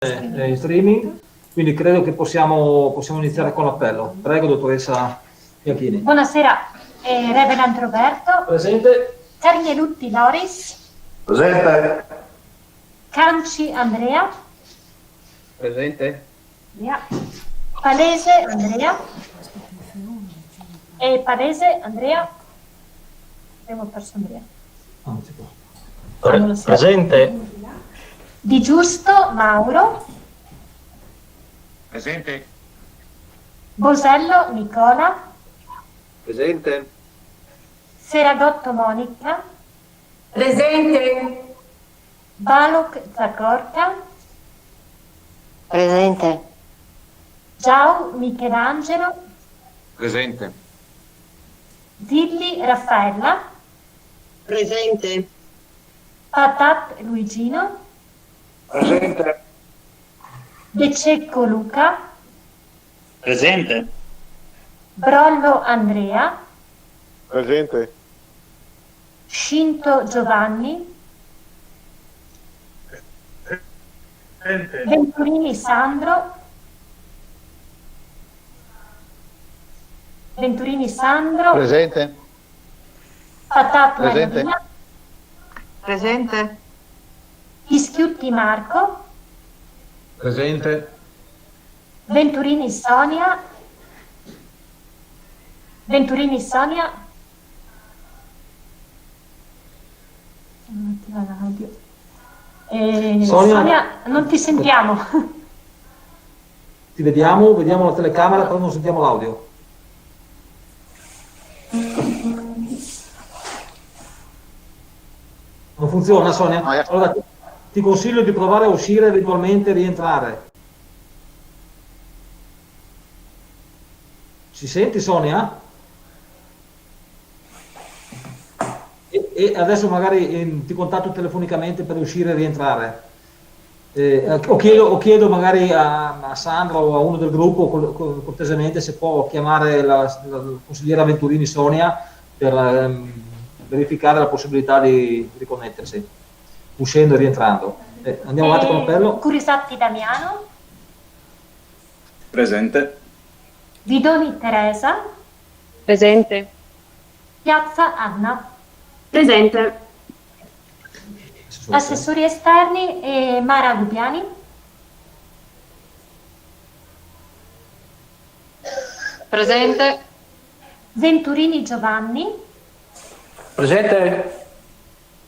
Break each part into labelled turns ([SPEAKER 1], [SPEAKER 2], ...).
[SPEAKER 1] in streaming, quindi credo che possiamo iniziare con l'appello. Prego, dottoressa Bianchini.
[SPEAKER 2] Buonasera, Reverend Roberto.
[SPEAKER 1] Presente.
[SPEAKER 2] Carnielutti Loris.
[SPEAKER 3] Presente.
[SPEAKER 2] Canci Andrea.
[SPEAKER 3] Presente.
[SPEAKER 2] Palese Andrea. E Palese Andrea. Abbiamo perso Andrea.
[SPEAKER 1] Non si può.
[SPEAKER 4] Presente.
[SPEAKER 2] Di Giusto Mauro.
[SPEAKER 3] Presente.
[SPEAKER 2] Bosello Nicola.
[SPEAKER 3] Presente.
[SPEAKER 2] Ferragotto Monica.
[SPEAKER 5] Presente.
[SPEAKER 2] Balok Zagorka.
[SPEAKER 6] Presente.
[SPEAKER 2] Giau Michelangelo.
[SPEAKER 3] Presente.
[SPEAKER 2] Zilli Raffaella.
[SPEAKER 6] Presente.
[SPEAKER 2] Patat Luigino.
[SPEAKER 3] Presente.
[SPEAKER 2] De Cecco Luca.
[SPEAKER 4] Presente.
[SPEAKER 2] Brollo Andrea.
[SPEAKER 3] Presente.
[SPEAKER 2] Scinto Giovanni. Venturini Sandro. Venturini Sandro.
[SPEAKER 3] Presente.
[SPEAKER 2] Patat
[SPEAKER 3] Presente.
[SPEAKER 2] Marina.
[SPEAKER 6] Presente.
[SPEAKER 2] Ischiutti Marco.
[SPEAKER 3] Presente.
[SPEAKER 2] Venturini Sonia. Venturini Sonia. Non attiva la radio. Sonia, non ti sentiamo.
[SPEAKER 1] Ti vediamo la telecamera, però non sentiamo l'audio. Non funziona, Sonia? Allora ti consiglio di provare a uscire e eventualmente rientrare. Ci senti, Sonia? E adesso magari ti contatto telefonicamente per uscire e rientrare. O chiedo magari a Sandra o a uno del gruppo cortesemente se può chiamare la consigliera Venturini Sonia per verificare la possibilità di riconnettersi, uscendo e rientrando. Andiamo avanti con l'appello.
[SPEAKER 2] Curisatti Damiano.
[SPEAKER 4] Presente.
[SPEAKER 2] Vidoni Teresa.
[SPEAKER 6] Presente.
[SPEAKER 2] Piazza Anna.
[SPEAKER 5] Presente.
[SPEAKER 2] Assessori esterni Mara Lubiani.
[SPEAKER 6] Presente.
[SPEAKER 2] Venturini Giovanni.
[SPEAKER 3] Presente.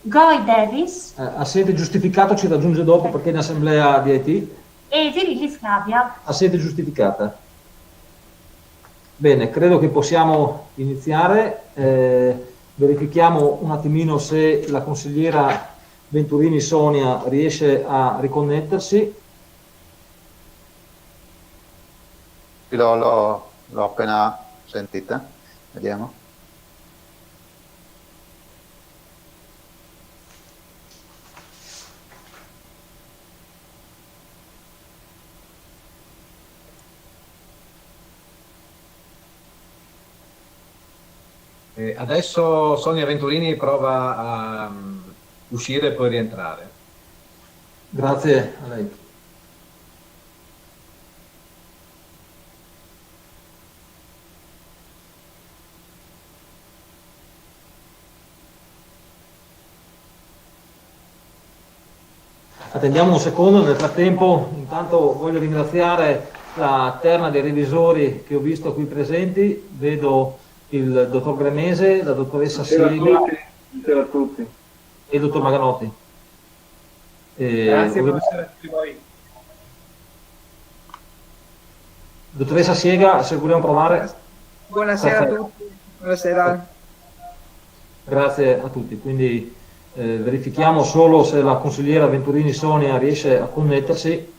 [SPEAKER 2] Goy Davis.
[SPEAKER 1] Assente giustificato ci raggiunge dopo perché è in assemblea di IT.
[SPEAKER 2] E Virilli Flavia.
[SPEAKER 1] Assente giustificata. Bene, credo che possiamo iniziare. Verifichiamo un attimino se la consigliera Venturini Sonia riesce a riconnettersi.
[SPEAKER 7] L'ho appena sentita, vediamo.
[SPEAKER 3] Adesso Sonia Venturini prova a uscire e poi rientrare.
[SPEAKER 1] Grazie a lei. Attendiamo un secondo, nel frattempo intanto voglio ringraziare la terna dei revisori che ho visto qui presenti, vedo il dottor Gremese, la dottoressa Siega
[SPEAKER 8] Buonasera a tutti.
[SPEAKER 1] e il dottor Maganotti.
[SPEAKER 8] Grazie, buonasera a tutti voi.
[SPEAKER 1] Dottoressa Siega, se vogliamo provare.
[SPEAKER 5] Buonasera a
[SPEAKER 1] Perfetto.
[SPEAKER 5] tutti. Buonasera.
[SPEAKER 1] Grazie a tutti, quindi verifichiamo solo se la consigliera Venturini Sonia riesce a connettersi.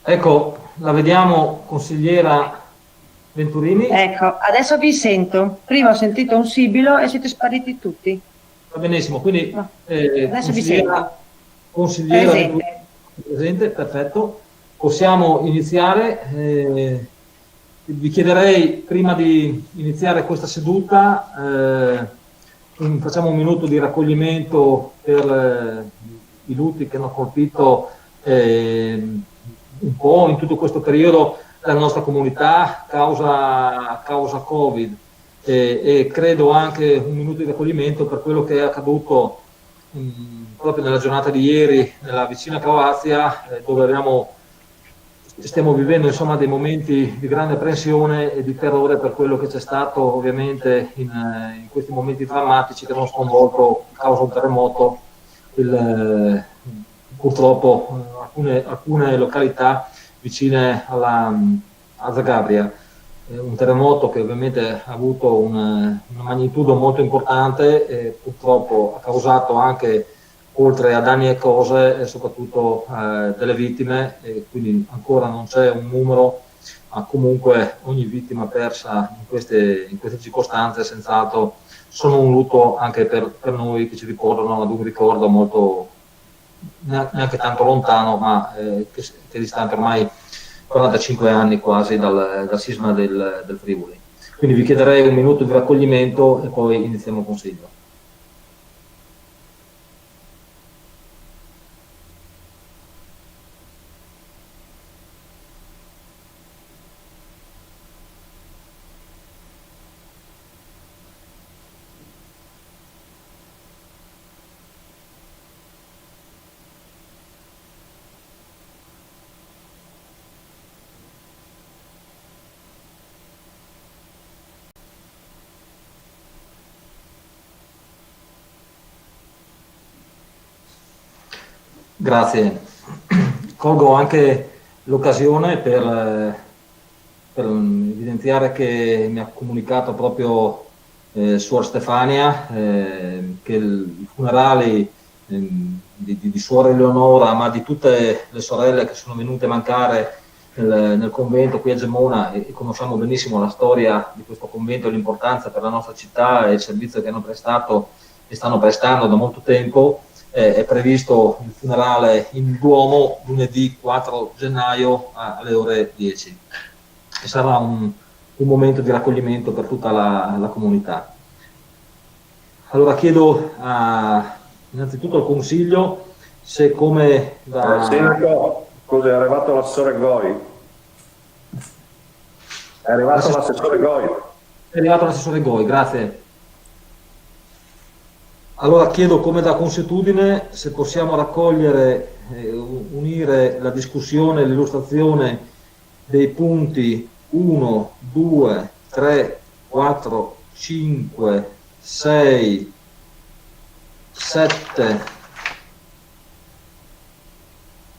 [SPEAKER 1] Ecco, la vediamo, consigliera Venturini.
[SPEAKER 9] Ecco, adesso vi sento. Prima ho sentito un sibilo e siete spariti tutti.
[SPEAKER 1] Va benissimo, quindi
[SPEAKER 9] No. Adesso vi sento.
[SPEAKER 1] consigliera
[SPEAKER 9] Presente.
[SPEAKER 1] Venturini, presente, perfetto. Possiamo iniziare. Vi chiederei, prima di iniziare questa seduta, facciamo un minuto di raccoglimento per i lutti che hanno colpito un po' in tutto questo periodo la nostra comunità causa Covid, e credo anche un minuto di raccoglimento per quello che è accaduto proprio nella giornata di ieri nella vicina Croazia, dove stiamo vivendo insomma dei momenti di grande apprensione e di terrore per quello che c'è stato ovviamente in questi momenti drammatici che hanno sconvolto a causa di un terremoto purtroppo alcune località vicine a Zagabria. Un terremoto che ovviamente ha avuto una magnitudo molto importante e purtroppo ha causato anche, oltre a danni e cose, e soprattutto delle vittime, e quindi ancora non c'è un numero, ma comunque ogni vittima persa in queste circostanze senz'altro sono un lutto anche per noi, che ci ricordano ad un ricordo molto, neanche tanto lontano, ma che è distante ormai 45 anni quasi dal sisma del Friuli. Quindi vi chiederei un minuto di raccoglimento e poi iniziamo il consiglio. Grazie. Colgo anche l'occasione per evidenziare che mi ha comunicato proprio Suor Stefania che i funerali di Suor Eleonora, ma di tutte le sorelle che sono venute a mancare nel convento qui a Gemona, e conosciamo benissimo la storia di questo convento e l'importanza per la nostra città e il servizio che hanno prestato e stanno prestando da molto tempo. È previsto il funerale in Duomo lunedì 4 gennaio alle ore 10 e sarà un momento di raccoglimento per tutta la comunità. Allora chiedo innanzitutto al Consiglio se, come
[SPEAKER 8] Sindaco, scusi, è arrivato l'assessore Goi. È arrivato l'assessore Goi.
[SPEAKER 1] È arrivato l'assessore Goi, grazie. Allora chiedo, come da consuetudine, se possiamo raccogliere, unire la discussione e l'illustrazione dei punti 1, 2, 3, 4, 5, 6, 7,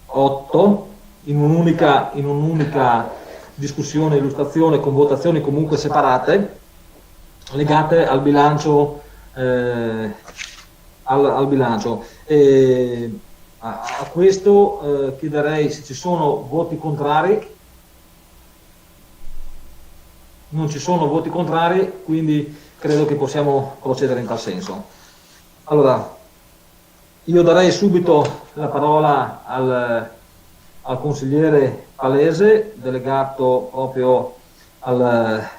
[SPEAKER 1] 8 in un'unica discussione e illustrazione con votazioni comunque separate legate al bilancio. Al bilancio. A questo chiederei se ci sono voti contrari. Non ci sono voti contrari, quindi credo che possiamo procedere in tal senso. Allora, io darei subito la parola al consigliere Palese, delegato proprio alla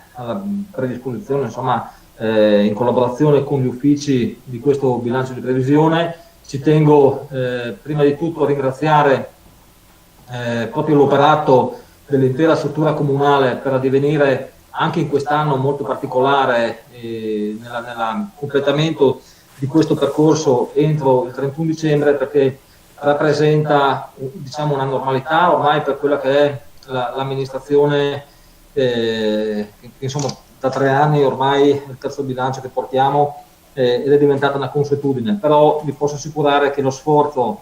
[SPEAKER 1] predisposizione, insomma, in collaborazione con gli uffici di questo bilancio di previsione. Ci tengo prima di tutto a ringraziare proprio l'operato dell'intera struttura comunale per addivenire anche in quest'anno molto particolare nel completamento di questo percorso entro il 31 dicembre, perché rappresenta, diciamo, una normalità ormai per quella che è l'amministrazione che insomma da 3 anni ormai è il terzo bilancio che portiamo ed è diventata una consuetudine. Però vi posso assicurare che lo sforzo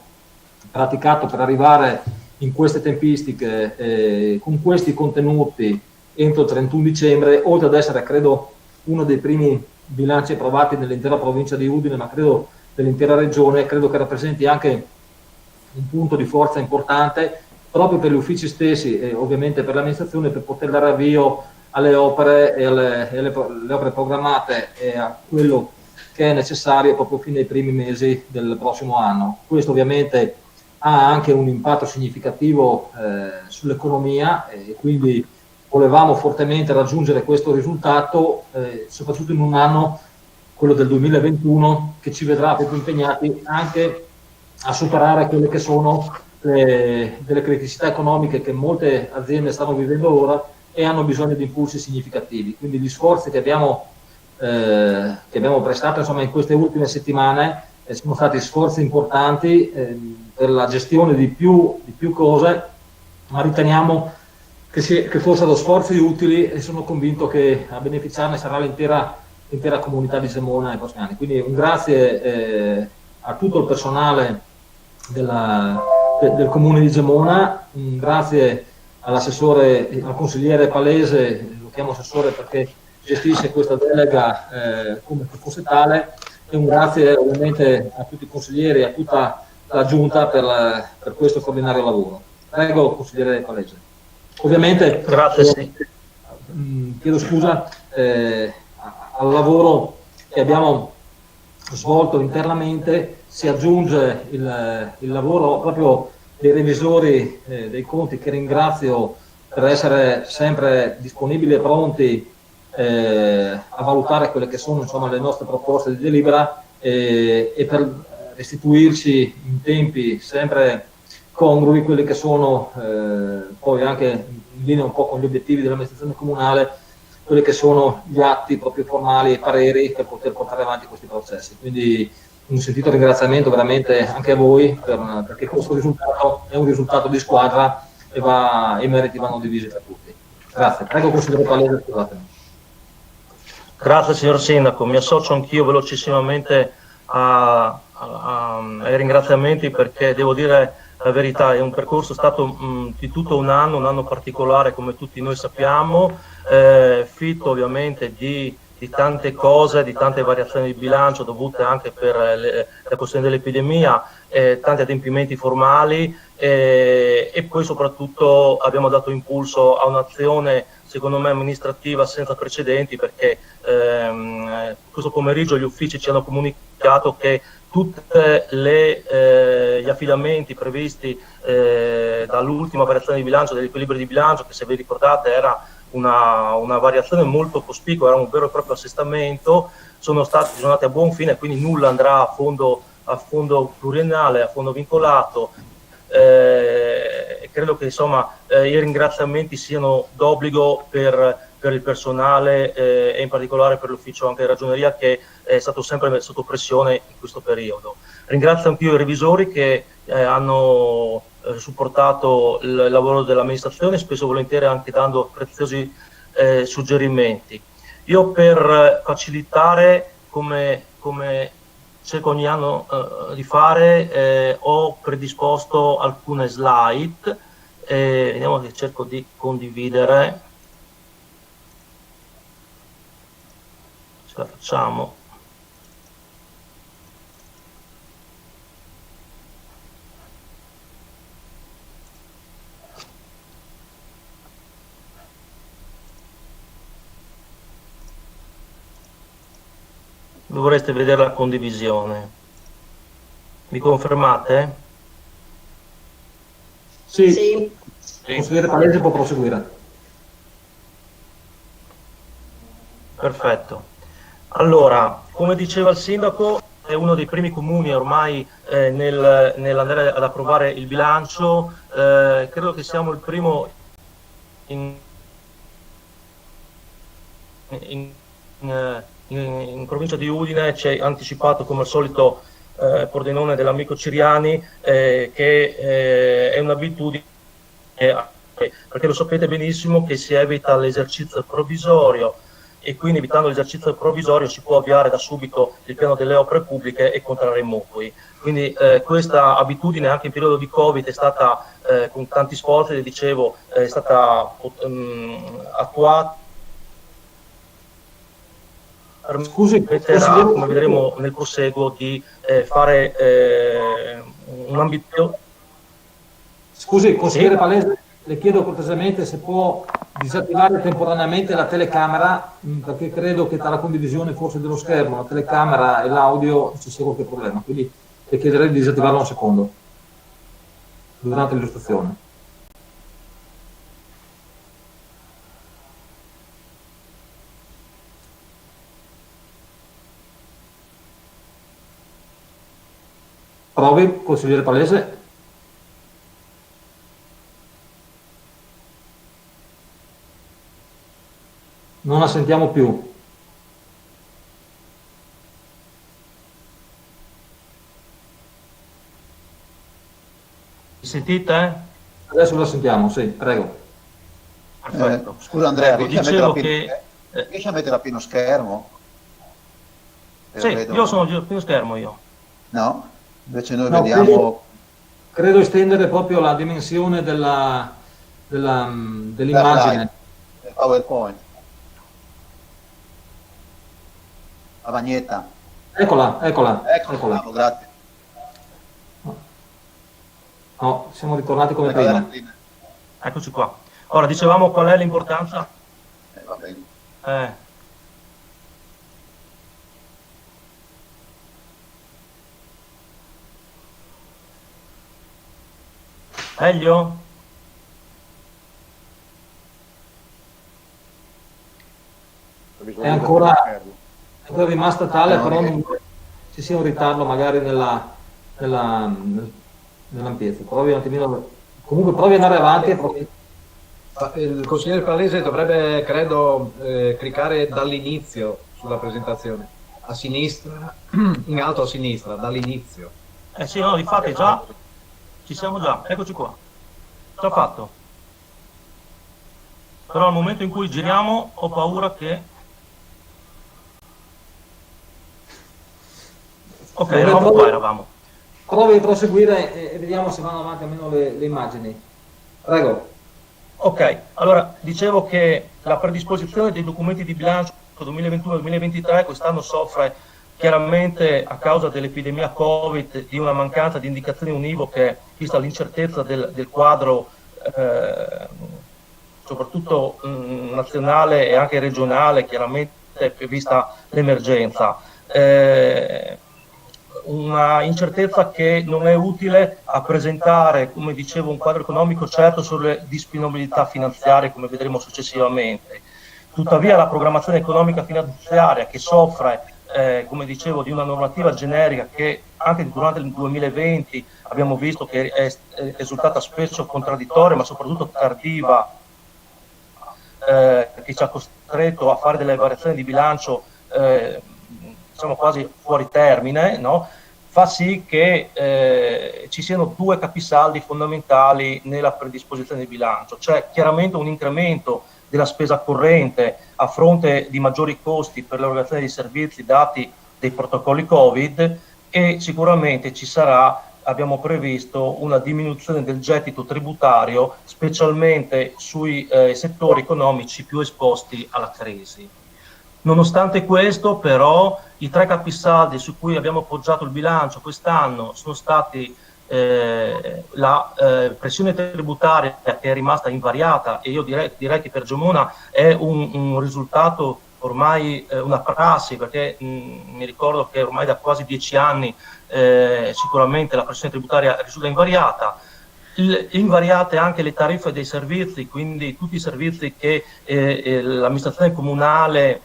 [SPEAKER 1] praticato per arrivare in queste tempistiche con questi contenuti entro il 31 dicembre, oltre ad essere, credo, uno dei primi bilanci approvati nell'intera provincia di Udine, ma credo dell'intera regione, credo che rappresenti anche un punto di forza importante proprio per gli uffici stessi e ovviamente per l'amministrazione, per poter dare avvio alle opere e le opere programmate e a quello che è necessario proprio fino ai primi mesi del prossimo anno. Questo ovviamente ha anche un impatto significativo sull'economia e quindi volevamo fortemente raggiungere questo risultato, soprattutto in un anno, quello del 2021, che ci vedrà proprio impegnati anche a superare quelle che sono delle criticità economiche che molte aziende stanno vivendo ora e hanno bisogno di impulsi significativi. Quindi gli sforzi che abbiamo prestato in queste ultime settimane sono stati sforzi importanti per la gestione di più cose, ma riteniamo che fossero sforzi utili e sono convinto che a beneficiarne sarà l'intera comunità di Gemona nei prossimi anni. Quindi un grazie a tutto il personale del comune di Gemona, un grazie all'assessore, al consigliere Palese, lo chiamo assessore perché gestisce questa delega come se fosse tale, e un grazie ovviamente a tutti i consiglieri e a tutta la giunta per questo straordinario lavoro. Prego, consigliere Palese. Ovviamente
[SPEAKER 10] grazie,
[SPEAKER 1] chiedo scusa al lavoro che abbiamo svolto internamente si aggiunge il lavoro proprio dei revisori dei conti, che ringrazio per essere sempre disponibili e pronti a valutare quelle che sono le nostre proposte di delibera e per restituirci in tempi sempre congrui quelli che sono poi anche in linea un po' con gli obiettivi dell'amministrazione comunale, quelli che sono gli atti proprio formali e pareri per poter portare avanti questi processi. Quindi un sentito ringraziamento veramente anche a voi perché questo risultato è un risultato di squadra e i meriti vanno divisi tra tutti. Grazie. Prego, consigliere Palese, scusatemi.
[SPEAKER 10] Grazie signor Sindaco, mi associo anch'io velocissimamente ai ringraziamenti, perché devo dire la verità, è un percorso stato di tutto un anno particolare come tutti noi sappiamo, fitto ovviamente di tante cose, di tante variazioni di bilancio dovute anche per la questione dell'epidemia, tanti adempimenti formali e poi soprattutto abbiamo dato impulso a un'azione secondo me amministrativa senza precedenti, perché questo pomeriggio gli uffici ci hanno comunicato che tutti gli affidamenti previsti dall'ultima variazione di bilancio, degli equilibri di bilancio, che se vi ricordate era una variazione molto cospicua, era un vero e proprio assestamento, sono andati a buon fine, quindi nulla andrà a fondo pluriennale, a fondo vincolato. Credo che insomma i ringraziamenti siano d'obbligo per il personale e in particolare per l'ufficio anche di ragioneria, che è stato sempre sotto pressione in questo periodo. Ringrazio anch'io i revisori che hanno supportato il lavoro dell'amministrazione, spesso e volentieri anche dando preziosi suggerimenti. Io, per facilitare, come cerco ogni anno di fare, ho predisposto alcune slide, vediamo che cerco di condividere, ce la facciamo. Dovreste vedere la condivisione. Mi confermate?
[SPEAKER 1] Sì. Il consigliere Palese può proseguire.
[SPEAKER 10] Perfetto. Allora, come diceva il sindaco, è uno dei primi comuni ormai nell'andare ad approvare il bilancio. Credo che siamo il primo in provincia di Udine. Ci ha anticipato come al solito Pordenone dell'amico Ciriani, che è un'abitudine, perché lo sapete benissimo che si evita l'esercizio provvisorio, e quindi evitando l'esercizio provvisorio si può avviare da subito il piano delle opere pubbliche e contrarre i mutui. Quindi questa abitudine anche in periodo di Covid è stata, con tanti sforzi, dicevo, è stata attuata.
[SPEAKER 1] Scusi,
[SPEAKER 10] come vedremo nel proseguo, di fare un ambito.
[SPEAKER 1] Scusi, consigliere Palese, le chiedo cortesemente se può disattivare temporaneamente la telecamera, perché credo che tra la condivisione forse dello schermo, la telecamera e l'audio ci sia qualche problema, quindi le chiederei di disattivarlo un secondo durante l'illustrazione. Provi, consigliere Palese. Non la sentiamo più.
[SPEAKER 10] Mi sentite?
[SPEAKER 1] Adesso la sentiamo, sì, prego.
[SPEAKER 10] Perfetto.
[SPEAKER 7] Scusa Andrea,
[SPEAKER 10] Ecco,
[SPEAKER 7] riesci a mettere a pieno schermo?
[SPEAKER 10] Sì, io sono a pieno schermo io.
[SPEAKER 7] No? Invece noi
[SPEAKER 1] No,
[SPEAKER 7] vediamo...
[SPEAKER 1] credo estendere proprio la dimensione dell'immagine.
[SPEAKER 7] PowerPoint. La bagnetta.
[SPEAKER 1] Eccola.
[SPEAKER 7] Bravo, grazie.
[SPEAKER 1] No, siamo ritornati come prima.
[SPEAKER 10] Eccoci qua. Ora, dicevamo qual è l'importanza?
[SPEAKER 7] Va bene.
[SPEAKER 10] Meglio?
[SPEAKER 1] È ancora rimasta tale, però non ci sia un ritardo magari nell'ampiezza. Provi un attimino, comunque provi ad andare avanti e provi.
[SPEAKER 3] Il consigliere Palese dovrebbe, credo, cliccare dall'inizio sulla presentazione, a sinistra, in alto a sinistra, dall'inizio.
[SPEAKER 10] Sì, no, infatti già ci siamo già, eccoci qua. Già fatto. Però al momento in cui giriamo ho paura che... Ok, eravamo.
[SPEAKER 1] Provi a proseguire e vediamo se vanno avanti almeno le immagini. Prego.
[SPEAKER 10] Ok, allora dicevo che la predisposizione dei documenti di bilancio 2021-2023 quest'anno soffre chiaramente a causa dell'epidemia Covid di una mancanza di indicazioni univoche, vista l'incertezza del quadro soprattutto nazionale e anche regionale, chiaramente vista l'emergenza. Una incertezza che non è utile a presentare, come dicevo, un quadro economico certo sulle disponibilità finanziarie, come vedremo successivamente. Tuttavia la programmazione economica finanziaria, che soffre, come dicevo, di una normativa generica che anche durante il 2020 abbiamo visto che è risultata spesso contraddittoria, ma soprattutto tardiva, che ci ha costretto a fare delle variazioni di bilancio diciamo quasi fuori termine, no? Fa sì che ci siano due capisaldi fondamentali nella predisposizione di bilancio. C'è chiaramente un incremento della spesa corrente a fronte di maggiori costi per l'erogazione dei servizi dati dei protocolli Covid, e sicuramente ci sarà, abbiamo previsto, una diminuzione del gettito tributario, specialmente sui settori economici più esposti alla crisi. Nonostante questo, però, i tre capisaldi su cui abbiamo appoggiato il bilancio quest'anno sono stati la pressione tributaria, che è rimasta invariata, e io direi che per Gemona è un risultato ormai una prassi, perché mi ricordo che ormai da quasi 10 anni sicuramente la pressione tributaria risulta invariata. Invariate anche le tariffe dei servizi, quindi tutti i servizi che l'amministrazione comunale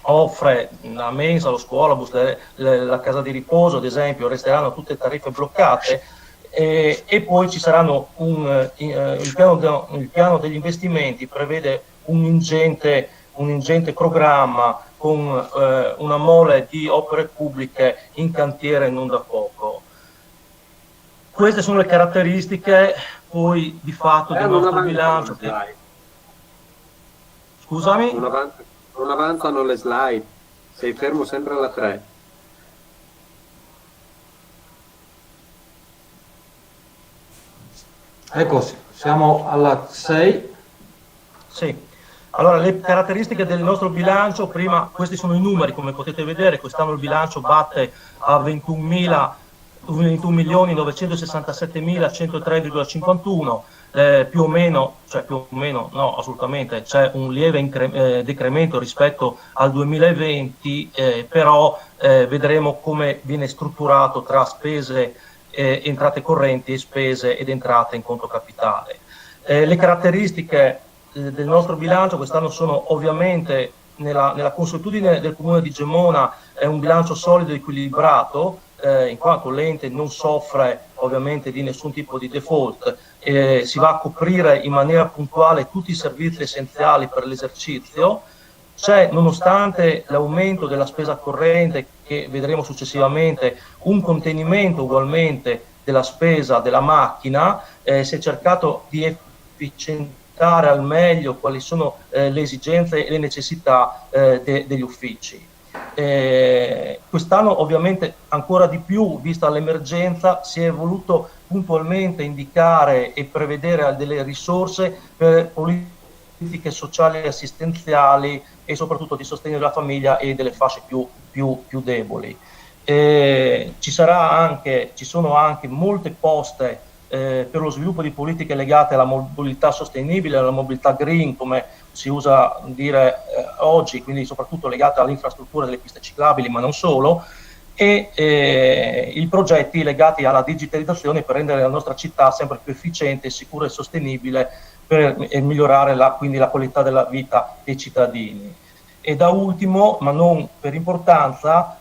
[SPEAKER 10] offre, la mensa, lo scuolabus, la casa di riposo ad esempio, resteranno tutte tariffe bloccate, e poi ci saranno il piano degli investimenti prevede un ingente programma con una mole di opere pubbliche in cantiere non da poco. Queste sono le caratteristiche poi di fatto del nostro bilancio. Scusami?
[SPEAKER 8] Non avanzano le slide, sei fermo sempre alla 3.
[SPEAKER 1] Ecco, siamo alla 6.
[SPEAKER 10] Sì. Allora, le caratteristiche del nostro bilancio, prima, questi sono i numeri, come potete vedere, quest'anno il bilancio batte a 21.000 21.967.103,51, più o meno, no, assolutamente, c'è un lieve decremento rispetto al 2020, però vedremo come viene strutturato tra spese, entrate correnti e spese ed entrate in conto capitale. Le caratteristiche del nostro bilancio quest'anno sono ovviamente nella consuetudine del Comune di Gemona è un bilancio solido e equilibrato, in quanto l'ente non soffre ovviamente di nessun tipo di default, si va a coprire in maniera puntuale tutti i servizi essenziali per l'esercizio. C'è, nonostante l'aumento della spesa corrente che vedremo successivamente, un contenimento ugualmente della spesa della macchina, si è cercato di efficientare al meglio quali sono le esigenze e le necessità degli uffici. Quest'anno ovviamente ancora di più, vista l'emergenza, si è voluto puntualmente indicare e prevedere delle risorse per politiche sociali e assistenziali e soprattutto di sostegno della famiglia e delle fasce più deboli. Ci sono anche molte poste per lo sviluppo di politiche legate alla mobilità sostenibile, alla mobilità green, come si usa dire oggi, quindi soprattutto legate all'infrastruttura delle piste ciclabili, ma non solo, e i progetti legati alla digitalizzazione per rendere la nostra città sempre più efficiente, sicura e sostenibile per migliorare quindi la qualità della vita dei cittadini. E da ultimo, ma non per importanza,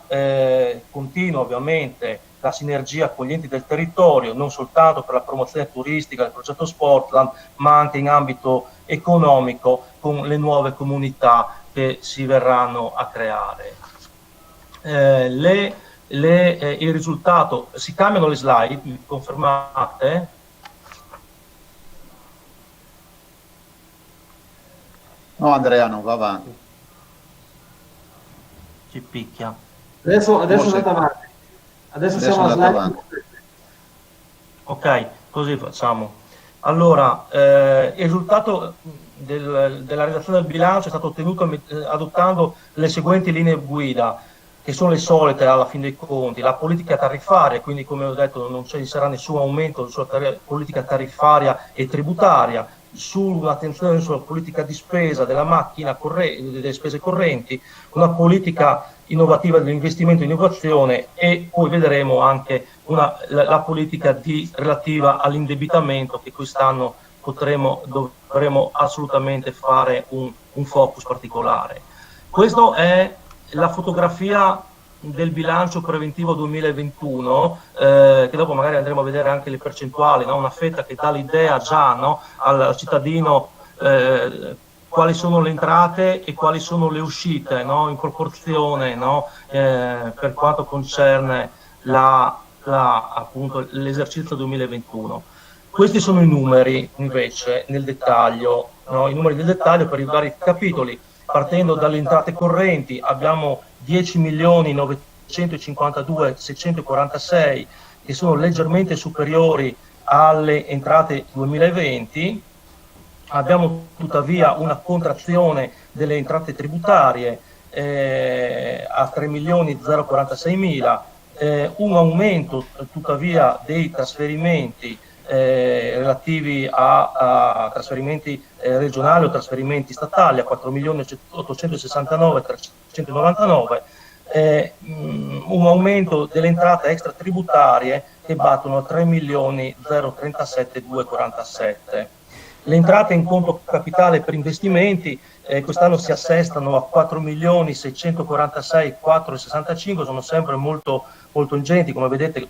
[SPEAKER 10] continua ovviamente la sinergia con gli enti del territorio, non soltanto per la promozione turistica del progetto Sportland, ma anche in ambito economico con le nuove comunità che si verranno a creare. Il risultato, si cambiano le slide, mi confermate?
[SPEAKER 7] No, Andrea, non va avanti.
[SPEAKER 10] Ci picchia.
[SPEAKER 1] Adesso andate avanti. Adesso siamo a slide.
[SPEAKER 10] Ok, così facciamo. Allora, il risultato della redazione del bilancio è stato ottenuto adottando le seguenti linee guida, che sono le solite alla fine dei conti. La politica tariffaria, quindi come ho detto non ci sarà nessun aumento sulla politica tariffaria e tributaria, sull'attenzione sulla politica di spesa della macchina delle spese correnti, una politica innovativa dell'investimento e innovazione, e poi vedremo anche la politica relativa all'indebitamento, che quest'anno dovremo assolutamente fare un focus particolare. Questa è la fotografia del bilancio preventivo 2021, che dopo magari andremo a vedere anche le percentuali, no? Una fetta che dà l'idea già, no? Al cittadino quali sono le entrate e quali sono le uscite, no? In proporzione, no? Per quanto concerne appunto l'esercizio 2021. Questi sono i numeri invece nel dettaglio, no? I numeri del dettaglio per i vari capitoli. Partendo dalle entrate correnti abbiamo 10.952.646 che sono leggermente superiori alle entrate 2020. Abbiamo tuttavia una contrazione delle entrate tributarie a 3.046.000, un aumento tuttavia dei trasferimenti relativi a trasferimenti regionali o trasferimenti statali a 4.869.399, un aumento delle entrate extratributarie che battono a 3.037.247. Le entrate in conto capitale per investimenti quest'anno si assestano a 4.646.465, sono sempre molto ingenti, come vedete,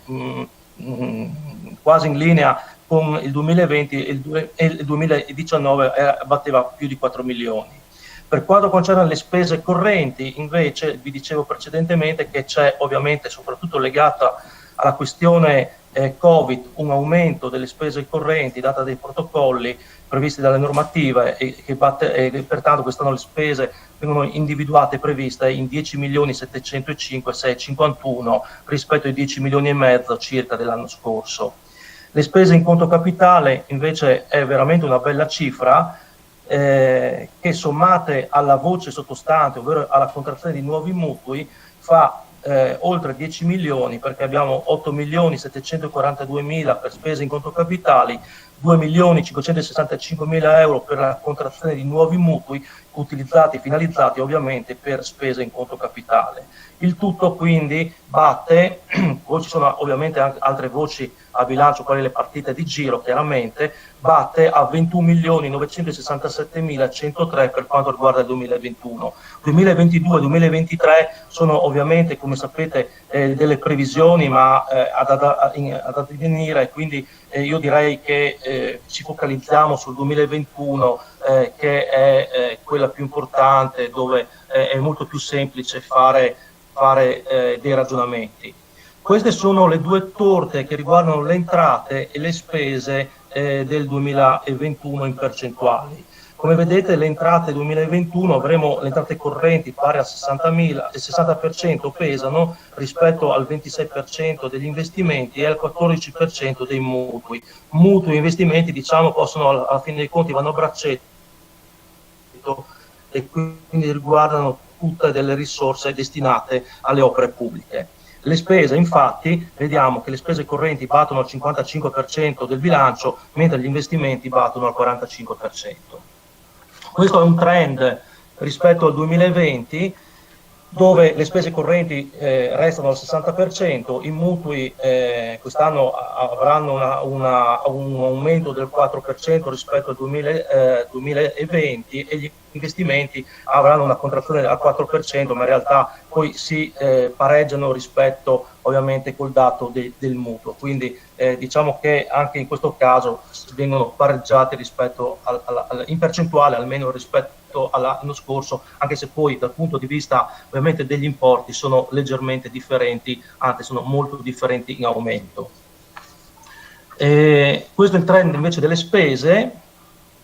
[SPEAKER 10] quasi in linea con il 2020 e il 2019 batteva più di 4 milioni. Per quanto concerne le spese correnti, invece, vi dicevo precedentemente che c'è ovviamente, soprattutto legata alla questione Covid, un aumento delle spese correnti data dai protocolli previsti dalle normative e pertanto quest'anno le spese vengono individuate e previste in 10.705.651 rispetto ai 10 milioni e mezzo circa dell'anno scorso. Le spese in conto capitale invece è veramente una bella cifra che sommate alla voce sottostante, ovvero alla contrazione di nuovi mutui, fa oltre 10 milioni, perché abbiamo 8.742.000 per spese in conto capitali, 2.565.000 euro per la contrazione di nuovi mutui finalizzati ovviamente per spese in conto capitale. Il tutto quindi batte, poi ci sono ovviamente anche altre voci a bilancio, quali le partite di giro chiaramente, batte a 21.967.103 per quanto riguarda il 2021. 2022-2023 sono ovviamente, come sapete, delle previsioni ma ad avvenire, quindi io direi che ci focalizziamo sul 2021 che è quella più importante, dove è molto più semplice fare dei ragionamenti. Queste sono le due torte che riguardano le entrate e le spese del 2021 in percentuali. Come vedete, le entrate 2021 avremo le entrate correnti pari a 60.000, il 60% pesano rispetto al 26% degli investimenti e al 14% dei mutui. Mutui e investimenti, diciamo, possono alla fine dei conti vanno a braccetto e quindi riguardano tutte delle risorse destinate alle opere pubbliche. Le spese, infatti, vediamo che le spese correnti battono al 55% del bilancio, mentre gli investimenti battono al 45%. Questo è un trend rispetto al 2020, dove le spese correnti restano al 60%, i mutui quest'anno avranno un aumento del 4% rispetto al 2020 e gli investimenti avranno una contrazione al 4%, ma in realtà poi si pareggiano rispetto ovviamente col dato del mutuo, quindi diciamo che anche in questo caso vengono pareggiati rispetto in percentuale, almeno rispetto all'anno scorso, anche se poi dal punto di vista ovviamente degli importi sono leggermente differenti, anzi sono molto differenti in aumento. Questo è il trend invece delle spese.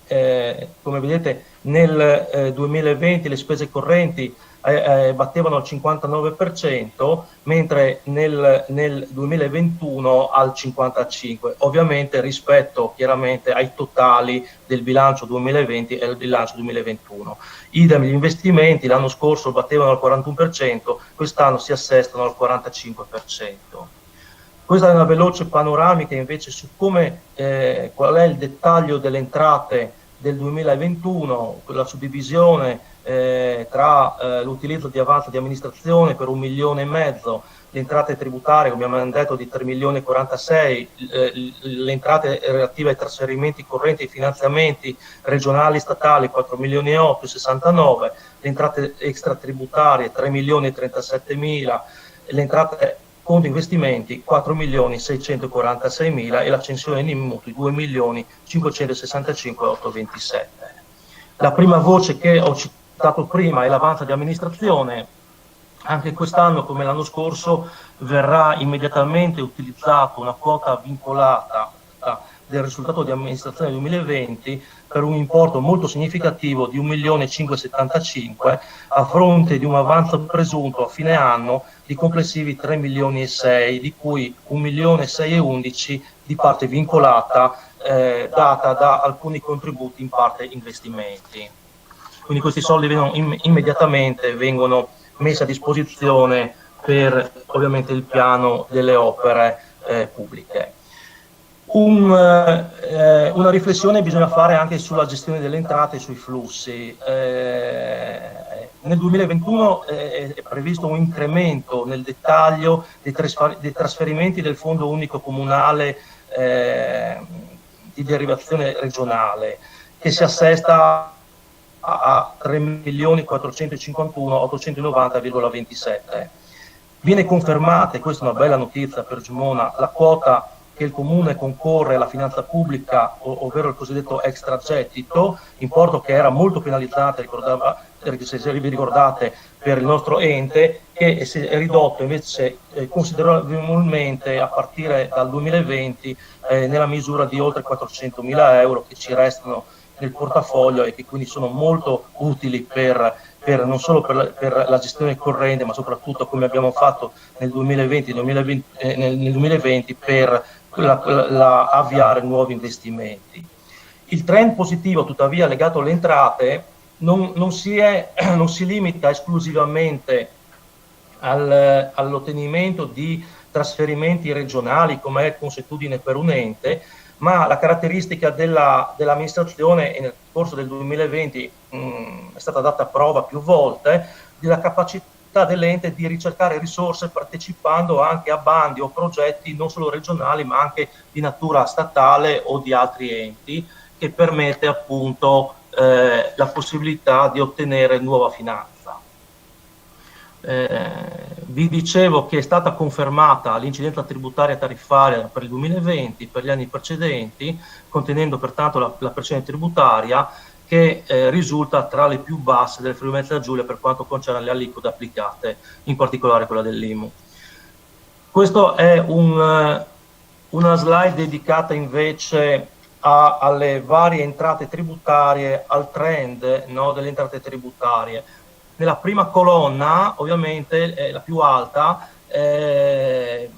[SPEAKER 10] Come vedete nel 2020 le spese correnti battevano al 59%, mentre nel 2021 al 55%, ovviamente rispetto chiaramente ai totali del bilancio 2020 e del bilancio 2021. Idem gli investimenti, l'anno scorso battevano al 41%, quest'anno si assestano al 45%. Questa è una veloce panoramica invece su come, qual è il dettaglio delle entrate del 2021, la suddivisione tra l'utilizzo di avanzo di amministrazione per 1,5 milioni, le entrate tributarie, come abbiamo detto, di 3.046.000, le entrate relative ai trasferimenti correnti e ai finanziamenti regionali statali 4.008.069, le entrate extratributarie 3.037.000, le entrate conto investimenti 4.646.000 e l'accensione di mutui 2.565.827. La prima voce che ho citato prima è l'avanzo di amministrazione. Anche quest'anno, come l'anno scorso, verrà immediatamente utilizzato una quota vincolata del risultato di amministrazione 2020 per un importo molto significativo di 1.575.000 a fronte di un avanzo presunto a fine anno di complessivi 3.6 milioni, di cui 1.611.000 di parte vincolata data da alcuni contributi, in parte investimenti. Quindi questi soldi immediatamente vengono messi a disposizione per ovviamente il piano delle opere pubbliche. Una riflessione bisogna fare anche sulla gestione delle entrate e sui flussi. Nel 2021 è previsto un incremento nel dettaglio dei trasferimenti del Fondo Unico Comunale di derivazione regionale, che si assesta a 3.451.890,27. Viene confermata, e questa è una bella notizia per Gemona, la quota che il Comune concorre alla finanza pubblica, ovvero il cosiddetto extragettito, importo che era molto penalizzante, se vi ricordate, per il nostro ente, che si è ridotto invece considerevolmente a partire dal 2020 nella misura di oltre 400.000 euro che ci restano nel portafoglio e che quindi sono molto utili non solo per la gestione corrente, ma soprattutto, come abbiamo fatto nel 2020 per avviare nuovi investimenti. Il trend positivo, tuttavia, legato alle entrate non si limita esclusivamente all'ottenimento di trasferimenti regionali come è consuetudine per un ente, ma la caratteristica dell'amministrazione, e nel corso del 2020 è stata data prova più volte, della capacità dell'ente di ricercare risorse partecipando anche a bandi o progetti non solo regionali ma anche di natura statale o di altri enti, che permette appunto la possibilità di ottenere nuova finanza. Vi dicevo che è stata confermata l'incidenza tributaria tariffaria per il 2020 per gli anni precedenti, contenendo pertanto la pressione tributaria che risulta tra le più basse del Friuli Venezia Giulia per quanto concerne le aliquote applicate, in particolare quella dell'IMU. Questo è una slide dedicata invece alle varie entrate tributarie, al trend, no, delle entrate tributarie. Nella prima colonna, ovviamente, la più alta, è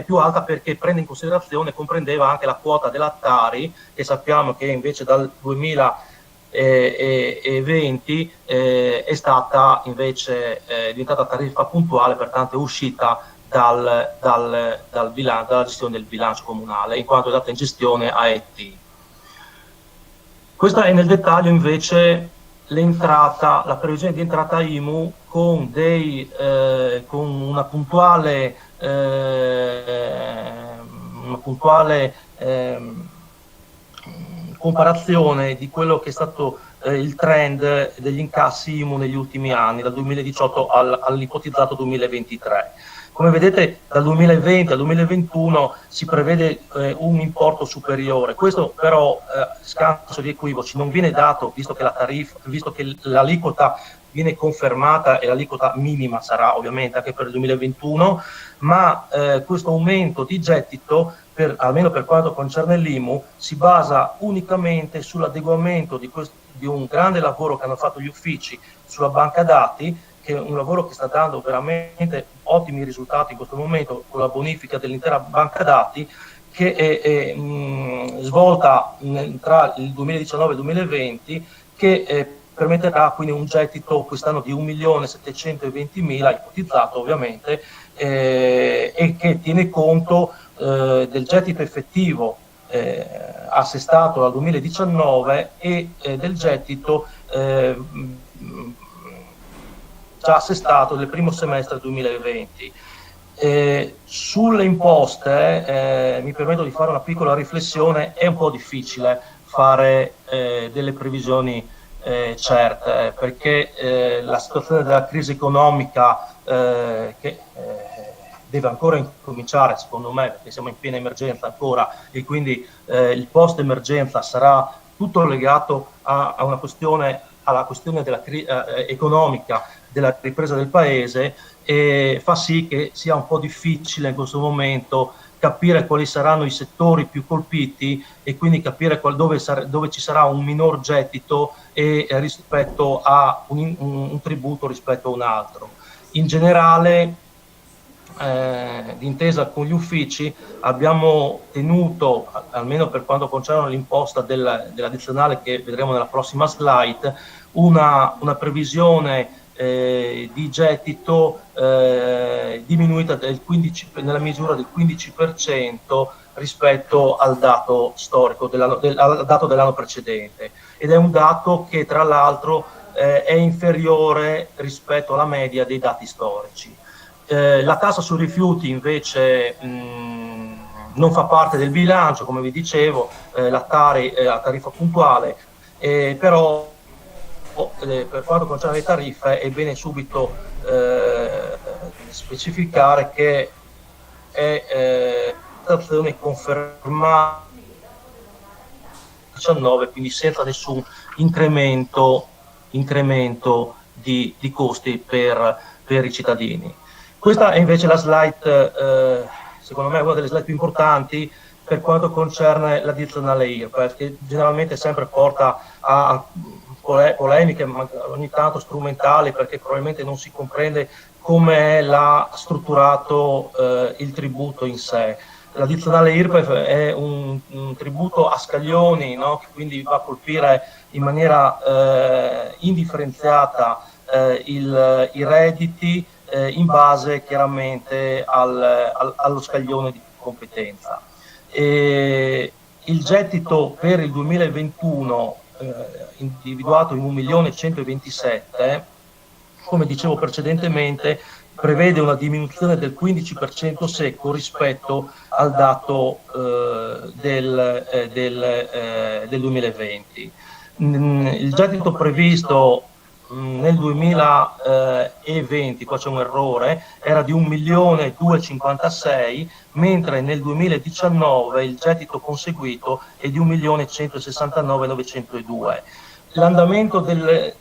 [SPEAKER 10] più alta perché prende in considerazione, comprendeva anche la quota della Tari, e sappiamo che invece dal 2020 è stata invece diventata tariffa puntuale, pertanto è uscita dalla gestione del bilancio comunale, in quanto è data in gestione a ET. Questa è nel dettaglio invece la previsione di entrata IMU con una puntuale comparazione di quello che è stato il trend degli incassi IMU negli ultimi anni, dal 2018 all'ipotizzato 2023. Come vedete, dal 2020 al 2021 si prevede un importo superiore. Questo però, scanso di equivoci, non viene dato, visto che l'aliquota viene confermata e l'aliquota minima sarà ovviamente anche per il 2021, ma questo aumento di gettito, almeno per quanto concerne l'IMU, si basa unicamente sull'adeguamento di un grande lavoro che hanno fatto gli uffici sulla banca dati, che è un lavoro che sta dando veramente ottimi risultati in questo momento con la bonifica dell'intera banca dati, che è svolta tra il 2019 e il 2020, che permetterà quindi un gettito quest'anno di 1.720.000, ipotizzato ovviamente, e che tiene conto del gettito effettivo assestato dal 2019 e del gettito già assestato nel primo semestre 2020. Sulle imposte mi permetto di fare una piccola riflessione. È un po' difficile fare delle previsioni certe, perché la situazione della crisi economica che deve ancora incominciare, secondo me, perché siamo in piena emergenza ancora, e quindi il post emergenza sarà tutto legato alla questione della economica, della ripresa del paese, e fa sì che sia un po' difficile in questo momento capire quali saranno i settori più colpiti e quindi capire dove ci sarà un minor gettito e rispetto a un tributo rispetto a un altro. In generale, d'intesa con gli uffici, abbiamo tenuto, almeno per quanto concerne l'imposta dell'addizionale che vedremo nella prossima slide, una previsione di gettito diminuita nella misura del 15% rispetto al dato storico, al dato dell'anno precedente, ed è un dato che tra l'altro è inferiore rispetto alla media dei dati storici. La tassa sui rifiuti invece non fa parte del bilancio, come vi dicevo, la Tari è a tariffa puntuale, però per quanto concerne le tariffe è bene subito specificare che è stazione confermata 19, quindi senza nessun incremento di costi per i cittadini. Questa è invece la slide, secondo me una delle slide più importanti per quanto concerne l'addizionale IRPEF, che generalmente sempre porta a polemiche, ogni tanto strumentali, perché probabilmente non si comprende come l'ha strutturato il tributo in sé. L'addizionale IRPEF è un tributo a scaglioni, no? Che quindi va a colpire in maniera indifferenziata i redditi in base chiaramente allo scaglione di competenza. Il gettito per il 2021 individuato in 1.127.000, come dicevo precedentemente, prevede una diminuzione del 15% secco rispetto al dato del 2020. Il gettito previsto nel 2020, qua c'è un errore, era di 1.256.000, mentre nel 2019 il gettito conseguito è di 1.169.902. L'andamento del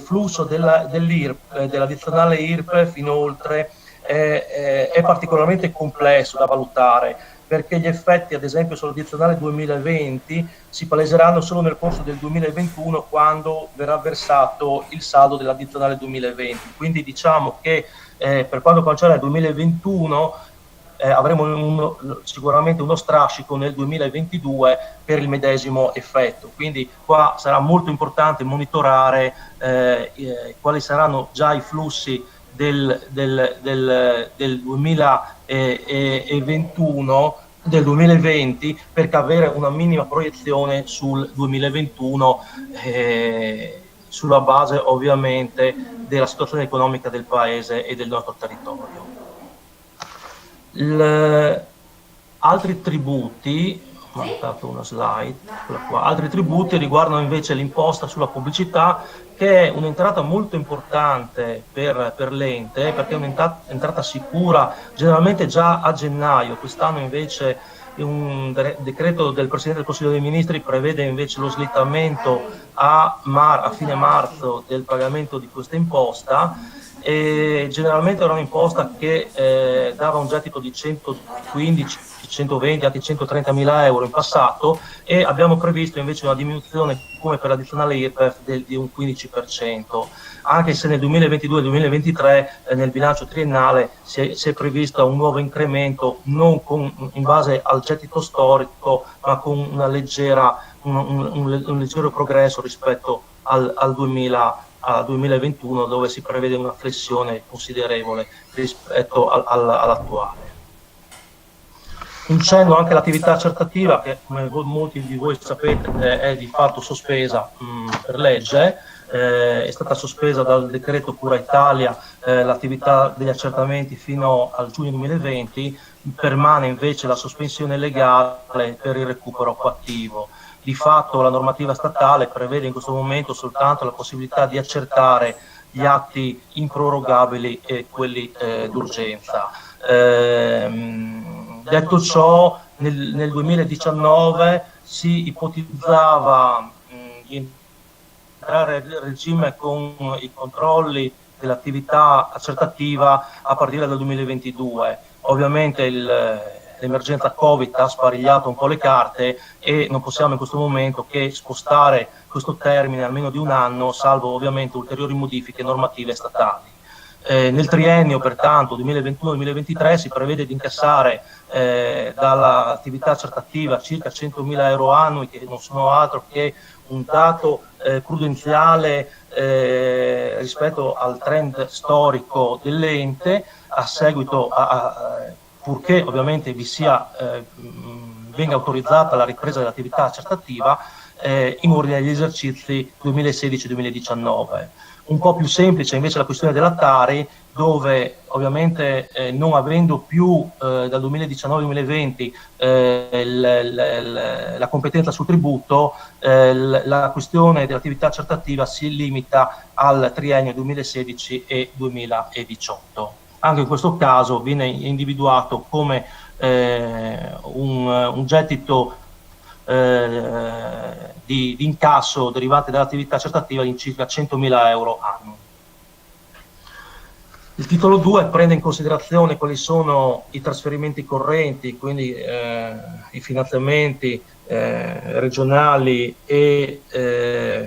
[SPEAKER 10] flusso dell'addizionale IRPEF inoltre è particolarmente complesso da valutare, perché gli effetti ad esempio sull'addizionale 2020 si paleseranno solo nel corso del 2021, quando verrà versato il saldo dell'addizionale 2020. Quindi diciamo che per quanto concerne il 2021 avremo sicuramente uno strascico nel 2022 per il medesimo effetto. Quindi qua sarà molto importante monitorare quali saranno già i flussi del 2020, per avere una minima proiezione sul 2021 sulla base ovviamente della situazione economica del Paese e del nostro territorio. Altri tributi, ho mandato una slide, qua. Altri tributi riguardano invece l'imposta sulla pubblicità, che è un'entrata molto importante per l'ente, perché è un'entrata sicura, generalmente già a gennaio. Quest'anno invece un decreto del Presidente del Consiglio dei Ministri prevede invece lo slittamento a fine marzo del pagamento di questa imposta, e generalmente era un'imposta che dava un gettito di 115, 120, anche 130.000 euro in passato, e abbiamo previsto invece una diminuzione come per l'addizionale IRPEF di un 15%, anche se nel 2022-2023 nel bilancio triennale si è previsto un nuovo incremento, non in base al gettito storico, ma con una un leggero progresso rispetto al 2021, dove si prevede una flessione considerevole rispetto all'attuale. Un cenno anche all'attività accertativa, che come molti di voi sapete è di fatto sospesa per legge. È stata sospesa dal decreto Cura Italia l'attività degli accertamenti fino al giugno 2020, permane invece la sospensione legale per il recupero coattivo. Di fatto la normativa statale prevede in questo momento soltanto la possibilità di accertare gli atti improrogabili e quelli d'urgenza. Detto ciò, nel 2019 si ipotizzava di entrare a regime con i controlli dell'attività accertativa a partire dal 2022. Ovviamente l'emergenza Covid ha sparigliato un po' le carte e non possiamo in questo momento che spostare questo termine almeno di un anno, salvo ovviamente ulteriori modifiche normative statali. Nel triennio, pertanto, 2021-2023 si prevede di incassare dall'attività accertativa circa 100.000 euro annui, che non sono altro che un dato prudenziale rispetto al trend storico dell'ente, a seguito purché ovviamente venga autorizzata la ripresa dell'attività accertativa in ordine agli esercizi 2016-2019. Un po' più semplice invece la questione della Tari, dove ovviamente non avendo più dal 2019-2020 la competenza sul tributo, la questione dell'attività accertativa si limita al triennio 2016 e 2018. Anche in questo caso viene individuato come un gettito di incasso derivante dall'attività accertativa di circa 100.000 euro annui. Il titolo 2 prende in considerazione quali sono i trasferimenti correnti, quindi i finanziamenti regionali e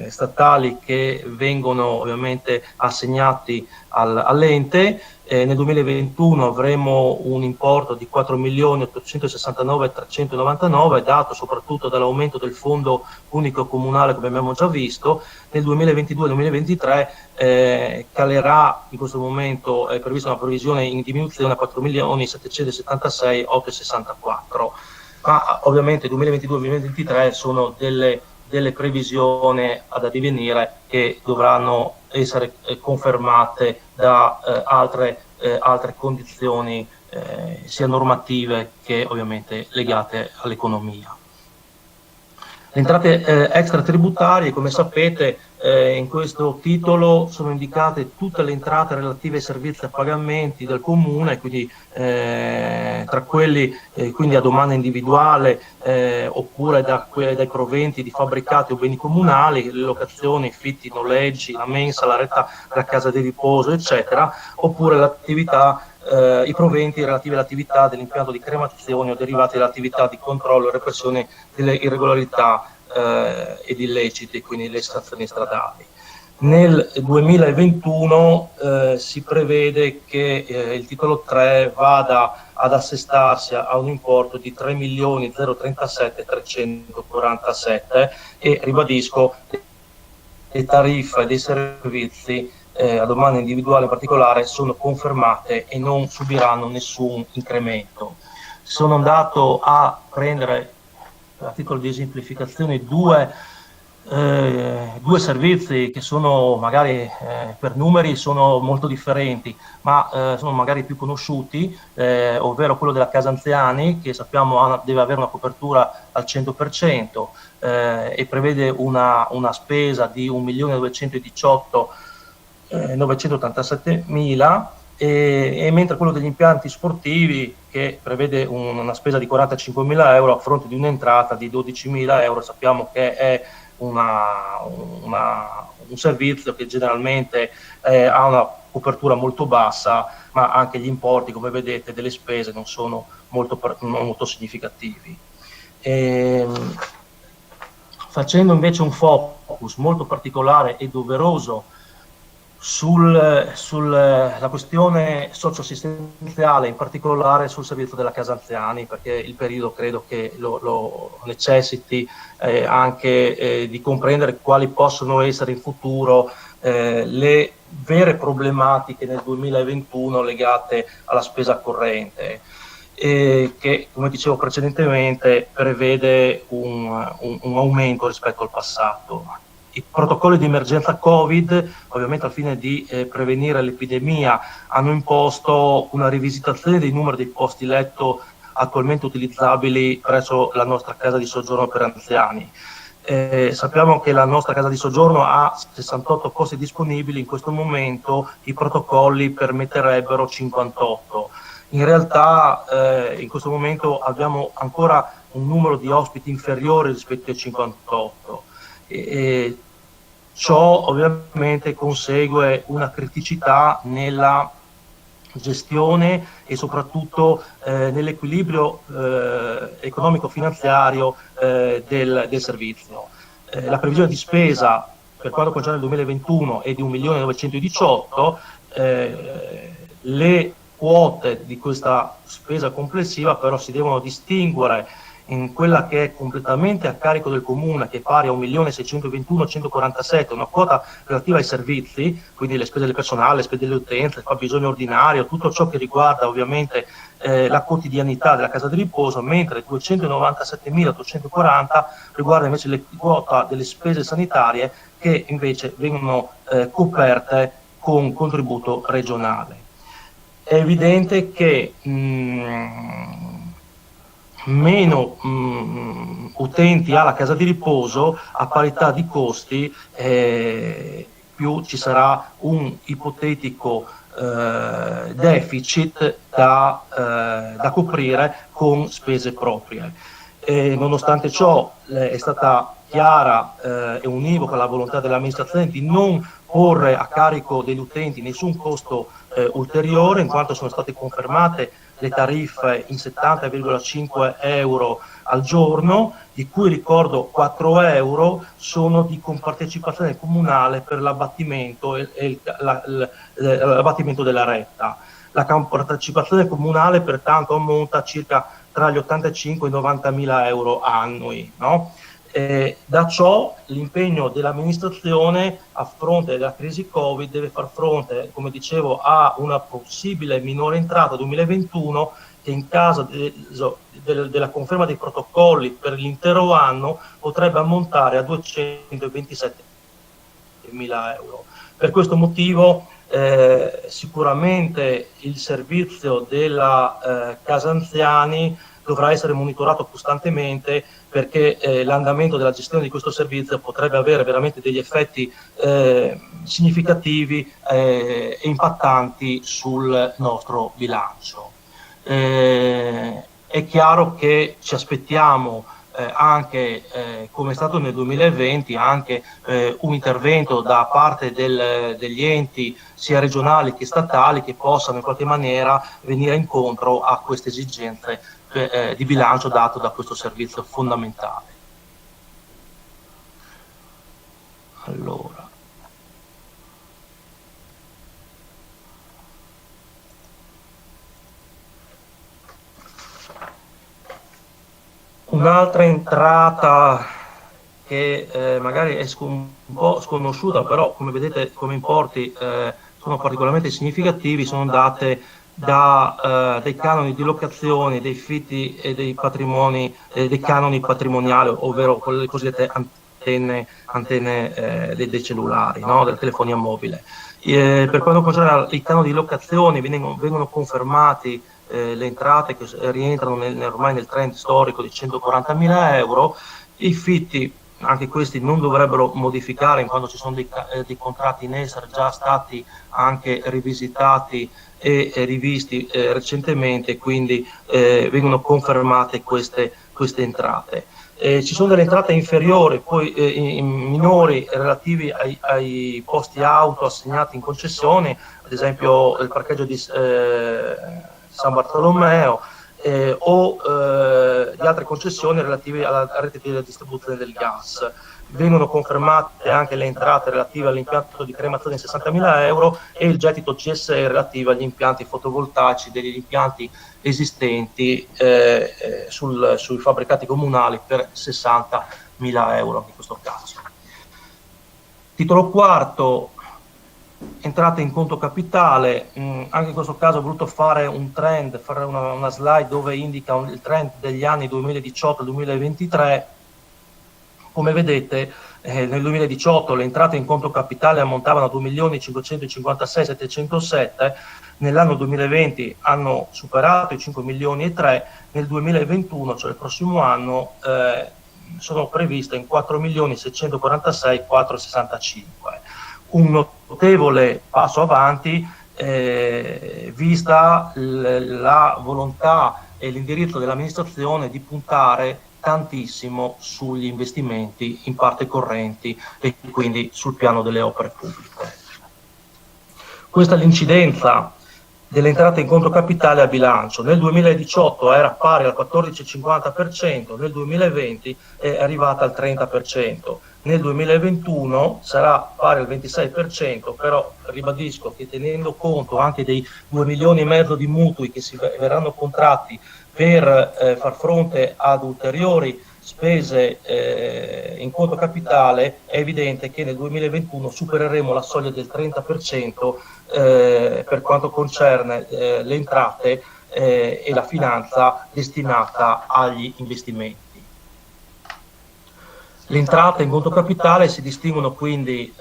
[SPEAKER 10] statali che vengono ovviamente assegnati all'ente. Nel 2021 avremo un importo di 4.869.399, dato soprattutto dall'aumento del fondo unico comunale, come abbiamo già visto. Nel 2022-2023 calerà, in questo momento è prevista una previsione in diminuzione a 4.776.864, ma ovviamente 2022-2023 sono delle previsioni ad addivenire che dovranno essere confermate da altre condizioni sia normative che ovviamente legate all'economia. Le entrate extratributarie, come sapete, in questo titolo sono indicate tutte le entrate relative ai servizi e pagamenti del comune, quindi tra quelli quindi a domanda individuale oppure dai proventi di fabbricati o beni comunali, le locazioni, affitti, noleggi, la mensa, la retta della casa di riposo, eccetera, oppure l'attività i proventi relativi all'attività dell'impianto di cremazione o derivati dall'attività di controllo e repressione delle irregolarità ed illeciti, quindi le stazioni stradali. Nel 2021 si prevede che il titolo 3 vada ad assestarsi a un importo di 3.037.347 e ribadisco le tariffe dei servizi a domanda individuale in particolare sono confermate e non subiranno nessun incremento. Sono andato a prendere a titolo di esemplificazione due servizi che sono magari per numeri sono molto differenti, ma sono magari più conosciuti, ovvero quello della casa anziani, che sappiamo deve avere una copertura al 100% e prevede una spesa di 1.918.987.000, e mentre quello degli impianti sportivi, che prevede una spesa di 45.000 euro a fronte di un'entrata di 12.000 euro, sappiamo che è un servizio che generalmente ha una copertura molto bassa, ma anche gli importi, come vedete, delle spese non sono molto significativi. Facendo invece un focus molto particolare e doveroso sulla questione socioassistenziale, in particolare sul servizio della casa anziani, perché il periodo credo che lo necessiti anche di comprendere quali possono essere in futuro le vere problematiche nel 2021 legate alla spesa corrente, che, come dicevo precedentemente, prevede un aumento rispetto al passato. I protocolli di emergenza Covid, ovviamente al fine di prevenire l'epidemia, hanno imposto una rivisitazione dei numeri dei posti letto attualmente utilizzabili presso la nostra casa di soggiorno per anziani. Sappiamo che la nostra casa di soggiorno ha 68 posti disponibili, in questo momento i protocolli permetterebbero 58. In realtà in questo momento abbiamo ancora un numero di ospiti inferiore rispetto ai 58. E ciò ovviamente consegue una criticità nella gestione e soprattutto nell'equilibrio economico-finanziario del servizio. La previsione di spesa per quanto concerne il 2021 è di 1.918.000, le quote di questa spesa complessiva però si devono distinguere in quella che è completamente a carico del comune, che è pari a 1.621.147, una quota relativa ai servizi, quindi le spese del personale, le spese delle utenze, il fabbisogno ordinario, tutto ciò che riguarda ovviamente la quotidianità della casa di riposo, mentre 297.840 riguarda invece le quota delle spese sanitarie, che invece vengono coperte con contributo regionale. È evidente che meno utenti ha la casa di riposo, a parità di costi più ci sarà un ipotetico deficit da coprire con spese proprie. Nonostante ciò è stata chiara e univoca la volontà dell'amministrazione di non porre a carico degli utenti nessun costo ulteriore, in quanto sono state confermate le tariffe in 70,5 euro al giorno, di cui ricordo 4 euro sono di compartecipazione comunale per l'abbattimento l'abbattimento della retta. La compartecipazione comunale pertanto ammonta a circa tra gli 85 e i 90 mila euro annui, no? Da ciò l'impegno dell'amministrazione a fronte della crisi Covid deve far fronte, come dicevo, a una possibile minore entrata 2021 che in caso della conferma dei protocolli per l'intero anno potrebbe ammontare a 227 mila euro. Per questo motivo sicuramente il servizio della Casa Anziani dovrà essere monitorato costantemente, perché l'andamento della gestione di questo servizio potrebbe avere veramente degli effetti significativi e impattanti sul nostro bilancio. È chiaro che ci aspettiamo anche, come è stato nel 2020, anche un intervento da parte degli enti sia regionali che statali che possano in qualche maniera venire incontro a queste esigenze di bilancio dato da questo servizio fondamentale. Allora, un'altra entrata che magari è un po' sconosciuta, però come vedete come importi sono particolarmente significativi, sono date dei canoni di locazione, dei fitti e dei patrimoni, dei canoni patrimoniali, ovvero le cosiddette antenne dei cellulari, no? Della telefonia mobile. Per quanto concerne i canoni di locazione vengono confermati le entrate che rientrano ormai nel trend storico di 140.000 euro, i fitti anche questi non dovrebbero modificare in quanto ci sono dei contratti in essere già stati anche rivisitati e rivisti recentemente, quindi vengono confermate queste entrate. Ci sono delle entrate inferiori, poi minori, relativi ai posti auto assegnati in concessione, ad esempio il parcheggio di San Bartolomeo, o di altre concessioni relative alla rete di distribuzione del gas. Vengono confermate anche le entrate relative all'impianto di cremazione di 60.000 euro e il gettito GSE relativo agli impianti fotovoltaici degli impianti esistenti sui fabbricati comunali per 60.000 euro in questo caso. Titolo quarto, entrate in conto capitale. Anche in questo caso ho voluto fare un trend, fare una slide dove indica il trend degli anni 2018-2023. Come vedete nel 2018 le entrate in conto capitale ammontavano a 2.556.707, nell'anno 2020 hanno superato i 5.003.000, nel 2021, cioè il prossimo anno, sono previste in 4.646.465. Un notevole passo avanti vista la volontà e l'indirizzo dell'amministrazione di puntare tantissimo sugli investimenti in parte correnti e quindi sul piano delle opere pubbliche. Questa è l'incidenza delle entrate in conto capitale a bilancio. Nel 2018 era pari al 14,50%, nel 2020 è arrivata al 30%. Nel 2021 sarà pari al 26%, però ribadisco che tenendo conto anche dei 2,5 milioni di mutui che si verranno contratti per far fronte ad ulteriori spese in conto capitale, è evidente che nel 2021 supereremo la soglia del 30% per quanto concerne le entrate e la finanza destinata agli investimenti. Le entrate in conto capitale si distinguono quindi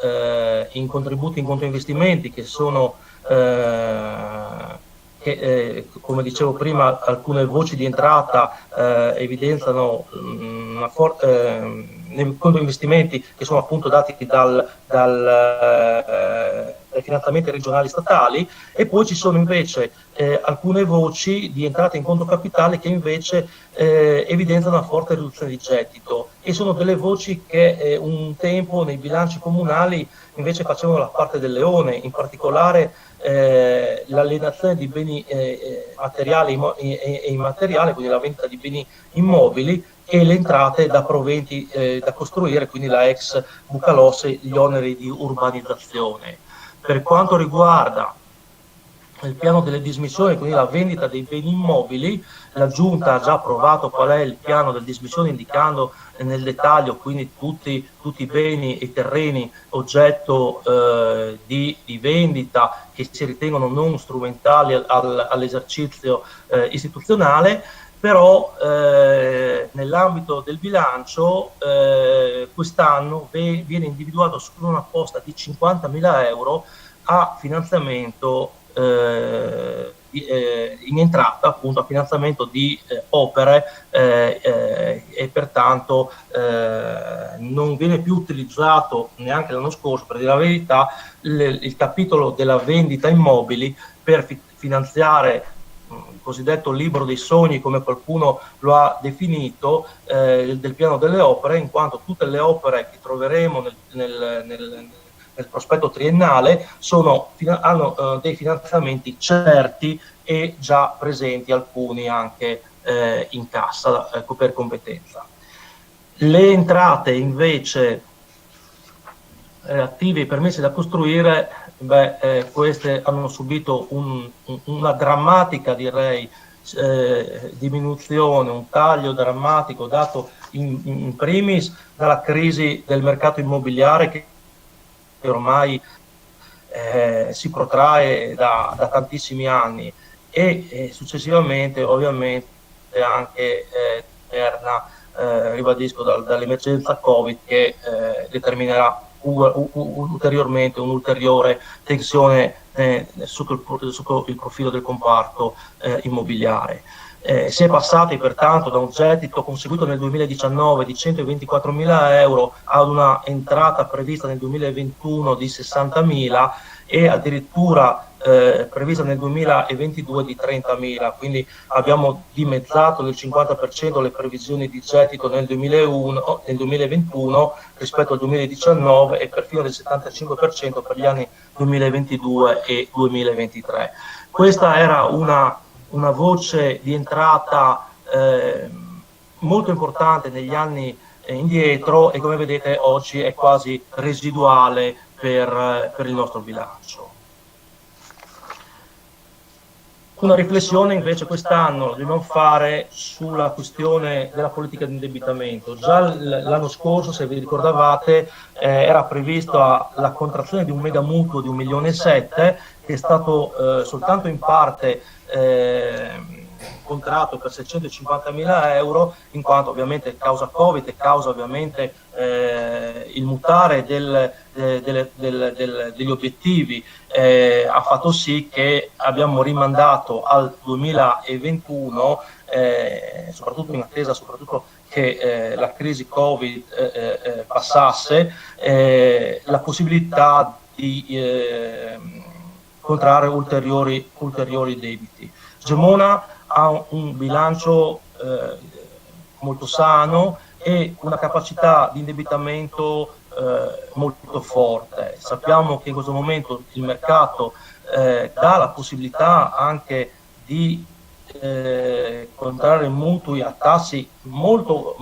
[SPEAKER 10] in contributi in conto investimenti, che sono, come dicevo prima, alcune voci di entrata evidenziano nei conto investimenti che sono appunto dati dal finanziamenti regionali statali, e poi ci sono invece alcune voci di entrate in conto capitale che invece evidenziano una forte riduzione di gettito, e sono delle voci che un tempo nei bilanci comunali invece facevano la parte del leone, in particolare l'alienazione di beni materiali e immateriali, quindi la vendita di beni immobili, e le entrate da proventi da costruire, quindi la ex Bucalosse, gli oneri di urbanizzazione. Per quanto riguarda il piano delle dismissioni, quindi la vendita dei beni immobili, la Giunta ha già approvato qual è il piano delle dismissioni, indicando nel dettaglio quindi tutti i beni e terreni oggetto di vendita che si ritengono non strumentali all'esercizio istituzionale. Però nell'ambito del bilancio quest'anno viene individuato solo una posta di 50.000 euro a finanziamento in entrata, appunto a finanziamento di opere, e pertanto non viene più utilizzato neanche l'anno scorso, per dire la verità, il capitolo della vendita immobili per finanziare il cosiddetto libro dei sogni, come qualcuno lo ha definito, del piano delle opere, in quanto tutte le opere che troveremo nel prospetto triennale hanno dei finanziamenti certi e già presenti, alcuni anche in cassa per competenza. Le entrate invece relative ai permessi da costruire, queste hanno subito una drammatica, direi, diminuzione, un taglio drammatico dato in primis dalla crisi del mercato immobiliare che ormai si protrae da tantissimi anni, e successivamente ovviamente anche ribadisco, dall'emergenza Covid, che determinerà ulteriormente un'ulteriore tensione sotto il profilo del comparto immobiliare. Si è passati pertanto da un gettito conseguito nel 2019 di 124.000 euro ad una entrata prevista nel 2021 di 60.000 e addirittura prevista nel 2022 di 30.000, quindi abbiamo dimezzato del 50% le previsioni di gettito nel 2021 rispetto al 2019 e perfino del 75% per gli anni 2022 e 2023. Questa era una voce di entrata molto importante negli anni indietro, e come vedete oggi è quasi residuale per il nostro bilancio. Una riflessione invece quest'anno dobbiamo fare sulla questione della politica di indebitamento. Già l'anno scorso, se vi ricordavate, era prevista la contrazione di un mega mutuo di 1,7 milioni, che è stato soltanto in parte contratto per 650.000 euro, in quanto ovviamente causa Covid e causa ovviamente il mutare degli obiettivi ha fatto sì che abbiamo rimandato al 2021, soprattutto in attesa che la crisi Covid passasse, la possibilità di contrarre ulteriori debiti. Gemona ha un bilancio molto sano e una capacità di indebitamento molto forte. Sappiamo che in questo momento il mercato dà la possibilità anche di contrarre mutui a tassi molto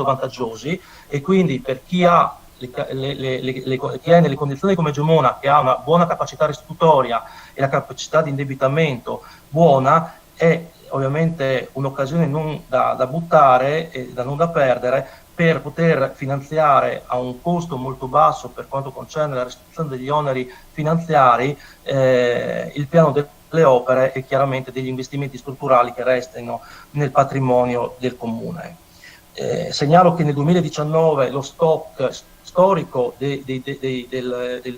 [SPEAKER 10] vantaggiosi, e quindi per chi ha chi è nelle condizioni come Gemona, che ha una buona capacità restitutoria e la capacità di indebitamento buona, è ovviamente un'occasione non da buttare e non da perdere, per poter finanziare a un costo molto basso per quanto concerne la restituzione degli oneri finanziari il piano delle opere e chiaramente degli investimenti strutturali che restino nel patrimonio del Comune. Segnalo che nel 2019 lo stock storico del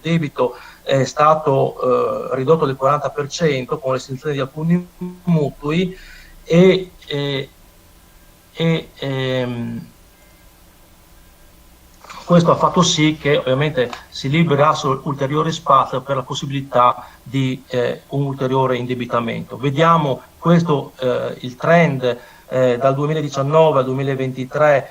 [SPEAKER 10] debito è stato ridotto del 40% con l'estensione di alcuni mutui questo ha fatto sì che ovviamente si liberasse ulteriore spazio per la possibilità di un ulteriore indebitamento. Vediamo questo il trend dal 2019 al 2023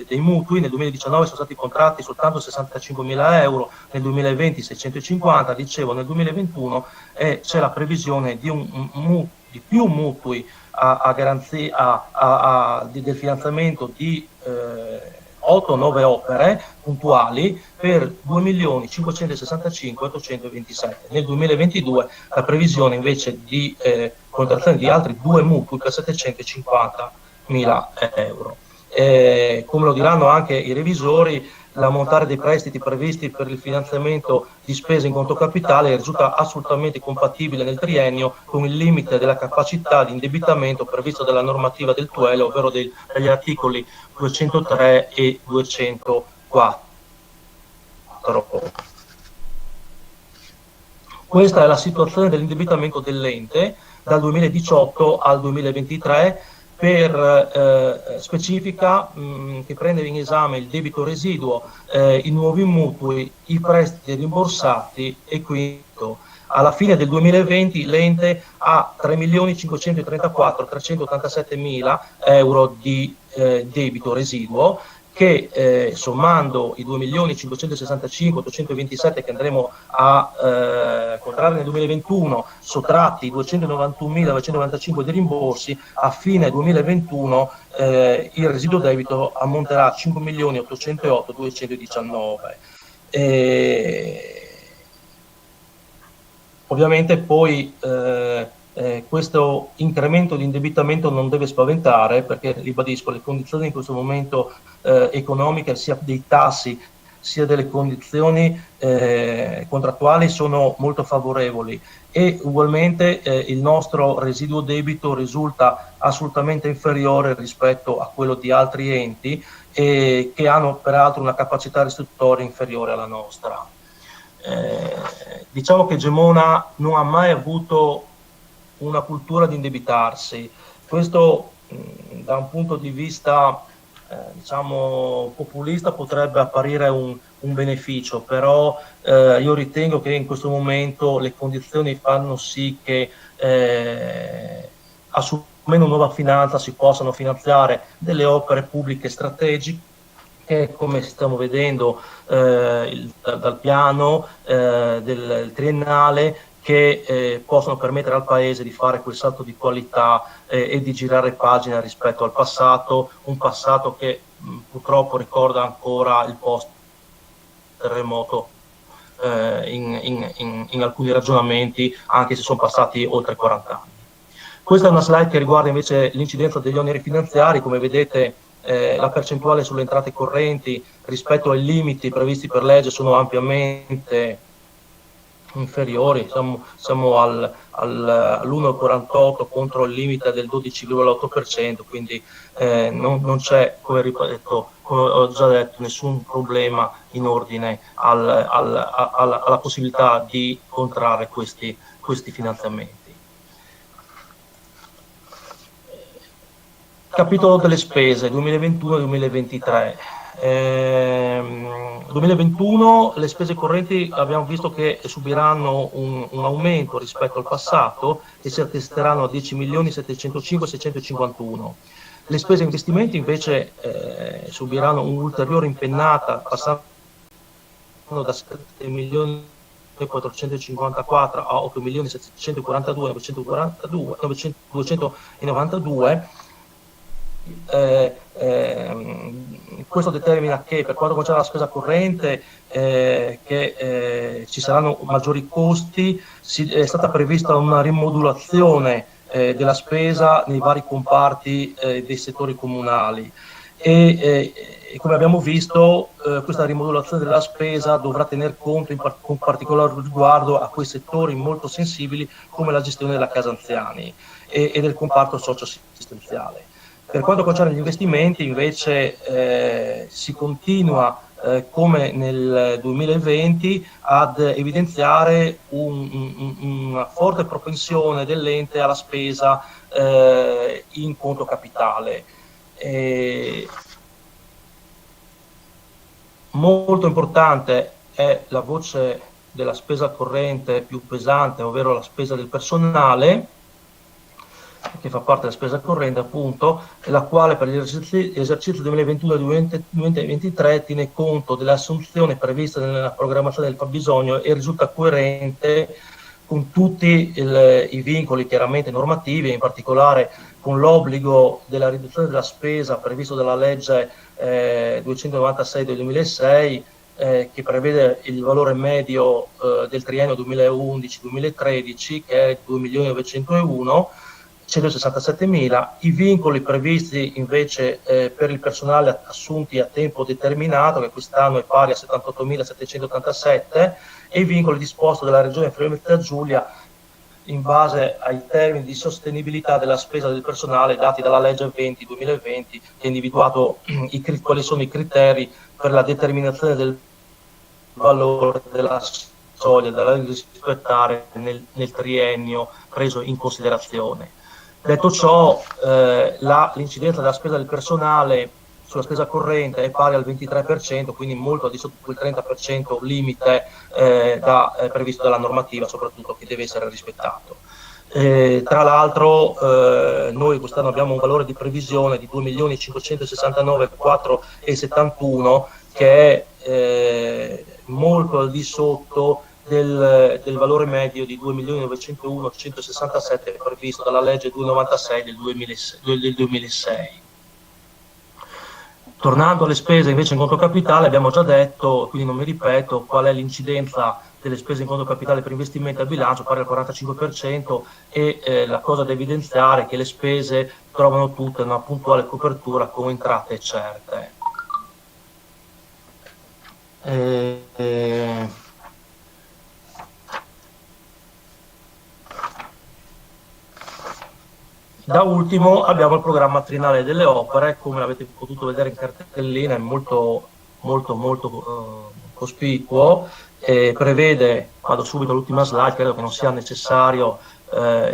[SPEAKER 10] dei mutui. Nel 2019 sono stati contratti soltanto 65.000 euro, nel 2020 650, dicevo nel 2021 c'è la previsione di più mutui a garanzia del finanziamento di 8-9 opere puntuali per 2.565.827. Nel 2022 la previsione invece di contrazione di altri 2 mutui per 750.000 euro. Come lo diranno anche i revisori, l'ammontare dei prestiti previsti per il finanziamento di spese in conto capitale risulta assolutamente compatibile nel triennio con il limite della capacità di indebitamento previsto dalla normativa del TUEL, ovvero degli articoli 203 e 204. Questa è la situazione dell'indebitamento dell'ente dal 2018 al 2023. Per specifica che prende in esame il debito residuo, i nuovi mutui, i prestiti rimborsati e quindi alla fine del 2020 l'ente ha 3.534.387.000 euro di debito residuo che sommando i 2.565.827 che andremo a contrarre nel 2021, sottratti i 291.995 di rimborsi, a fine 2021 il residuo debito ammonterà a 5.808.219. Ovviamente poi questo incremento di indebitamento non deve spaventare, perché ribadisco, le condizioni in questo momento economiche, sia dei tassi sia delle condizioni contrattuali, sono molto favorevoli e ugualmente il nostro residuo debito risulta assolutamente inferiore rispetto a quello di altri enti che hanno peraltro una capacità restruttoria inferiore alla nostra. Diciamo che Gemona non ha mai avuto una cultura di indebitarsi. Questo da un punto di vista diciamo populista potrebbe apparire un beneficio, però io ritengo che in questo momento le condizioni fanno sì che assumendo nuova finanza si possano finanziare delle opere pubbliche strategiche che, come stiamo vedendo dal piano del triennale, che possono permettere al Paese di fare quel salto di qualità e di girare pagina rispetto al passato, un passato che purtroppo ricorda ancora il post-terremoto in alcuni ragionamenti, anche se sono passati oltre 40 anni. Questa è una slide che riguarda invece l'incidenza degli oneri finanziari. Come vedete la percentuale sulle entrate correnti rispetto ai limiti previsti per legge sono ampiamente inferiori, siamo all'1,48 contro il limite del 12,8%, quindi non c'è, come ripeto, come ho già detto, nessun problema in ordine alla possibilità di contrarre questi finanziamenti. Capitolo delle spese 2021-2023. 2021 le spese correnti abbiamo visto che subiranno un aumento rispetto al passato e si attesteranno a 10.705.651. Le spese investimenti invece subiranno un'ulteriore impennata, passando da 7.454 a 8.742.992. Questo determina che per quanto concerne la spesa corrente ci saranno maggiori costi. È stata prevista una rimodulazione della spesa nei vari comparti dei settori comunali e come abbiamo visto questa rimodulazione della spesa dovrà tener conto con particolare riguardo a quei settori molto sensibili come la gestione della casa anziani e del comparto socioassistenziale. Per quanto concerne gli investimenti invece si continua come nel 2020 ad evidenziare una forte propensione dell'ente alla spesa in conto capitale. Molto importante è la voce della spesa corrente più pesante, ovvero la spesa del personale, che fa parte della spesa corrente appunto, la quale per l'esercizio 2021-2023 tiene conto delle assunzioni previste nella programmazione del fabbisogno e risulta coerente con tutti i vincoli chiaramente normativi, in particolare con l'obbligo della riduzione della spesa previsto dalla legge 296 del 2006, che prevede il valore medio del triennio 2011-2013, che è 2.901.167.000. I vincoli previsti invece per il personale assunti a tempo determinato, che quest'anno è pari a 78.787, e i vincoli disposti dalla Regione Friuli Venezia Giulia in base ai termini di sostenibilità della spesa del personale dati dalla legge 20/2020, che ha individuato quali sono i criteri per la determinazione del valore della soglia da rispettare nel triennio preso in considerazione. Detto ciò, l'incidenza della spesa del personale sulla spesa corrente è pari al 23%, quindi molto al di sotto del 30% limite previsto dalla normativa, soprattutto, che deve essere rispettato. Tra l'altro noi quest'anno abbiamo un valore di previsione di 2.569.471, che è molto al di sotto del valore medio di 2.901.167 previsto dalla legge 296 del 2006. Tornando alle spese invece in conto capitale, abbiamo già detto, quindi non mi ripeto, qual è l'incidenza delle spese in conto capitale per investimenti al bilancio, pari al 45%, e la cosa da evidenziare è che le spese trovano tutte una puntuale copertura con entrate certe. Da ultimo abbiamo il programma triennale delle opere, come avete potuto vedere in cartellina, è molto cospicuo, prevede, vado subito all'ultima slide, credo che non sia necessario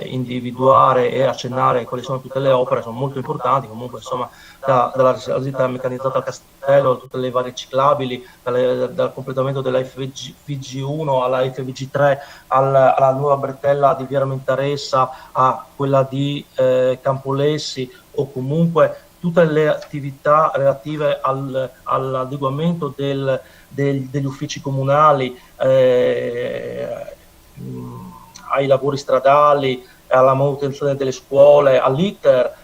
[SPEAKER 10] individuare e accennare quali sono tutte le opere, sono molto importanti, comunque insomma dalla risalita meccanizzata al castello, tutte le varie ciclabili, dal completamento della FVG1 alla FVG3, alla nuova bretella di Via Armentaressa, a quella di Campolessi, o comunque tutte le attività relative all'adeguamento degli uffici comunali, ai lavori stradali, alla manutenzione delle scuole, all'iter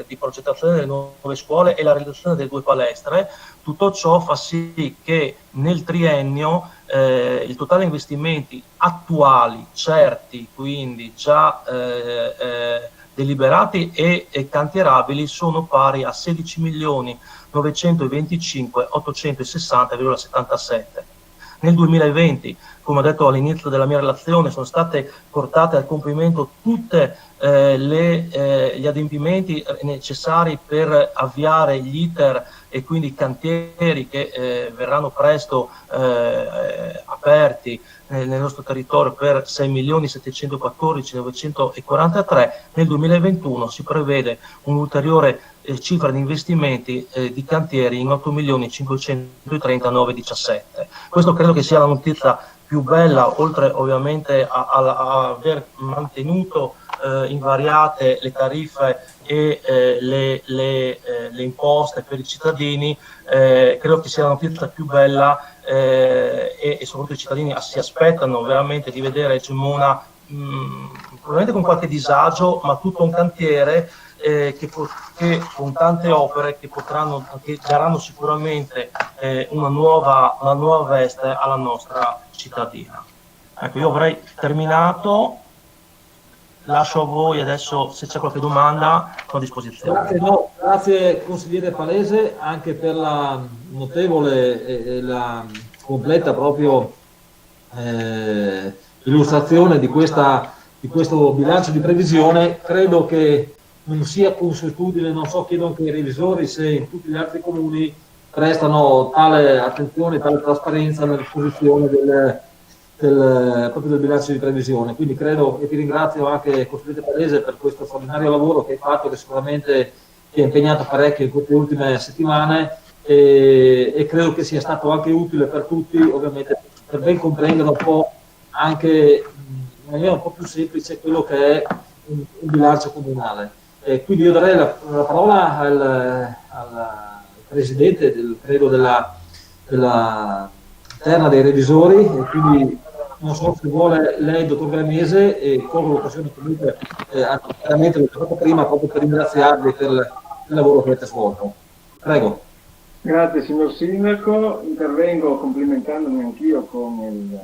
[SPEAKER 10] di progettazione delle nuove scuole e la realizzazione delle 2 palestre. Tutto ciò fa sì che nel triennio il totale investimenti attuali, certi, quindi già deliberati e cantierabili, sono pari a 16.925.860,77. Nel 2020, come ho detto all'inizio della mia relazione, sono state portate al compimento tutte gli adempimenti necessari per avviare gli iter e quindi i cantieri che verranno presto aperti nel nostro territorio per 6.714.943. Nel 2021 si prevede un'ulteriore cifra di investimenti di cantieri in 8.539.17. Questo credo che sia la notizia più bella, oltre ovviamente a aver mantenuto invariate le tariffe e le imposte per i cittadini. Credo che sia la notizia più bella e soprattutto i cittadini si aspettano veramente di vedere Gemona, probabilmente con qualche disagio, ma tutto un cantiere che con tante opere che daranno sicuramente una nuova veste alla nostra cittadina. Ecco, io avrei terminato, lascio a voi adesso, se c'è qualche domanda, sono a disposizione.
[SPEAKER 1] Grazie consigliere Palese anche per la notevole e la completa proprio illustrazione di questo bilancio di previsione. Credo che non sia consuetudine, non so, chiedo anche ai revisori se in tutti gli altri comuni prestano tale attenzione, tale trasparenza nell'esposizione proprio del bilancio di previsione. Quindi credo, e ti ringrazio anche consigliere Palese per questo straordinario lavoro che hai fatto, che sicuramente ti ha impegnato parecchio in queste ultime settimane, e credo che sia stato anche utile per tutti, ovviamente, per ben comprendere un po' anche in maniera un po' più semplice quello che è un bilancio comunale. Quindi io darei la parola al presidente della terna dei revisori, e quindi non so se vuole lei, dottor Gramese, e colgo l'occasione comunque, veramente l'ho fatto prima proprio per ringraziarvi per il lavoro che avete svolto. Prego.
[SPEAKER 8] Grazie signor Sindaco, intervengo complimentandomi anch'io con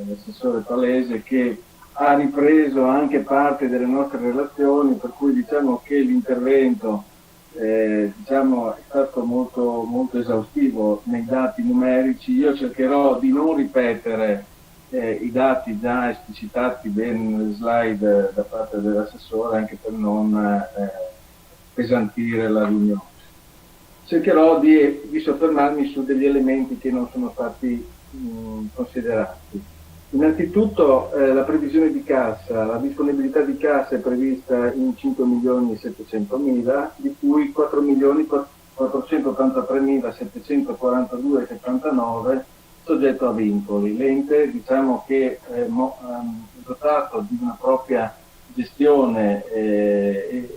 [SPEAKER 8] l'assessore Palese, che ha ripreso anche parte delle nostre relazioni, per cui diciamo che l'intervento diciamo, è stato molto, molto esaustivo nei dati numerici. Io cercherò di non ripetere i dati già esplicitati bene nelle slide da parte dell'assessore, anche per non pesantire la riunione. Cercherò di soffermarmi su degli elementi che non sono stati considerati. Innanzitutto la previsione di cassa, la disponibilità di cassa è prevista in 5.700.000, di cui 4.483.742,79 soggetto a vincoli. L'ente, diciamo che è dotato di una propria gestione per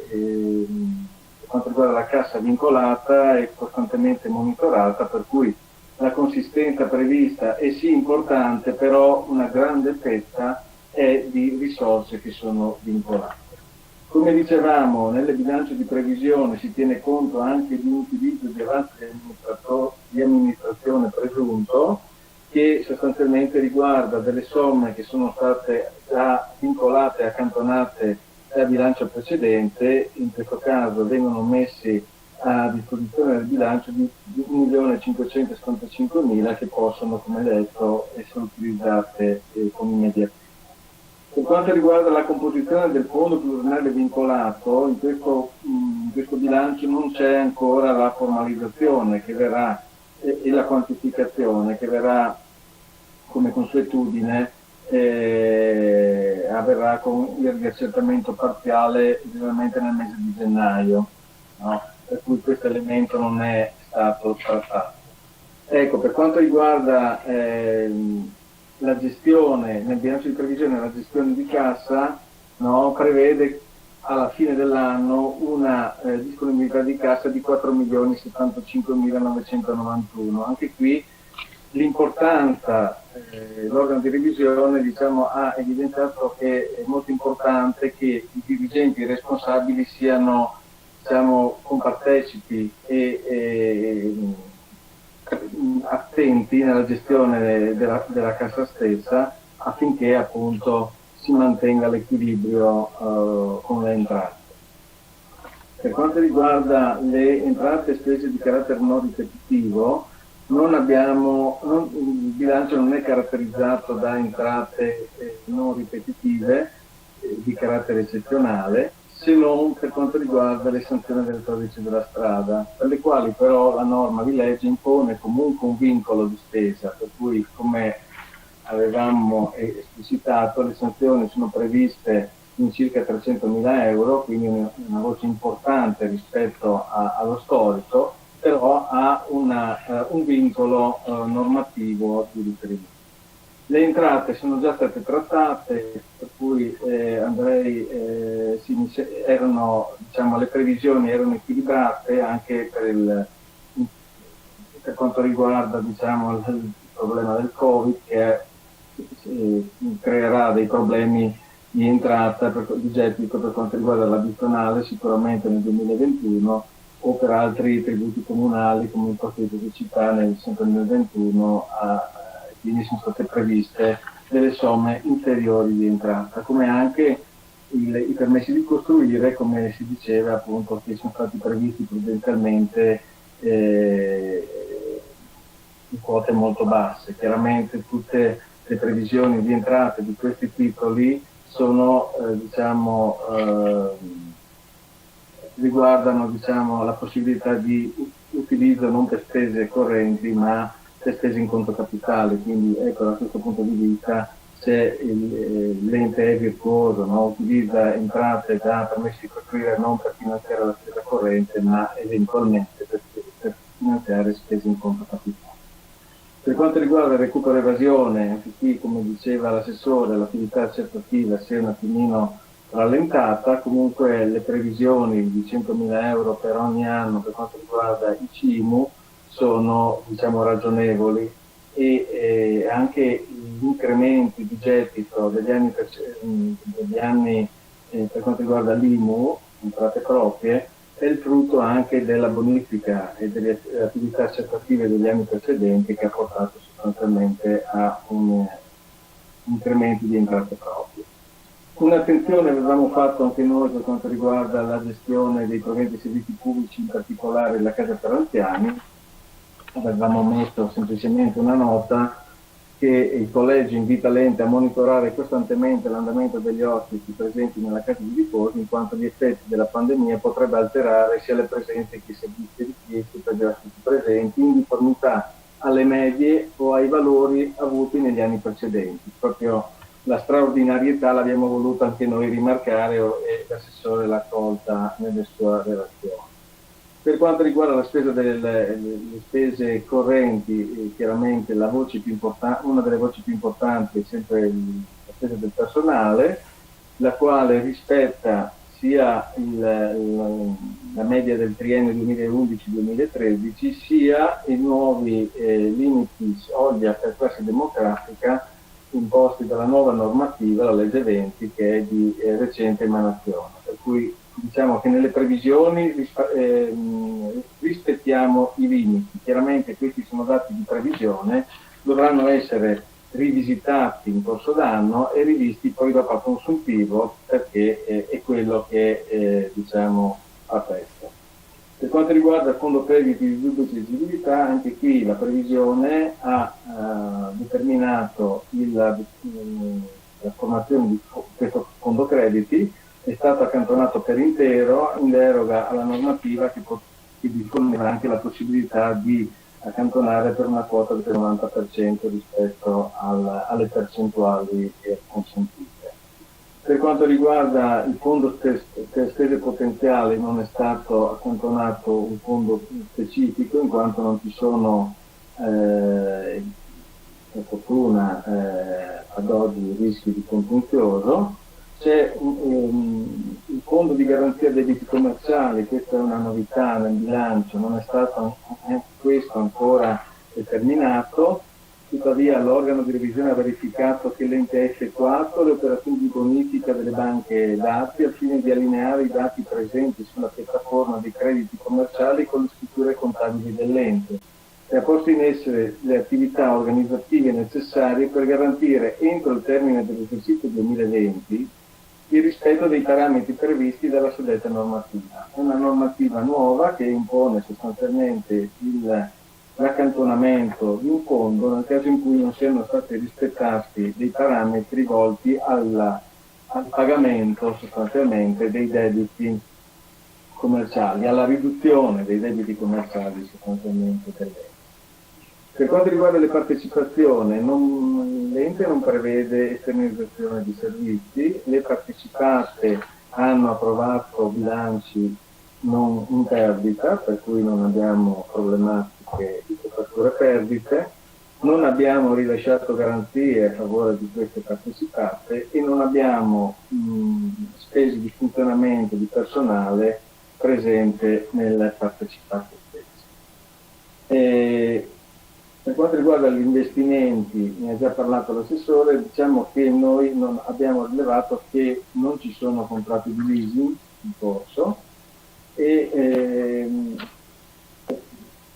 [SPEAKER 8] quanto riguarda la cassa vincolata e costantemente monitorata, per cui la consistenza prevista è sì importante, però una grande fetta è di risorse che sono vincolate. Come dicevamo, nelle bilance di previsione si tiene conto anche di un utilizzo di avanzi di amministrazione presunto, che sostanzialmente riguarda delle somme che sono state già vincolate e accantonate dal bilancio precedente. In questo caso vengono messi a disposizione del bilancio di 1.575.000 che possono, come detto, essere utilizzate con immediatezza. Per quanto riguarda la composizione del fondo pluriennale vincolato, in questo bilancio non c'è ancora la formalizzazione che verrà e la quantificazione che verrà come consuetudine, avverrà con il riaccertamento parziale generalmente nel mese di gennaio, no? Per cui questo elemento non è stato trattato. Ecco, per quanto riguarda la gestione, nel bilancio di previsione la gestione di cassa, no, prevede alla fine dell'anno una disponibilità di cassa di 4.075.991. Anche qui l'importanza, l'organo di revisione diciamo, ha evidenziato che è molto importante che i dirigenti responsabili siano compartecipi e attenti nella gestione della cassa stessa, affinché appunto si mantenga l'equilibrio con le entrate. Per quanto riguarda le entrate e spese di carattere non ripetitivo, il bilancio non è caratterizzato da entrate non ripetitive di carattere eccezionale, se non per quanto riguarda le sanzioni del codice della strada, per le quali però la norma di legge impone comunque un vincolo di spesa, per cui, come avevamo esplicitato, le sanzioni sono previste in circa 300.000 euro, quindi una voce importante rispetto allo storico, però ha un vincolo normativo di riferimento. Le entrate sono già state trattate, per cui le previsioni erano equilibrate anche per quanto riguarda il problema del Covid, che creerà dei problemi di entrata di gettito per quanto riguarda l'addizionale sicuramente nel 2021, o per altri tributi comunali come imposte di pubblicità sempre nel 2021, quindi sono state previste delle somme inferiori di entrata, come anche i permessi di costruire, come si diceva appunto, che sono stati previsti prudenzialmente in quote molto basse. Chiaramente tutte le previsioni di entrate di questi titoli sono riguardano la possibilità di utilizzo non per spese correnti ma per spese in conto capitale, quindi ecco, da questo punto di vista, se l'ente è virtuoso, no, utilizza entrate da permessi di costruire non per finanziare la spesa corrente ma eventualmente per finanziare spese in conto capitale. Per quanto riguarda il recupero evasione, anche qui, come diceva l'assessore, l'attività accertativa si è un attimino rallentata, comunque le previsioni di 100.000 euro per ogni anno per quanto riguarda i CIMU sono, diciamo, ragionevoli, e anche gli incrementi di gettito degli anni per quanto riguarda l'IMU, entrate proprie, è il frutto anche della bonifica e delle attività accertative degli anni precedenti, che ha portato sostanzialmente a un incremento di entrate proprie. Un'attenzione avevamo fatto anche noi per quanto riguarda la gestione dei proventi e servizi pubblici, in particolare la casa per anziani. Avevamo messo semplicemente una nota che il collegio invita l'ente a monitorare costantemente l'andamento degli ospiti presenti nella casa di riposo, in quanto gli effetti della pandemia potrebbe alterare sia le presenze che i servizi richiesti per gli ospiti presenti, in difformità alle medie o ai valori avuti negli anni precedenti. Proprio la straordinarietà l'abbiamo voluto anche noi rimarcare, e l'assessore l'ha colta nelle sue relazioni. Per quanto riguarda la spesa le spese correnti, chiaramente una delle voci più importanti è sempre la spesa del personale, la quale rispetta sia la media del triennio 2011-2013, sia i nuovi limiti soglia per classe demografica imposti dalla nuova normativa, la legge 20, che è di recente emanazione. Per cui diciamo che nelle previsioni rispettiamo i limiti. Chiaramente questi sono dati di previsione, dovranno essere rivisitati in corso d'anno e rivisti poi dopo a consuntivo, perché è quello che diciamo a festa. Per quanto riguarda il fondo crediti di dubbia esigibile, anche qui la previsione ha determinato la formazione di questo fondo crediti. È stato accantonato per intero in deroga alla normativa che disponeva anche la possibilità di accantonare per una quota del 90% rispetto alle percentuali consentite. Per quanto riguarda il fondo per spese potenziali, non è stato accantonato un fondo specifico, in quanto non ci sono, per fortuna, ad oggi rischi di contenzioso. C'è il fondo di garanzia dei debiti commerciali, questa è una novità nel bilancio, non è stato questo ancora determinato, tuttavia l'organo di revisione ha verificato che l'ente ha effettuato le operazioni di bonifica delle banche dati al fine di allineare i dati presenti sulla piattaforma dei crediti commerciali con le strutture contabili dell'ente e ha posto in essere le attività organizzative necessarie per garantire entro il termine dell'esercizio 2020 il rispetto dei parametri previsti dalla suddetta normativa. È una normativa nuova che impone sostanzialmente l'accantonamento di un fondo nel caso in cui non siano stati rispettati dei parametri volti al pagamento sostanzialmente dei debiti commerciali, alla riduzione dei debiti commerciali sostanzialmente dell'ente. Per quanto riguarda le partecipazioni, l'ente non prevede esternalizzazione di servizi, le partecipate hanno approvato bilanci non in perdita, per cui non abbiamo problematiche di coperture perdite, non abbiamo rilasciato garanzie a favore di queste partecipate e non abbiamo spese di funzionamento di personale presente nelle partecipate stesse. Per quanto riguarda gli investimenti, ne ha già parlato l'assessore, diciamo che noi abbiamo rilevato che non ci sono contratti di leasing in corso e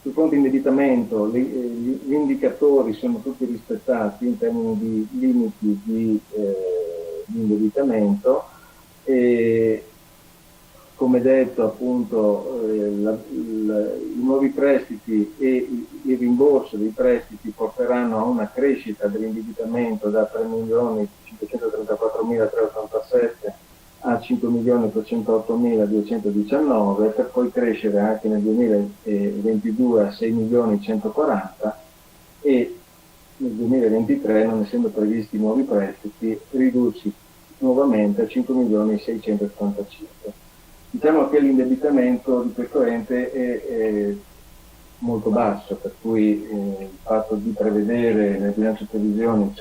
[SPEAKER 8] sul fronte indebitamento gli indicatori sono tutti rispettati in termini di limiti di indebitamento e come detto appunto i nuovi prestiti e il rimborso dei prestiti porteranno a una crescita dell'indebitamento da 3.534.387 a 5.808.219 per poi crescere anche nel 2022 a 6.140.000 e nel 2023, non essendo previsti nuovi prestiti, ridursi nuovamente a 5.675.000. Diciamo che l'indebitamento di questo ente molto basso, per cui il fatto di prevedere nel bilancio previsioni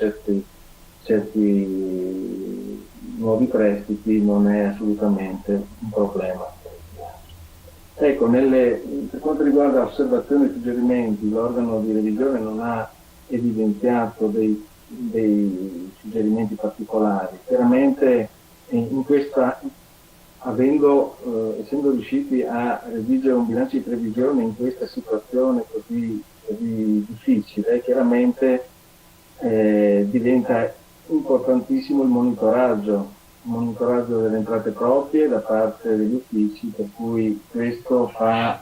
[SPEAKER 8] certi nuovi prestiti non è assolutamente un problema. Ecco, per quanto riguarda osservazioni e suggerimenti, l'organo di revisione non ha evidenziato dei suggerimenti particolari. Chiaramente essendo riusciti a redigere un bilancio di previsione in questa situazione così difficile, chiaramente diventa importantissimo il monitoraggio delle entrate proprie da parte degli uffici, per cui questo fa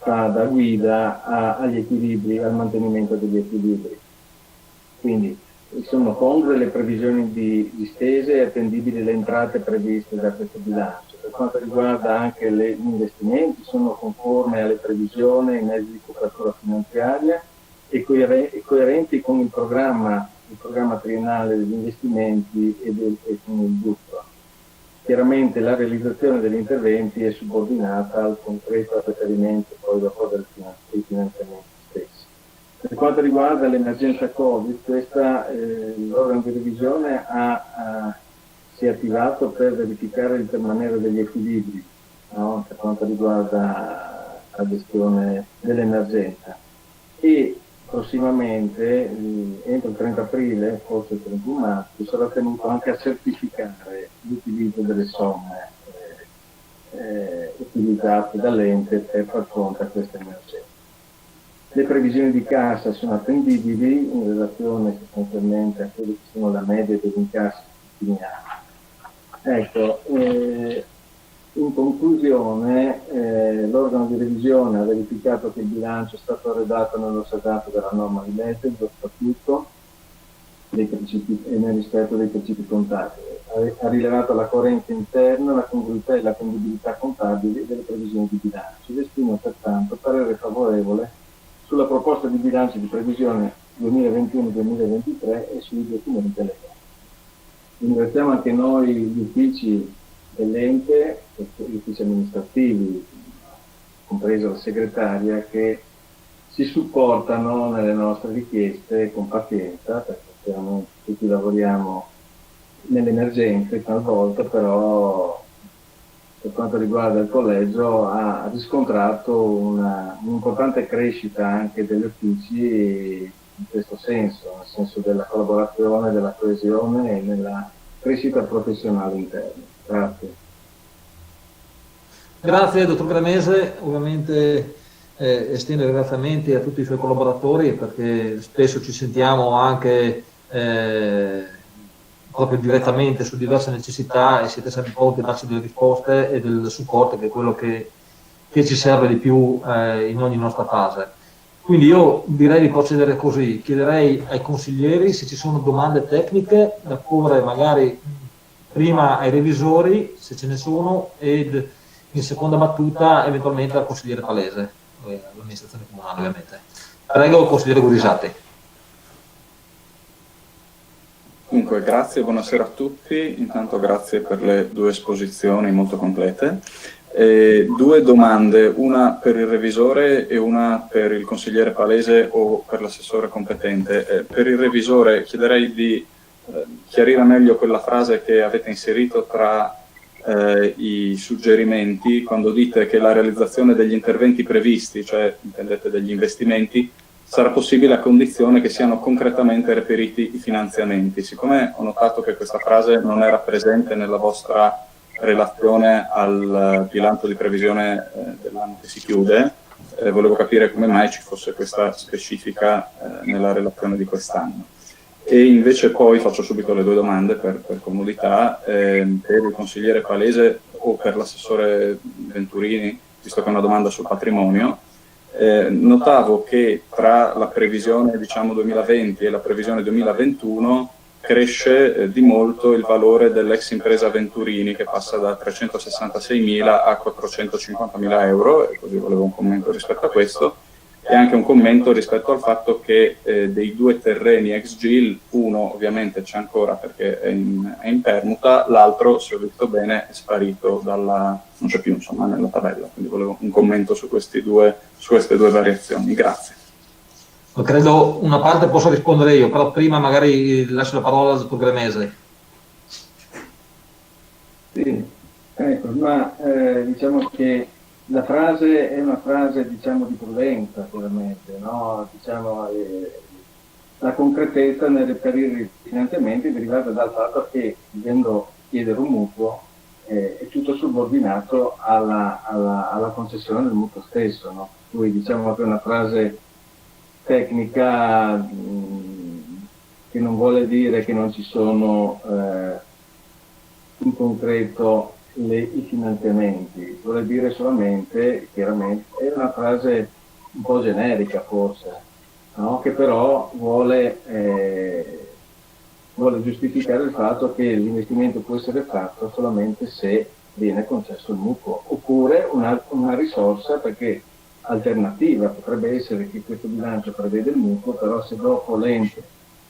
[SPEAKER 8] da guida agli equilibri, al mantenimento degli equilibri. Quindi sono congrue le previsioni di spese e attendibili le entrate previste da questo bilancio. Per quanto riguarda anche gli investimenti, sono conformi alle previsioni in esito di copertura finanziaria e coerenti con il programma triennale degli investimenti e con il buffer. Chiaramente la realizzazione degli interventi è subordinata al concreto reperimento poi dopo dei finanziamenti stessi. Per quanto riguarda l'emergenza Covid, l'organo di revisione si è attivato per verificare il permanere degli equilibri, no? Per quanto riguarda la gestione dell'emergenza. E prossimamente, entro il 30 aprile, forse il 31 marzo, sarà tenuto anche a certificare l'utilizzo delle somme utilizzate dall'ente per far fronte a questa emergenza. Le previsioni di cassa sono attendibili in relazione sostanzialmente a quelle che sono la media degli incassi di tutti gli anni. Ecco, in conclusione, l'organo di revisione ha verificato che il bilancio è stato redatto nell'osservanza della norma di legge, dello statuto e nel rispetto dei principi contabili. Ha rilevato la coerenza interna, la congruità e la attendibilità contabile delle previsioni di bilancio ed esprime pertanto parere favorevole sulla proposta di bilancio di previsione 2021-2023 e sui documenti legali. Ringraziamo anche noi gli uffici dell'ente, gli uffici amministrativi, compresa la segretaria, che si supportano nelle nostre richieste con pazienza, perché chiaramente tutti lavoriamo nelle emergenze talvolta, però per quanto riguarda il collegio ha riscontrato un'importante crescita anche degli uffici in questo senso, nel senso della collaborazione, della coesione e nella crescita professionale interna. Grazie.
[SPEAKER 1] Grazie dottor Gramese, ovviamente estendo i ringraziamenti a tutti i suoi collaboratori perché spesso ci sentiamo anche proprio direttamente su diverse necessità e siete sempre pronti a darci delle risposte e del supporto, che è quello che ci serve di più in ogni nostra fase. Quindi io direi di procedere così, chiederei ai consiglieri se ci sono domande tecniche da porre magari prima ai revisori, se ce ne sono, ed in seconda battuta eventualmente al consigliere Palese, l'amministrazione comunale ovviamente. Prego, consigliere Gurisati.
[SPEAKER 11] Dunque, grazie, buonasera a tutti. Intanto grazie per le due esposizioni molto complete. Due domande, una per il revisore e una per il consigliere Palese o per l'assessore competente. Per il revisore chiederei di chiarire meglio quella frase che avete inserito tra i suggerimenti quando dite che la realizzazione degli interventi previsti, cioè intendete degli investimenti, sarà possibile a condizione che siano concretamente reperiti i finanziamenti. Siccome ho notato che questa frase non era presente nella vostra relazione al bilancio di previsione dell'anno che si chiude, volevo capire come mai ci fosse questa specifica nella relazione di quest'anno. E invece poi faccio subito le due domande per comodità, per il consigliere Palese o per l'assessore Venturini, visto che è una domanda sul patrimonio. Notavo che tra la previsione 2020 e la previsione 2021 cresce di molto il valore dell'ex impresa Venturini, che passa da 366.000 a 450.000 euro, e così volevo un commento rispetto a questo. e anche un commento rispetto al fatto che dei 2 terreni ex GIL, uno ovviamente c'è ancora perché è in permuta, l'altro, se ho visto bene, è sparito non c'è più insomma nella tabella, quindi volevo un commento su queste due variazioni. Grazie.
[SPEAKER 1] Credo una parte posso rispondere io, però prima magari lascio la parola al dottor Gremese.
[SPEAKER 8] Sì, ecco, ma diciamo che la frase è una frase, diciamo, di prudenza, chiaramente, no? Diciamo, la concretezza nel reperire i finanziamenti derivata dal fatto che, dovendo chiedere un mutuo, è tutto subordinato alla concessione del mutuo stesso, no? Quindi diciamo che è una frase tecnica che non vuole dire che non ci sono in concreto i finanziamenti, vuole dire solamente, chiaramente, è una frase un po' generica forse, no? Che però vuole giustificare il fatto che l'investimento può essere fatto solamente se viene concesso il mutuo, oppure una risorsa, perché alternativa potrebbe essere che questo bilancio prevede il mutuo, però se dopo l'ente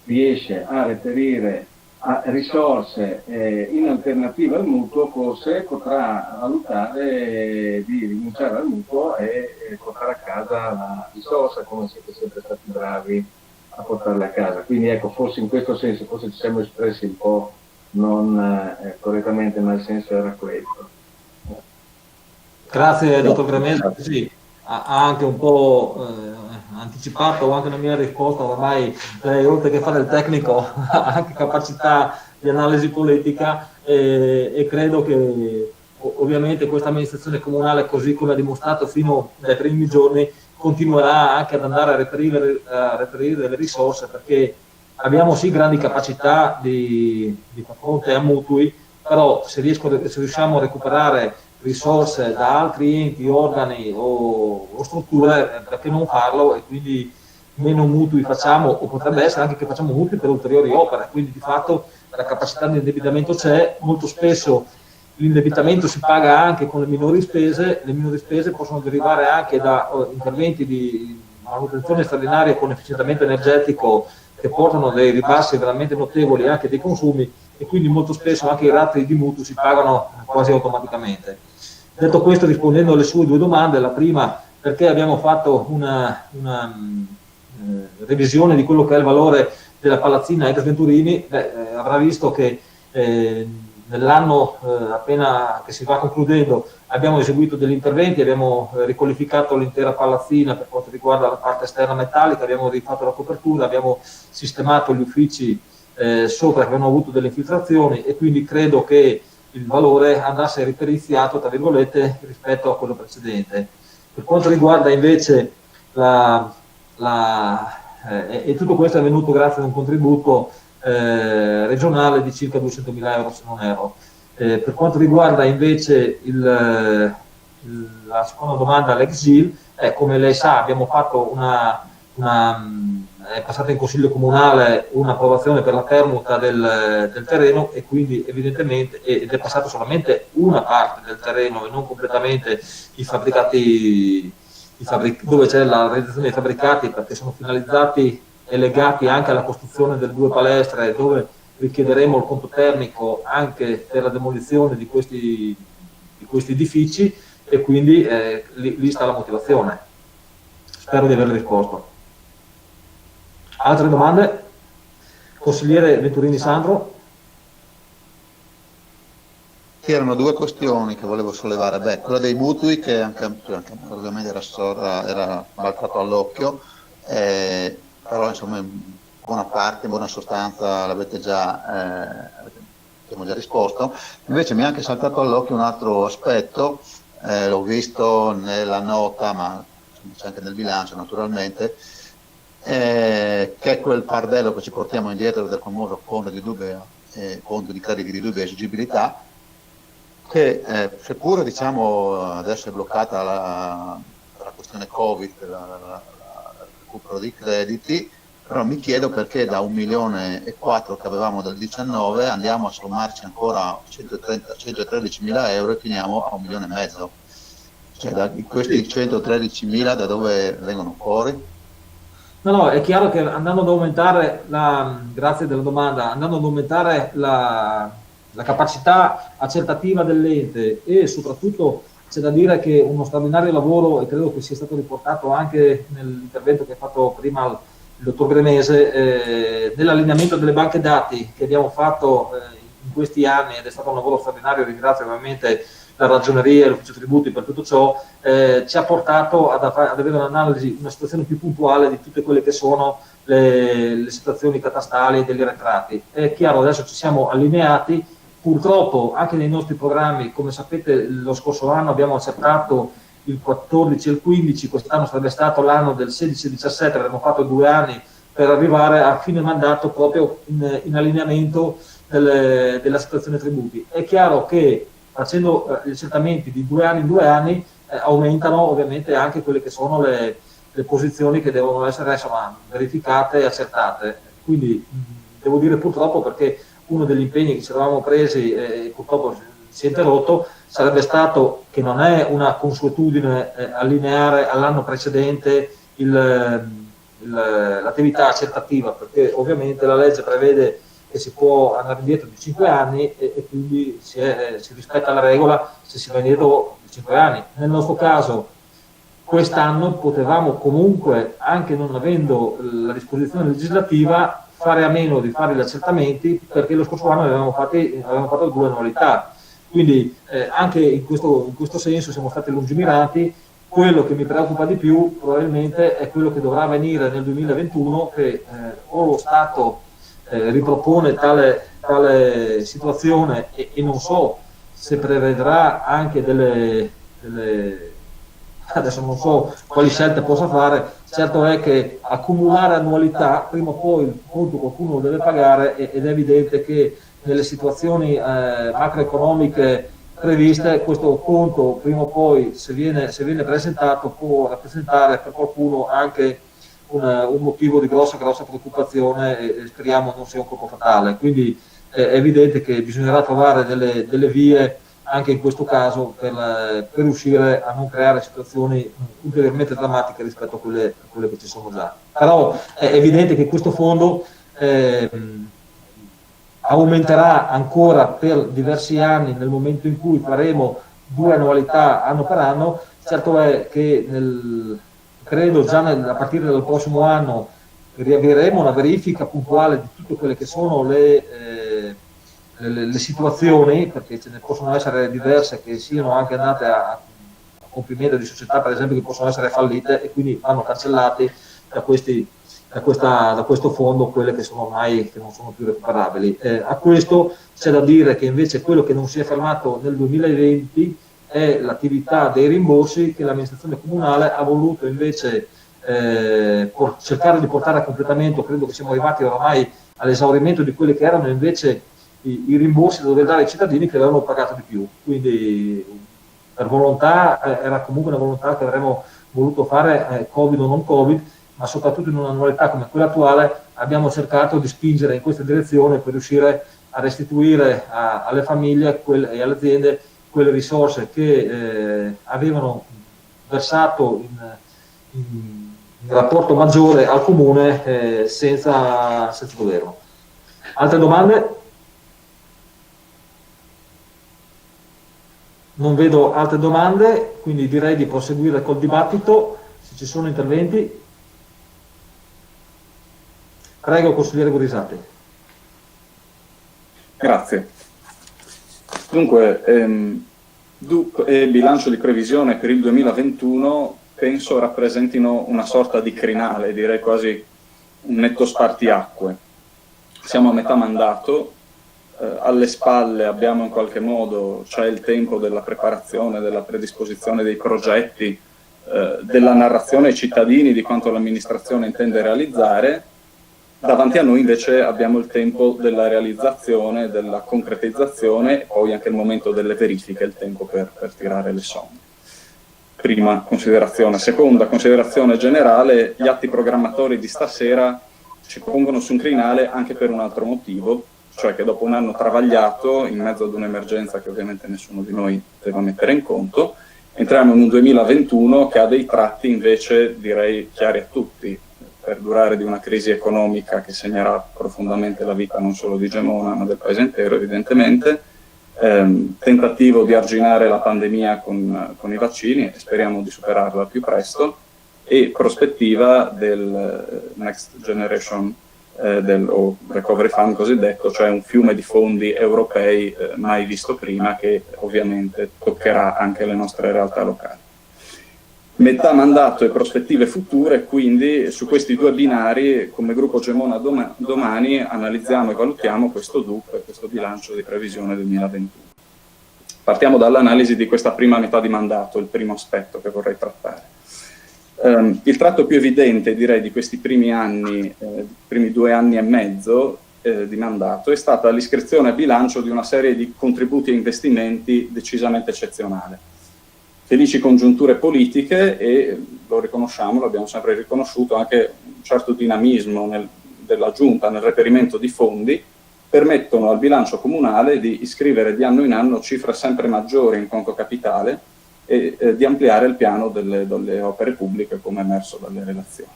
[SPEAKER 8] riesce a reperire risorse in alternativa al mutuo, forse potrà valutare di rinunciare al mutuo e portare a casa la risorsa, come siete sempre stati bravi a portarla a casa. Quindi ecco, forse in questo senso, forse ci siamo espressi un po' non correttamente, ma il senso era questo.
[SPEAKER 1] Grazie dottor Gremese, sì, ha anche un po' anticipato anche la mia risposta. Ormai lei, oltre che fare il tecnico, ha anche capacità di analisi politica e credo che ovviamente questa amministrazione comunale, così come ha dimostrato fino dai primi giorni, continuerà anche ad andare a reperire delle risorse, perché abbiamo sì grandi capacità di far fronte a mutui, però se riusciamo a recuperare risorse da altri enti, organi o strutture, perché non farlo? E quindi meno mutui facciamo, o potrebbe essere anche che facciamo mutui per ulteriori opere, quindi di fatto la capacità di indebitamento c'è. Molto spesso l'indebitamento si paga anche con le minori spese possono derivare anche da interventi di manutenzione straordinaria con efficientamento energetico che portano dei ribassi veramente notevoli anche dei consumi, e quindi molto spesso anche i ratei di mutuo si pagano quasi automaticamente. Detto questo, rispondendo alle sue 2 domande, la prima, perché abbiamo fatto una revisione di quello che è il valore della palazzina ex Venturini, avrà visto che nell'anno appena che si va concludendo abbiamo eseguito degli interventi, abbiamo riqualificato l'intera palazzina per quanto riguarda la parte esterna metallica, abbiamo rifatto la copertura, abbiamo sistemato gli uffici sopra che avevano avuto delle infiltrazioni, e quindi credo che il valore andasse riperiziato, tra virgolette, rispetto a quello precedente. Per quanto riguarda invece e tutto questo è venuto grazie ad un contributo regionale di circa 200.000 euro, se non erro. Per quanto riguarda invece la seconda domanda all'ex GIL, come lei sa abbiamo fatto è passata in consiglio comunale un'approvazione per la permuta del terreno, e quindi evidentemente ed è passata solamente una parte del terreno e non completamente i fabbricati, dove c'è la realizzazione dei fabbricati, perché sono finalizzati e legati anche alla costruzione delle 2 palestre, dove richiederemo il conto termico anche per la demolizione di questi edifici, e quindi lì sta la motivazione. Spero di aver risposto. Altre domande? Consigliere Venturini Sandro?
[SPEAKER 7] Erano 2 questioni che volevo sollevare. Quella dei mutui, che anche ovviamente era balzato all'occhio, però insomma in buona parte, in buona sostanza l'avete già, abbiamo già risposto. Invece mi è anche saltato all'occhio un altro aspetto, l'ho visto nella nota, ma c'è anche nel bilancio naturalmente, che è quel fardello che ci portiamo indietro del famoso fondo di crediti di dubbia esigibilità, che seppure diciamo adesso è bloccata la questione Covid, il recupero dei crediti, però mi chiedo perché da 1,4 milioni che avevamo del 19 andiamo a sommarci ancora 113.000 euro e finiamo a 1,5 milioni. Cioè, questi 113.000 da dove vengono fuori?
[SPEAKER 1] No, è chiaro che andando ad aumentare grazie della domanda, andando ad aumentare la capacità accertativa dell'ente, e soprattutto c'è da dire che uno straordinario lavoro, e credo che sia stato riportato anche nell'intervento che ha fatto prima il dottor Gremese, nell'allineamento delle banche dati che abbiamo fatto in questi anni, ed è stato un lavoro straordinario, ringrazio ovviamente la ragioneria e l'ufficio tributi per tutto ciò, ci ha portato ad avere un'analisi, una situazione più puntuale di tutte quelle che sono le situazioni catastali degli arretrati. È chiaro, adesso ci siamo allineati, purtroppo anche nei nostri programmi, come sapete lo scorso anno abbiamo accertato il 14 e il 15, quest'anno sarebbe stato l'anno del 16 e 17, avremmo fatto 2 anni per arrivare a fine mandato proprio in allineamento della situazione tributi. È chiaro che facendo gli accertamenti di 2 anni in 2 anni aumentano ovviamente anche quelle che sono le posizioni che devono essere verificate e accertate. Quindi devo dire purtroppo, perché uno degli impegni che ci eravamo presi e purtroppo si è interrotto sarebbe stato, che non è una consuetudine allineare all'anno precedente l'attività accertativa, perché ovviamente la legge prevede che si può andare indietro di 5 anni e quindi si rispetta la regola se si va indietro di 5 anni. Nel nostro caso quest'anno potevamo comunque, anche non avendo la disposizione legislativa, fare a meno di fare gli accertamenti, perché lo scorso anno avevamo fatto 2 annualità. Quindi anche in questo senso siamo stati lungimiranti. Quello che mi preoccupa di più probabilmente è quello che dovrà avvenire nel 2021, che o lo Stato ripropone tale situazione e non so se prevedrà anche adesso non so quali scelte possa fare. Certo è che accumulare annualità prima o poi il conto qualcuno lo deve pagare, ed è evidente che nelle situazioni macroeconomiche previste questo conto prima o poi, se viene presentato, può rappresentare per qualcuno anche un motivo di grossa preoccupazione, e speriamo non sia un colpo fatale. Quindi è evidente che bisognerà trovare delle vie anche in questo caso per riuscire a non creare situazioni ulteriormente drammatiche rispetto a quelle che ci sono già. Però è evidente che questo fondo aumenterà ancora per diversi anni nel momento in cui faremo 2 annualità anno per anno. Certo è che credo già a partire dal prossimo anno riavveremo una verifica puntuale di tutte quelle che sono le situazioni, perché ce ne possono essere diverse che siano anche andate a compimento di società, per esempio, che possono essere fallite e quindi vanno cancellati da questo fondo quelle che sono ormai che non sono più recuperabili. A questo c'è da dire che invece quello che non si è fermato nel 2020 è l'attività dei rimborsi, che l'amministrazione comunale ha voluto invece cercare di portare a completamento. Credo che siamo arrivati oramai all'esaurimento di quelli che erano invece i rimborsi da dover dare ai cittadini che avevano pagato di più. Quindi per volontà, era comunque una volontà che avremmo voluto fare, Covid o non Covid, ma soprattutto in un'annualità come quella attuale abbiamo cercato di spingere in questa direzione per riuscire a restituire alle famiglie e alle aziende quelle risorse che avevano versato in rapporto maggiore al comune senza doverlo. Altre domande? Non vedo altre domande, quindi direi di proseguire col dibattito, se ci sono interventi. Prego, consigliere Gurisati.
[SPEAKER 11] Grazie. Dunque, DUP e bilancio di previsione per il 2021 penso rappresentino una sorta di crinale, direi quasi un netto spartiacque. Siamo a metà mandato, alle spalle abbiamo in qualche modo, c'è il tempo della preparazione, della predisposizione dei progetti, della narrazione ai cittadini di quanto l'amministrazione intende realizzare. Davanti a noi invece abbiamo il tempo della realizzazione, della concretizzazione e poi anche il momento delle verifiche, il tempo per tirare le somme. Prima considerazione. Seconda considerazione generale, gli atti programmatori di stasera ci pongono su un crinale anche per un altro motivo, cioè che dopo un anno travagliato, in mezzo ad un'emergenza che ovviamente nessuno di noi poteva mettere in conto, Entriamo in un 2021 che ha dei tratti invece, direi, chiari a tutti, perdurare di una crisi economica che segnerà profondamente la vita non solo di Gemona ma del paese intero evidentemente, tentativo di arginare la pandemia con i vaccini e speriamo di superarla al più presto, e prospettiva del Next Generation o Recovery Fund cosiddetto, cioè un fiume di fondi europei mai visto prima, che ovviamente toccherà anche le nostre realtà locali. Metà mandato e prospettive future, quindi su questi due binari come gruppo Gemona domani analizziamo e valutiamo questo DUP, questo bilancio di previsione 2021. Partiamo dall'analisi di questa prima metà di mandato, il primo aspetto che vorrei trattare. Il tratto più evidente, direi, di questi primi anni, primi 2 anni e mezzo di mandato, è stata l'iscrizione a bilancio di una serie di contributi e investimenti decisamente eccezionali. Felici congiunture politiche e, lo riconosciamo, l'abbiamo sempre riconosciuto, anche un certo dinamismo della Giunta nel reperimento di fondi, permettono al bilancio comunale di iscrivere di anno in anno cifre sempre maggiori in conto capitale e di ampliare il piano delle opere pubbliche, come emerso dalle relazioni.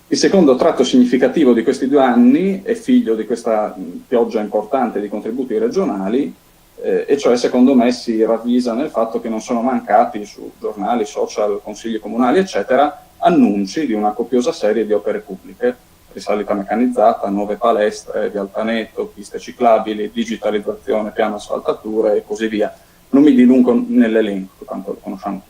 [SPEAKER 11] Il secondo tratto significativo di questi 2 anni è figlio di questa pioggia importante di contributi regionali, e cioè secondo me si ravvisa nel fatto che non sono mancati su giornali, social, consigli comunali eccetera annunci di una copiosa serie di opere pubbliche: risalita meccanizzata, nuove palestre, via Altaneto, piste ciclabili, digitalizzazione, piano asfaltature e così via. Non mi dilungo nell'elenco, tanto lo conosciamo.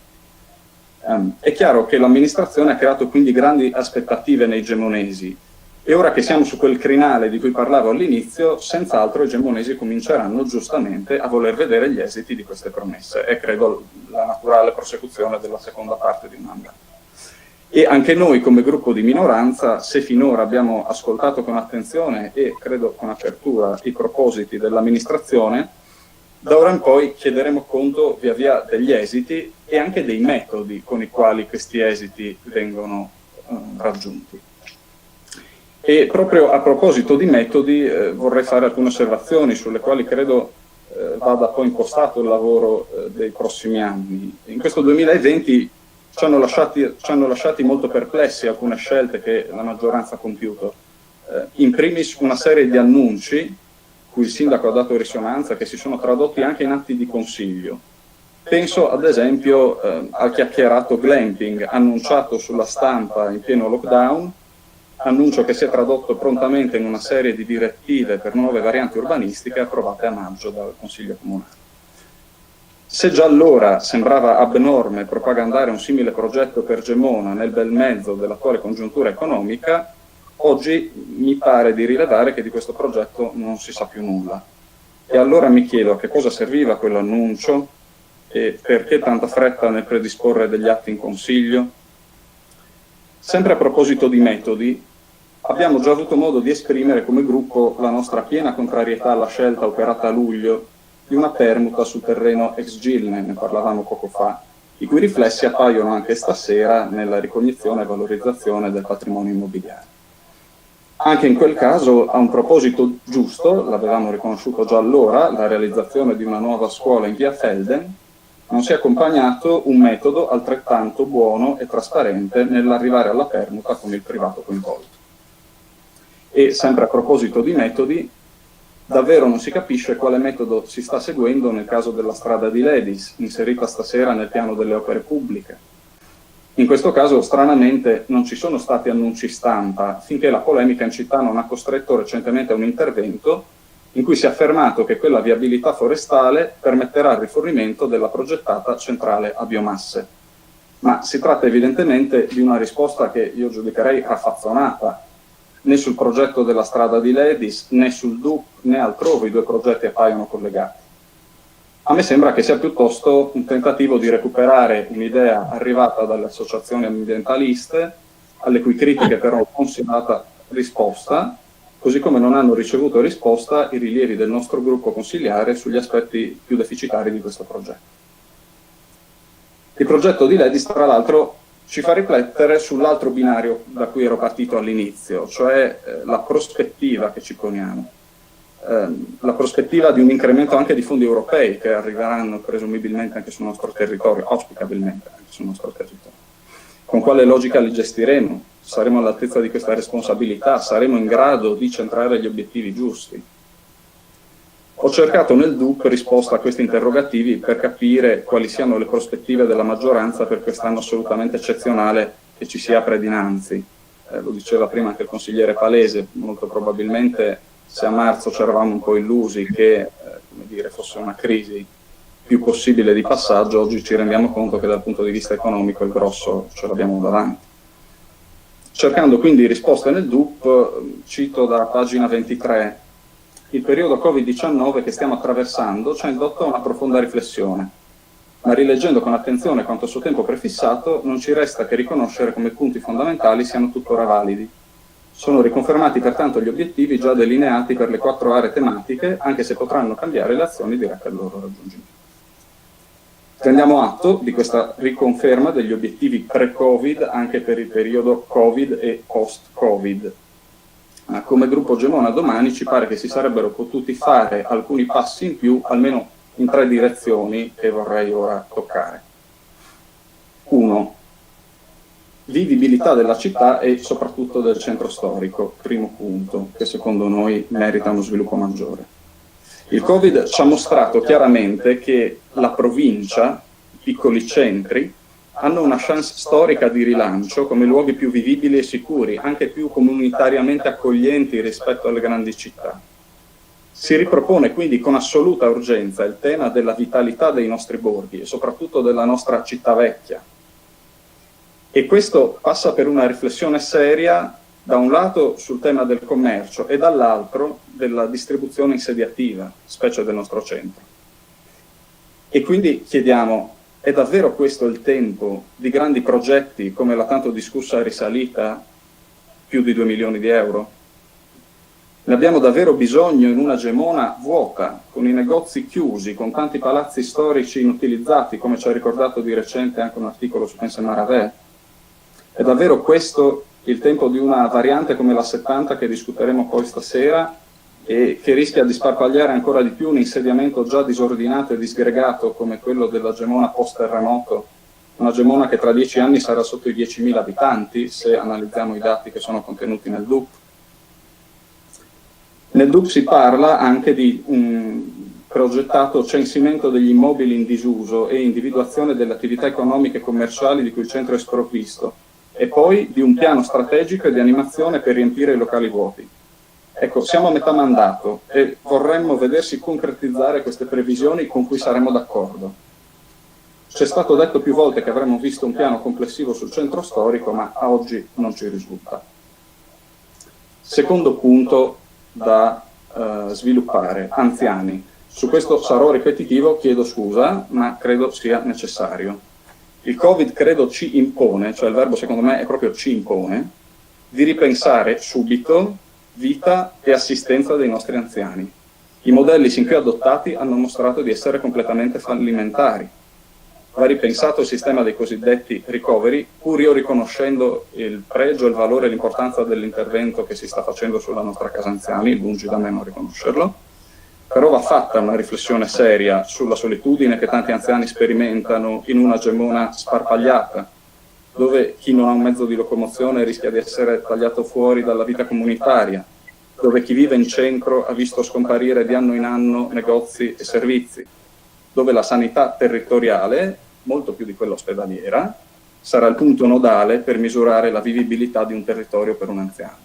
[SPEAKER 11] È chiaro che l'amministrazione ha creato quindi grandi aspettative nei gemonesi, e ora che siamo su quel crinale di cui parlavo all'inizio, senz'altro i gemonesi cominceranno giustamente a voler vedere gli esiti di queste promesse, e credo la naturale prosecuzione della seconda parte di un mandato. E anche noi come gruppo di minoranza, se finora abbiamo ascoltato con attenzione e credo con apertura i propositi dell'amministrazione, da ora in poi chiederemo conto via via degli esiti e anche dei metodi con i quali questi esiti vengono raggiunti. E proprio a proposito di metodi vorrei fare alcune osservazioni sulle quali credo vada poi impostato il lavoro dei prossimi anni. In questo 2020 ci hanno lasciati molto perplessi alcune scelte che la maggioranza ha compiuto. In primis una serie di annunci cui il sindaco ha dato risonanza, che si sono tradotti anche in atti di consiglio. Penso ad esempio al chiacchierato glamping annunciato sulla stampa in pieno lockdown, annuncio che si è tradotto prontamente in una serie di direttive per nuove varianti urbanistiche approvate a maggio dal Consiglio Comunale. Se già allora sembrava abnorme propagandare un simile progetto per Gemona nel bel mezzo dell'attuale congiuntura economica, oggi mi pare di rilevare che di questo progetto non si sa più nulla. E allora mi chiedo a che cosa serviva quell'annuncio e perché tanta fretta nel predisporre degli atti in Consiglio. Sempre a proposito di metodi, abbiamo già avuto modo di esprimere come gruppo la nostra piena contrarietà alla scelta operata a luglio di una permuta sul terreno ex Gilne, ne parlavamo poco fa, i cui riflessi appaiono anche stasera nella ricognizione e valorizzazione del patrimonio immobiliare. Anche in quel caso, a un proposito giusto, l'avevamo riconosciuto già allora, la realizzazione di una nuova scuola in via Felden, non si è accompagnato un metodo altrettanto buono e trasparente nell'arrivare alla permuta con il privato coinvolto. E sempre a proposito di metodi, davvero non si capisce quale metodo si sta seguendo nel caso della strada di Ledis, inserita stasera nel piano delle opere pubbliche. In questo caso, stranamente, non ci sono stati annunci stampa, finché la polemica in città non ha costretto recentemente a un intervento in cui si è affermato che quella viabilità forestale permetterà il rifornimento della progettata centrale a biomasse. Ma si tratta evidentemente di una risposta che io giudicherei raffazzonata. Né sul progetto della strada di Ledis, né sul DUP, né altrove i due progetti appaiono collegati. A me sembra che sia piuttosto un tentativo di recuperare un'idea arrivata dalle associazioni ambientaliste, alle cui critiche però non si è data risposta, così come non hanno ricevuto risposta i rilievi del nostro gruppo consigliare sugli aspetti più deficitari di questo progetto. Il progetto di Ledis, tra l'altro, ci fa riflettere sull'altro binario da cui ero partito all'inizio, cioè la prospettiva che ci poniamo. la prospettiva di un incremento anche di fondi europei che arriveranno presumibilmente anche sul nostro territorio, auspicabilmente anche sul nostro territorio. Con quale logica li gestiremo? Saremo all'altezza di questa responsabilità? Saremo in grado di centrare gli obiettivi giusti? Ho cercato nel DUP risposta a questi interrogativi per capire quali siano le prospettive della maggioranza per quest'anno assolutamente eccezionale che ci si apre dinanzi. Lo diceva prima anche il consigliere Palese, molto probabilmente se a marzo ci eravamo un po' illusi che fosse una crisi più possibile di passaggio, oggi ci rendiamo conto che dal punto di vista economico il grosso ce l'abbiamo davanti. Cercando quindi risposte nel DUP, cito da pagina 23, il periodo Covid-19 che stiamo attraversando ci ha indotto a una profonda riflessione, ma rileggendo con attenzione quanto suo tempo prefissato, non ci resta che riconoscere come i punti fondamentali siano tuttora validi. Sono riconfermati pertanto gli obiettivi già delineati per le 4 aree tematiche, anche se potranno cambiare le azioni dirette al loro raggiungimento. Prendiamo atto di questa riconferma degli obiettivi pre-Covid anche per il periodo Covid e post-Covid. Ma come gruppo Gemona domani ci pare che si sarebbero potuti fare alcuni passi in più, almeno in 3 direzioni che vorrei ora toccare. 1. Vivibilità della città e soprattutto del centro storico, primo punto, che secondo noi merita uno sviluppo maggiore. Il Covid ci ha mostrato chiaramente che la provincia, i piccoli centri, hanno una chance storica di rilancio come luoghi più vivibili e sicuri, anche più comunitariamente accoglienti rispetto alle grandi città. Si ripropone quindi con assoluta urgenza il tema della vitalità dei nostri borghi e soprattutto della nostra città vecchia. E questo passa per una riflessione seria, da un lato sul tema del commercio e dall'altro della distribuzione insediativa, specie del nostro centro. E quindi chiediamo, è davvero questo il tempo di grandi progetti come la tanto discussa risalita, più di 2 milioni di euro? Ne abbiamo davvero bisogno in una Gemona vuota, con i negozi chiusi, con tanti palazzi storici inutilizzati, come ci ha ricordato di recente anche un articolo su Pense Maravè? È davvero questo il tempo di una variante come la 70 che discuteremo poi stasera e che rischia di sparpagliare ancora di più un insediamento già disordinato e disgregato come quello della Gemona post-terremoto, una Gemona che tra 10 anni sarà sotto i 10.000 abitanti, se analizziamo i dati che sono contenuti nel DUP. Nel DUP si parla anche di un progettato censimento degli immobili in disuso e individuazione delle attività economiche e commerciali di cui il centro è sprovvisto, e poi di un piano strategico e di animazione per riempire i locali vuoti. Ecco, siamo a metà mandato e vorremmo vedersi concretizzare queste previsioni con cui saremo d'accordo. C'è stato detto più volte che avremmo visto un piano complessivo sul centro storico, ma a oggi non ci risulta. Secondo punto da sviluppare, anziani. Su questo sarò ripetitivo, chiedo scusa, ma credo sia necessario. Il Covid credo ci impone, cioè il verbo secondo me è proprio ci impone, di ripensare subito vita e assistenza dei nostri anziani. I modelli sin qui adottati hanno mostrato di essere completamente fallimentari. Va ripensato il sistema dei cosiddetti ricoveri, pur io riconoscendo il pregio, il valore e l'importanza dell'intervento che si sta facendo sulla nostra casa anziani, lungi da me non riconoscerlo. Però va fatta una riflessione seria sulla solitudine che tanti anziani sperimentano in una Gemona sparpagliata, dove chi non ha un mezzo di locomozione rischia di essere tagliato fuori dalla vita comunitaria, dove chi vive in centro ha visto scomparire di anno in anno negozi e servizi, dove la sanità territoriale, molto più di quella ospedaliera, sarà il punto nodale per misurare la vivibilità di un territorio per un anziano.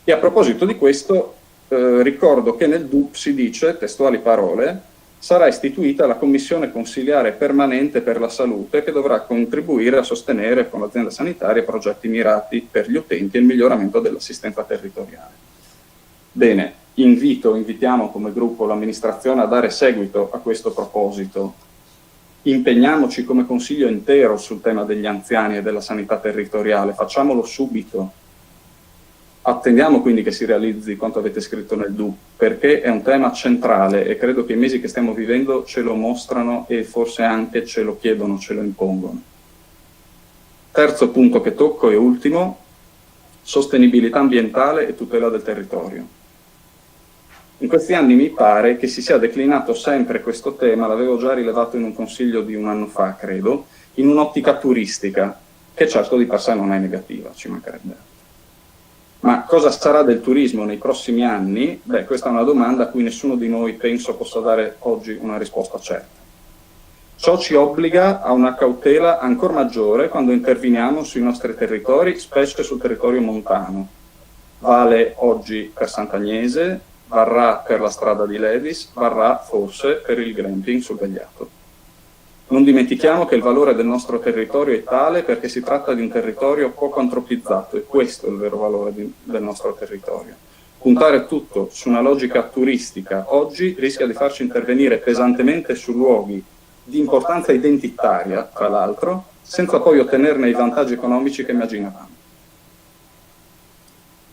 [SPEAKER 11] E a proposito di questo, ricordo che nel DUP si dice, testuali parole, sarà istituita la Commissione Consiliare Permanente per la Salute che dovrà contribuire a sostenere con l'azienda sanitaria progetti mirati per gli utenti e il miglioramento dell'assistenza territoriale. Bene, invitiamo come gruppo l'amministrazione a dare seguito a questo proposito. Impegniamoci come Consiglio intero sul tema degli anziani e della sanità territoriale, facciamolo subito. Attendiamo quindi che si realizzi quanto avete scritto nel DUP, perché è un tema centrale e credo che i mesi che stiamo vivendo ce lo mostrano e forse anche ce lo chiedono, ce lo impongono. Terzo punto che tocco e ultimo, sostenibilità ambientale e tutela del territorio. In questi anni mi pare che si sia declinato sempre questo tema, l'avevo già rilevato in un consiglio di un anno fa, credo, in un'ottica turistica, che certo di per sé non è negativa, ci mancherebbe. Ma cosa sarà del turismo nei prossimi anni? Beh, questa è una domanda a cui nessuno di noi penso possa dare oggi una risposta certa. Ciò ci obbliga a una cautela ancora maggiore quando interveniamo sui nostri territori, specie sul territorio montano. Vale oggi per Sant'Agnese, varrà per la strada di Levis, varrà forse per il glamping sul Vegliato. Non dimentichiamo che il valore del nostro territorio è tale perché si tratta di un territorio poco antropizzato e questo è il vero valore del nostro territorio. Puntare tutto su una logica turistica oggi rischia di farci intervenire pesantemente su luoghi di importanza identitaria, tra l'altro, senza poi ottenerne i vantaggi economici che immaginavamo.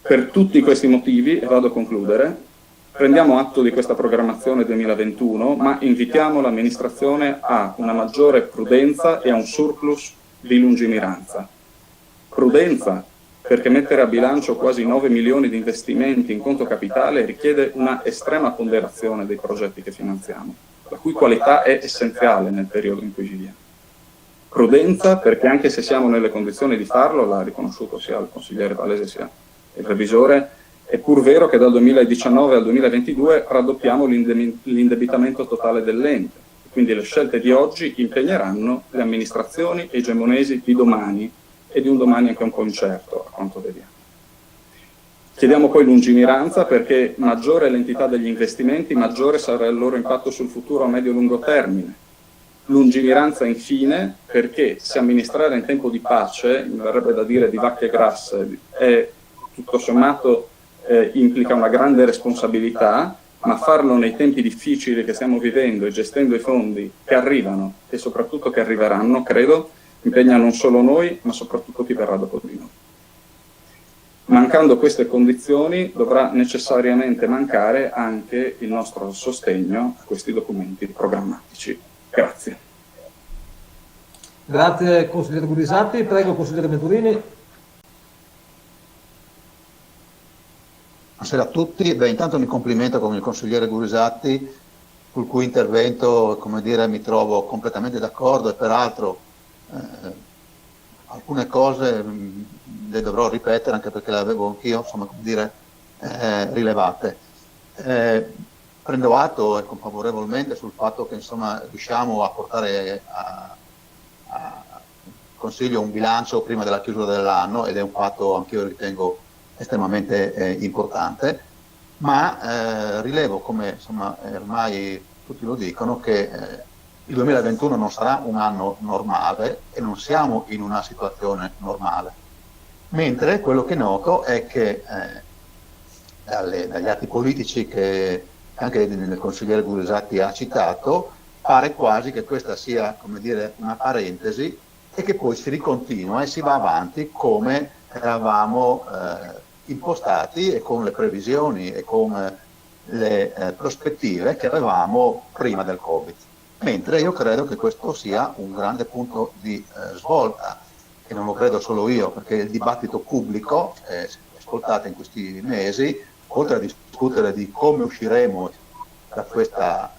[SPEAKER 11] Per tutti questi motivi, e vado a concludere, prendiamo atto di questa programmazione 2021, ma invitiamo l'amministrazione a una maggiore prudenza e a un surplus di lungimiranza. Prudenza, perché mettere a bilancio quasi 9 milioni di investimenti in conto capitale richiede una estrema ponderazione dei progetti che finanziamo, la cui qualità è essenziale nel periodo in cui viviamo. Prudenza, perché anche se siamo nelle condizioni di farlo, l'ha riconosciuto sia il consigliere Palese sia il revisore, è pur vero che dal 2019 al 2022 raddoppiamo l'indebitamento totale dell'ente, quindi le scelte di oggi impegneranno le amministrazioni e i gemonesi di domani e di un domani anche un po' incerto, a quanto vediamo. Chiediamo poi lungimiranza perché maggiore è l'entità degli investimenti, maggiore sarà il loro impatto sul futuro a medio-lungo termine. Lungimiranza infine perché se amministrare in tempo di pace, mi verrebbe da dire di vacche grasse, è tutto sommato implica una grande responsabilità, ma farlo nei tempi difficili che stiamo vivendo e gestendo i fondi che arrivano e soprattutto che arriveranno, credo, impegna non solo noi, ma soprattutto chi verrà dopo di noi. Mancando queste condizioni dovrà necessariamente mancare anche il nostro sostegno a questi documenti programmatici. Grazie.
[SPEAKER 1] Grazie consigliere Gurisatti, prego consigliere Venturini.
[SPEAKER 7] Buonasera a tutti. Beh, intanto mi complimento con il consigliere Gurisatti, sul cui intervento, come dire, mi trovo completamente d'accordo e peraltro alcune cose le dovrò ripetere anche perché le avevo anch'io, insomma, come dire, rilevate. Prendo atto ecco, favorevolmente sul fatto che insomma riusciamo a portare a Consiglio un bilancio prima della chiusura dell'anno ed è un fatto anch'io ritengo estremamente importante, ma rilevo come insomma ormai tutti lo dicono che il 2021 non sarà un anno normale e non siamo in una situazione normale, mentre quello che noto è che dagli atti politici che anche il consigliere Gurisatti ha citato, pare quasi che questa sia, come dire, una parentesi e che poi si ricontinua e si va avanti come eravamo impostati e con le previsioni e con le prospettive che avevamo prima del Covid. Mentre io credo che questo sia un grande punto di svolta, e non lo credo solo io, perché il dibattito pubblico, ascoltate in questi mesi, oltre a discutere di come usciremo da questa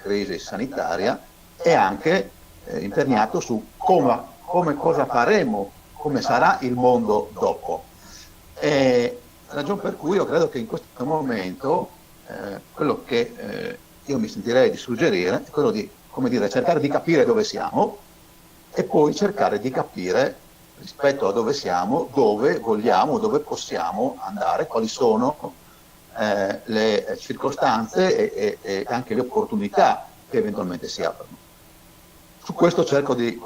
[SPEAKER 7] crisi sanitaria, è anche imperniato su come cosa faremo, come sarà il mondo dopo. Ragione per cui io credo che in questo momento quello che io mi sentirei di suggerire è quello di, come dire, cercare di capire dove siamo e poi cercare di capire rispetto a dove siamo, dove vogliamo, dove possiamo andare, quali sono le circostanze e anche le opportunità che eventualmente si aprono. Su questo cerco di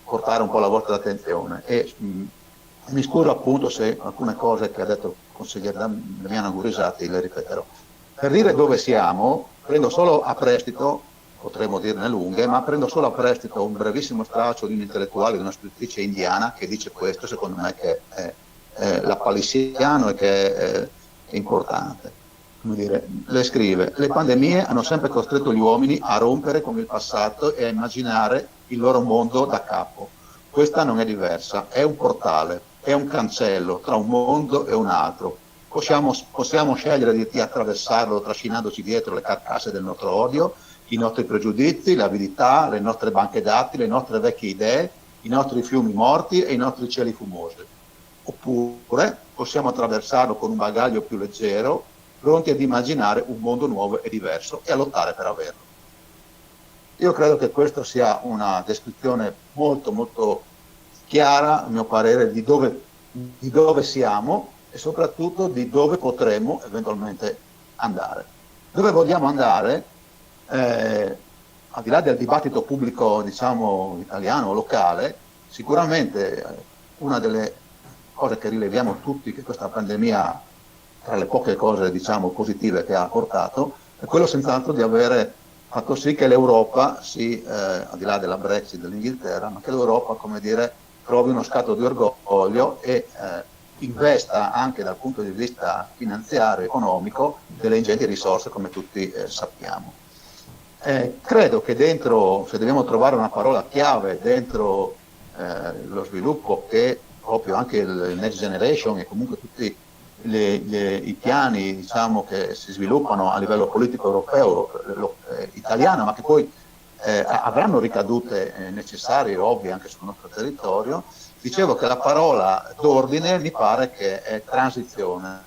[SPEAKER 7] portare un po' la vostra attenzione e mi scuso appunto se alcune cose che ha detto il consigliere Damiano Gurisatti le ripeterò. Per dire dove siamo, prendo solo a prestito, potremmo dirne lunghe, ma prendo solo a prestito un brevissimo straccio di un intellettuale, di una scrittrice indiana che dice questo, secondo me che è lapalissiano e che è importante. Come dire, le scrive: le pandemie hanno sempre costretto gli uomini a rompere con il passato e a immaginare il loro mondo da capo. Questa non è diversa, è un portale, è un cancello tra un mondo e un altro. possiamo scegliere di attraversarlo trascinandoci dietro le carcasse del nostro odio, i nostri pregiudizi, le avidità, le nostre banche dati, le nostre vecchie idee, i nostri fiumi morti e i nostri cieli fumosi. Oppure possiamo attraversarlo con un bagaglio più leggero, pronti ad immaginare un mondo nuovo e diverso e a lottare per averlo. Io credo che questa sia una descrizione molto molto chiara, a mio parere, di dove siamo e soprattutto di dove potremmo eventualmente andare. Dove vogliamo andare, al di là del dibattito pubblico, diciamo, italiano o locale, sicuramente una delle cose che rileviamo tutti che questa pandemia, tra le poche cose, diciamo, positive che ha portato, è quello senz'altro di avere fatto sì che l'Europa, al di là della Brexit dell'Inghilterra, ma che l'Europa, come dire, trovi uno scatto di orgoglio e investa anche dal punto di vista finanziario, economico, delle ingenti risorse, come tutti sappiamo. Credo che dentro, se dobbiamo trovare una parola chiave dentro lo sviluppo, che proprio anche il Next Generation e comunque tutti i piani, diciamo, che si sviluppano a livello politico europeo, italiano, ma che poi avranno ricadute necessarie e ovvie anche sul nostro territorio, dicevo che la parola d'ordine mi pare che è transizione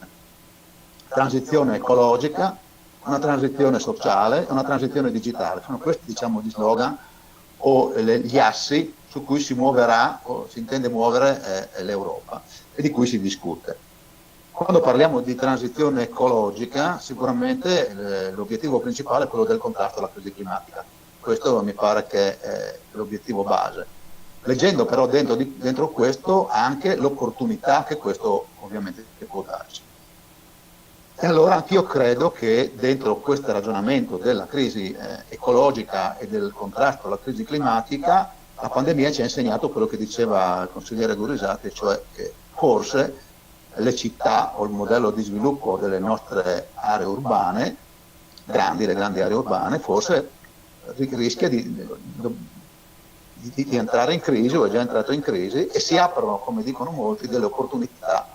[SPEAKER 7] ecologica, una transizione sociale e una transizione digitale. Sono questi, diciamo, gli slogan o gli assi su cui si muoverà o si intende muovere l'Europa e di cui si discute. Quando parliamo di transizione ecologica, sicuramente l'obiettivo principale è quello del contrasto alla crisi climatica. Questo mi pare che è l'obiettivo base. Leggendo però dentro questo anche l'opportunità che questo ovviamente può darci. E allora anch'io credo che dentro questo ragionamento della crisi ecologica e del contrasto alla crisi climatica, la pandemia ci ha insegnato quello che diceva il consigliere Gurisati, cioè che forse le città o il modello di sviluppo delle nostre aree urbane, le grandi aree urbane, forse rischia di entrare in crisi o è già entrato in crisi e si aprono, come dicono molti, delle opportunità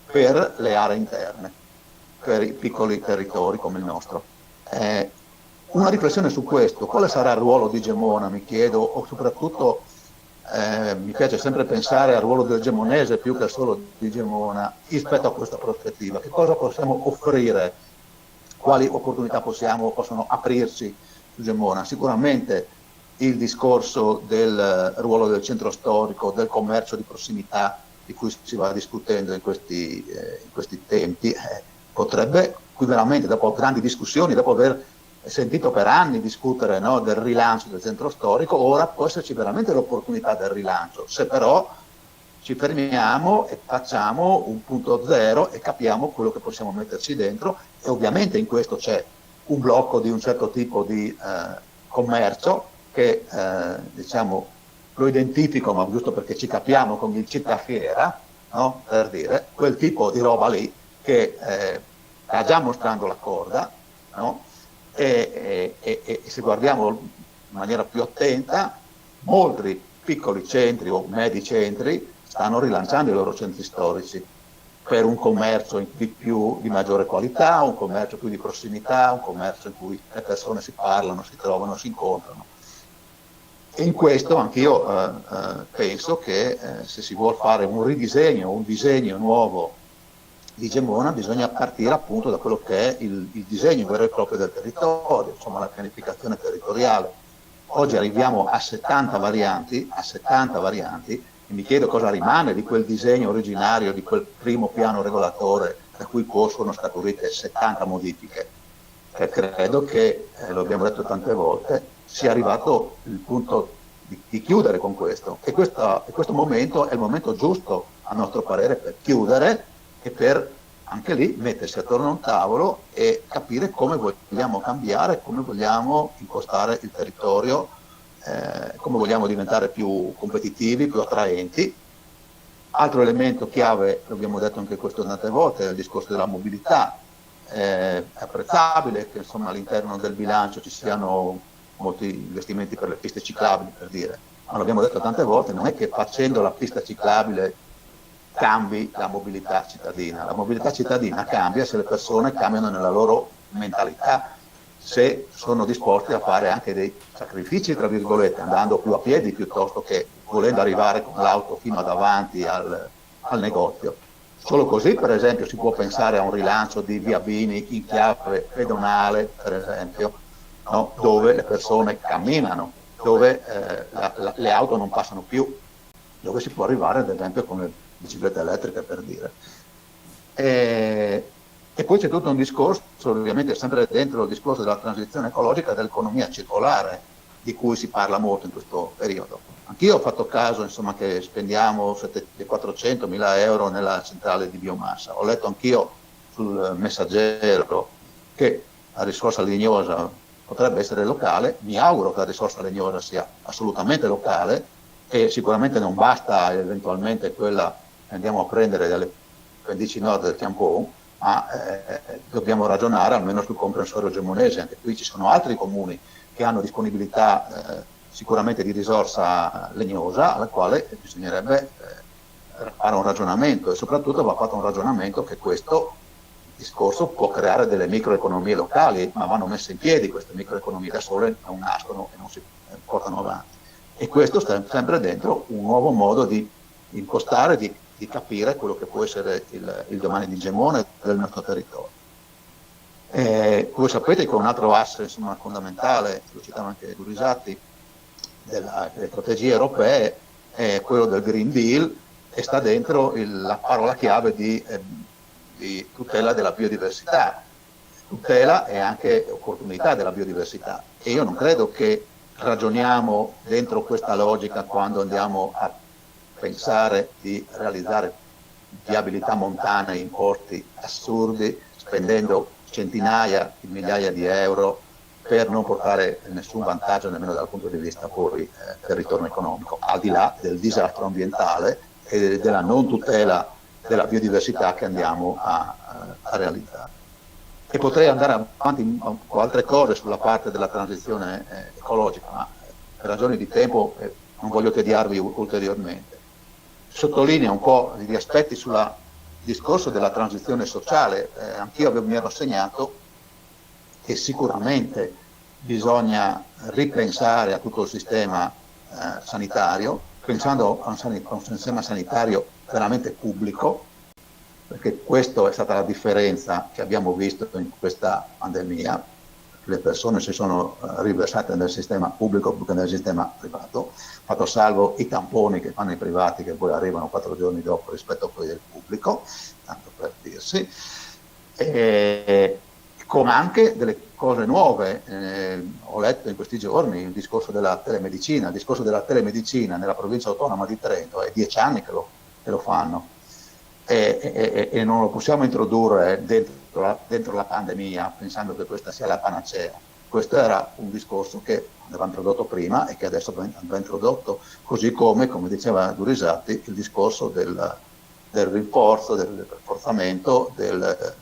[SPEAKER 7] per le aree interne, per i piccoli territori come il nostro. Una riflessione su questo: quale sarà il ruolo di Gemona, mi chiedo, o soprattutto mi piace sempre pensare al ruolo del gemonese più che solo di Gemona rispetto a questa prospettiva. Che cosa possiamo offrire, quali opportunità possono aprirsi su Gemona? Sicuramente il discorso del ruolo del centro storico, del commercio di prossimità di cui si va discutendo in questi tempi, potrebbe, qui veramente dopo grandi discussioni, dopo aver sentito per anni discutere, no, del rilancio del centro storico, ora può esserci veramente l'opportunità del rilancio, se però ci fermiamo e facciamo un punto zero e capiamo quello che possiamo metterci dentro, e ovviamente in questo c'è un blocco di un certo tipo di commercio che diciamo lo identifico, ma giusto perché ci capiamo, con il città fiera, no? Per dire, quel tipo di roba lì che sta già mostrando la corda, no? E se guardiamo in maniera più attenta, molti piccoli centri o medi centri stanno rilanciando i loro centri storici per un commercio di maggiore qualità, un commercio più di prossimità, un commercio in cui le persone si parlano, si trovano, si incontrano. E in questo anch'io penso che se si vuole fare un ridisegno, un disegno nuovo di Gemona, bisogna partire appunto da quello che è il disegno vero e proprio del territorio, insomma la pianificazione territoriale. Oggi arriviamo a 70 varianti, e mi chiedo cosa rimane di quel disegno originario, di quel primo piano regolatore da cui poi sono scaturite 70 modifiche. E credo che, lo abbiamo detto tante volte, sia arrivato il punto di chiudere con questo. E questo momento è il momento giusto, a nostro parere, per chiudere e per anche lì mettersi attorno a un tavolo e capire come vogliamo cambiare, come vogliamo impostare il territorio, come vogliamo diventare più competitivi, più attraenti. Altro elemento chiave, l'abbiamo detto anche questo tante volte, è il discorso della mobilità. È apprezzabile che insomma all'interno del bilancio ci siano molti investimenti per le piste ciclabili, per dire, ma l'abbiamo detto tante volte, non è che facendo la pista ciclabile cambi la mobilità cittadina. La mobilità cittadina cambia se le persone cambiano nella loro mentalità, se sono disposti a fare anche dei sacrifici, tra virgolette, andando più a piedi piuttosto che volendo arrivare con l'auto fino davanti al negozio. Solo così, per esempio, si può pensare a un rilancio di via Bini in chiave pedonale, per esempio, no? Dove le persone camminano, dove le auto non passano più, dove si può arrivare, ad esempio, con le biciclette elettriche, per dire. E poi c'è tutto un discorso, ovviamente sempre dentro il discorso della transizione ecologica, dell'economia circolare, di cui si parla molto in questo periodo. Anch'io ho fatto caso, insomma, che spendiamo 400.000 euro nella centrale di biomassa. Ho letto anch'io sul Messaggero che la risorsa legnosa potrebbe essere locale. Mi auguro che la risorsa legnosa sia assolutamente locale e sicuramente non basta eventualmente quella che andiamo a prendere dalle pendici nord del Chiampone, ma dobbiamo ragionare almeno sul comprensorio gemonese. Anche qui ci sono altri comuni che hanno disponibilità sicuramente di risorsa legnosa, alla quale bisognerebbe fare un ragionamento, e soprattutto va fatto un ragionamento che questo discorso può creare delle microeconomie locali, ma vanno messe in piedi queste microeconomie, da sole non nascono e non si portano avanti. E questo sta sempre dentro un nuovo modo di impostare, di capire quello che può essere il domani di Gemone del nostro territorio. Voi sapete che un altro asse, insomma, fondamentale, lo citava anche Durisatti, delle strategie europee è quello del Green Deal, e sta dentro la parola chiave di tutela della biodiversità. Tutela e anche opportunità della biodiversità. E io non credo che ragioniamo dentro questa logica quando andiamo a pensare di realizzare viabilità montane in posti assurdi, spendendo centinaia di migliaia di euro per non portare nessun vantaggio nemmeno dal punto di vista poi del ritorno economico, al di là del disastro ambientale e della non tutela della biodiversità che andiamo a realizzare. E potrei andare avanti con altre cose sulla parte della transizione ecologica, ma per ragioni di tempo non voglio tediarvi ulteriormente. Sottolineo un po' gli aspetti sul discorso della transizione sociale. Anch'io mi ero segnato che sicuramente bisogna ripensare a tutto il sistema sanitario, pensando a un sistema sanitario veramente pubblico, perché questa è stata la differenza che abbiamo visto in questa pandemia. Le persone si sono riversate nel sistema pubblico più che nel sistema privato, fatto salvo i tamponi che fanno i privati, che poi arrivano 4 giorni dopo rispetto a quelli del pubblico, tanto per dirsi, con anche delle cose nuove. Ho letto in questi giorni il discorso della telemedicina. Il discorso della telemedicina nella provincia autonoma di Trento è 10 anni che lo fanno, e non lo possiamo introdurre dentro la pandemia pensando che questa sia la panacea. Questo era un discorso che andava introdotto prima e che adesso va introdotto, così come diceva Durisatti, il discorso del rinforzo, del rafforzamento del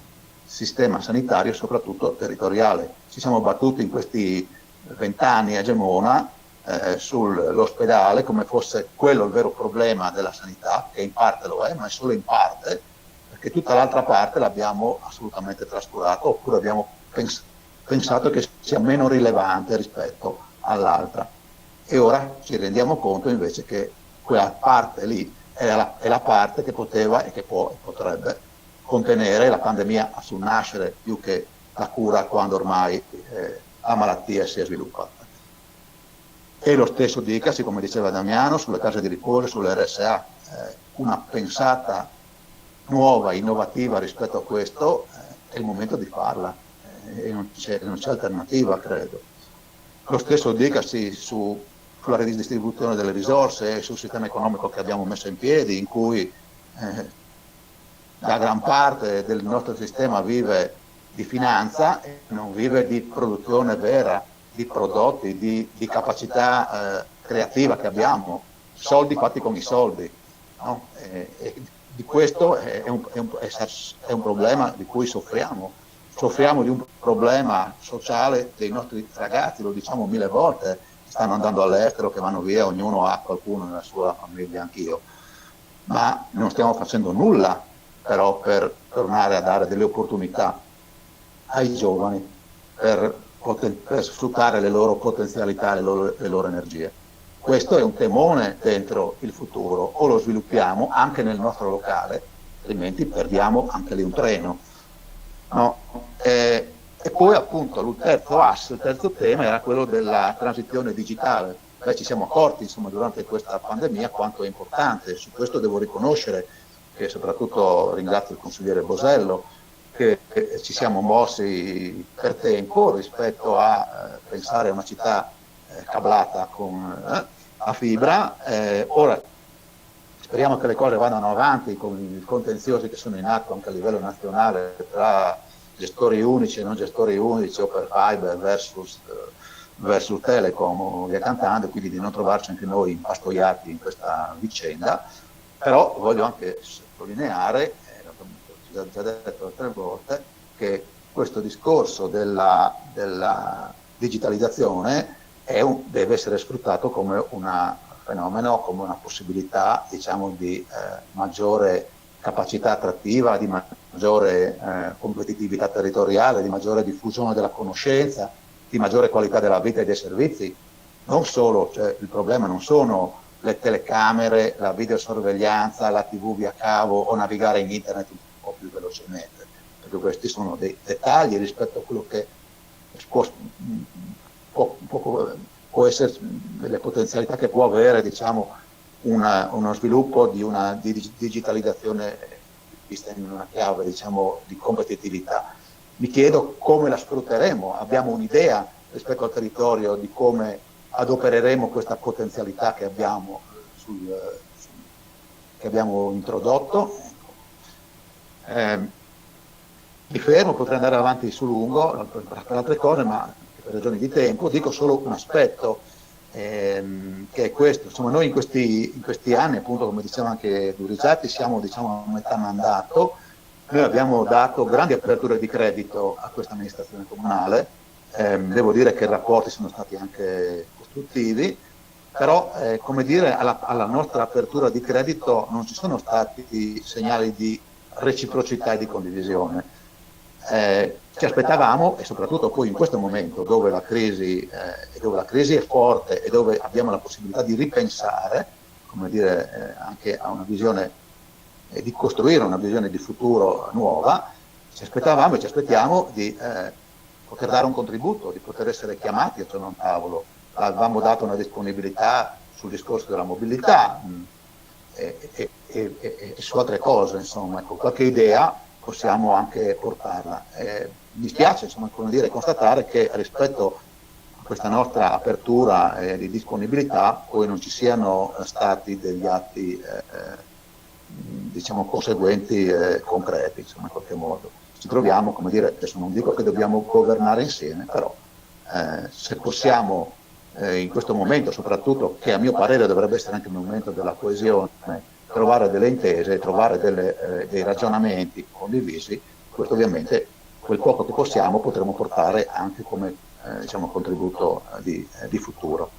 [SPEAKER 7] sistema sanitario, soprattutto territoriale. Ci siamo battuti in questi 20 anni a Gemona sull'ospedale come fosse quello il vero problema della sanità, che in parte lo è, ma è solo in parte, perché tutta l'altra parte l'abbiamo assolutamente trascurato, oppure abbiamo pensato che sia meno rilevante rispetto all'altra. E ora ci rendiamo conto invece che quella parte lì è la parte che poteva e che può e potrebbe contenere la pandemia sul nascere, più che la cura quando ormai la malattia si è sviluppata. E lo stesso dicasi, come diceva Damiano, sulle case di riposo, sulle RSA. Una pensata nuova, innovativa rispetto a questo, è il momento di farla, e non c'è alternativa, credo. Lo stesso dicasi sulla ridistribuzione delle risorse, sul sistema economico che abbiamo messo in piedi, in cui la gran parte del nostro sistema vive di finanza e non vive di produzione vera, di prodotti, di capacità creativa che abbiamo, soldi fatti con i soldi, no? E di questo è un problema di cui soffriamo di un problema sociale dei nostri ragazzi, lo diciamo 1000 volte, stanno andando all'estero, che vanno via, ognuno ha qualcuno nella sua famiglia, anch'io. ma non stiamo facendo nulla però per tornare a dare delle opportunità ai giovani per sfruttare le loro potenzialità, le loro energie. Questo è un temone dentro il futuro, o lo sviluppiamo anche nel nostro locale, altrimenti perdiamo anche lì un treno. No? E poi appunto il terzo tema era quello della transizione digitale. Ci siamo accorti insomma, durante questa pandemia quanto è importante. Su questo devo riconoscere che soprattutto ringrazio il consigliere Bosello che ci siamo mossi per tempo rispetto a pensare a una città cablata a fibra. Ora speriamo che le cose vadano avanti con i contenziosi che sono in atto anche a livello nazionale tra gestori unici e non gestori unici, Open Fiber versus Telecom o via cantando, quindi di non trovarci anche noi impastoiati in questa vicenda. Però voglio anche sottolineare, l'ho già detto altre volte, che questo discorso della digitalizzazione deve essere sfruttato come un fenomeno, come una possibilità diciamo, di maggiore capacità attrattiva, di maggiore competitività territoriale, di maggiore diffusione della conoscenza, di maggiore qualità della vita e dei servizi. Non solo, cioè, il problema non sono le telecamere, la videosorveglianza, la TV via cavo o navigare in internet un po' più velocemente, perché questi sono dei dettagli rispetto a quello che può essere le potenzialità che può avere diciamo, uno sviluppo di una digitalizzazione vista in una chiave diciamo, di competitività. Mi chiedo come la sfrutteremo, abbiamo un'idea rispetto al territorio di come adopereremo questa potenzialità che abbiamo, che abbiamo introdotto. Mi fermo, potrei andare avanti su lungo per altre cose, ma per ragioni di tempo dico solo un aspetto che è questo. Insomma, noi in questi anni, appunto, come diceva anche Durigiati, siamo diciamo, a metà mandato. Noi abbiamo dato grandi aperture di credito a questa amministrazione comunale. Devo dire che i rapporti sono stati anche costruttivi, però come dire, alla nostra apertura di credito non ci sono stati segnali di reciprocità e di condivisione. Ci aspettavamo, e soprattutto poi in questo momento dove la crisi è forte e dove abbiamo la possibilità di ripensare, come dire, anche a una visione di costruire una visione di futuro nuova, ci aspettavamo e ci aspettiamo di poter dare un contributo, di poter essere chiamati attorno a un tavolo. Avevamo dato una disponibilità sul discorso della mobilità e su altre cose, insomma, con qualche idea possiamo anche portarla. Mi spiace insomma, come dire, constatare che rispetto a questa nostra apertura di disponibilità poi non ci siano stati degli atti diciamo conseguenti concreti, insomma, in qualche modo. Ci troviamo, come dire, adesso non dico che dobbiamo governare insieme, però se possiamo in questo momento, soprattutto che a mio parere dovrebbe essere anche il momento della coesione, trovare delle intese, trovare dei ragionamenti condivisi, questo ovviamente quel poco che possiamo potremo portare anche come diciamo, contributo di futuro.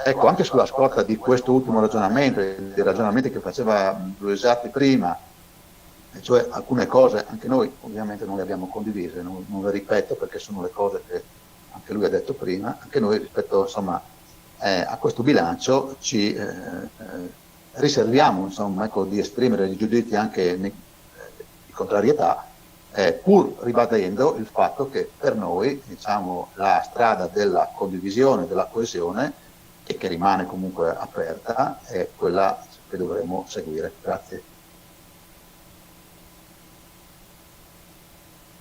[SPEAKER 7] Ecco, anche sulla scorta di questo ultimo ragionamento e dei ragionamenti che faceva Luisatti prima, cioè alcune cose anche noi ovviamente non le abbiamo condivise, non le ripeto perché sono le cose che anche lui ha detto prima, anche noi rispetto insomma, a questo bilancio ci riserviamo insomma, ecco, di esprimere dei giudizi anche di contrarietà, pur ribadendo il fatto che per noi diciamo, la strada della condivisione, della coesione, e che rimane comunque aperta, è quella che dovremo seguire. Grazie.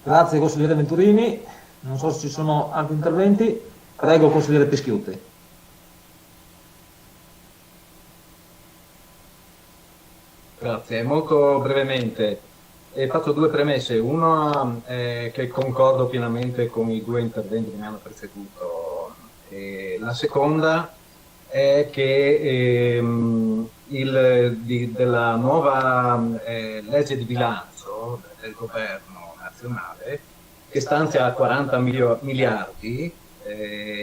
[SPEAKER 1] Grazie consigliere Venturini, non so se ci sono altri interventi, prego consigliere Pischiutti.
[SPEAKER 3] Grazie, molto brevemente. Faccio due premesse, una che concordo pienamente con i due interventi che mi hanno preceduto, la seconda è che della nuova legge di bilancio del governo nazionale che stanzia 40 miliardi,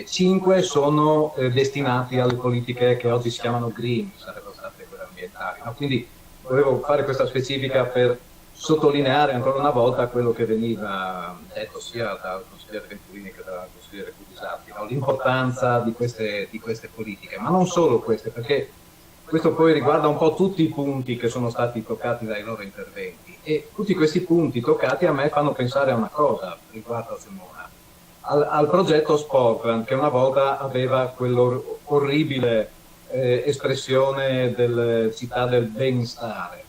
[SPEAKER 3] 5 sono destinati alle politiche che oggi si chiamano green, sarebbero state quelle ambientali, no? Quindi volevo fare questa specifica per sottolineare ancora una volta quello che veniva detto sia dal consigliere Venturini che dal consigliere Cudisatti, no? L'importanza di queste politiche, ma non solo queste, perché questo poi riguarda un po' tutti i punti che sono stati toccati dai loro interventi, e tutti questi punti toccati a me fanno pensare a una cosa riguardo a Gemona, al progetto Sportland, che una volta aveva quell'orribile espressione del città del benestare,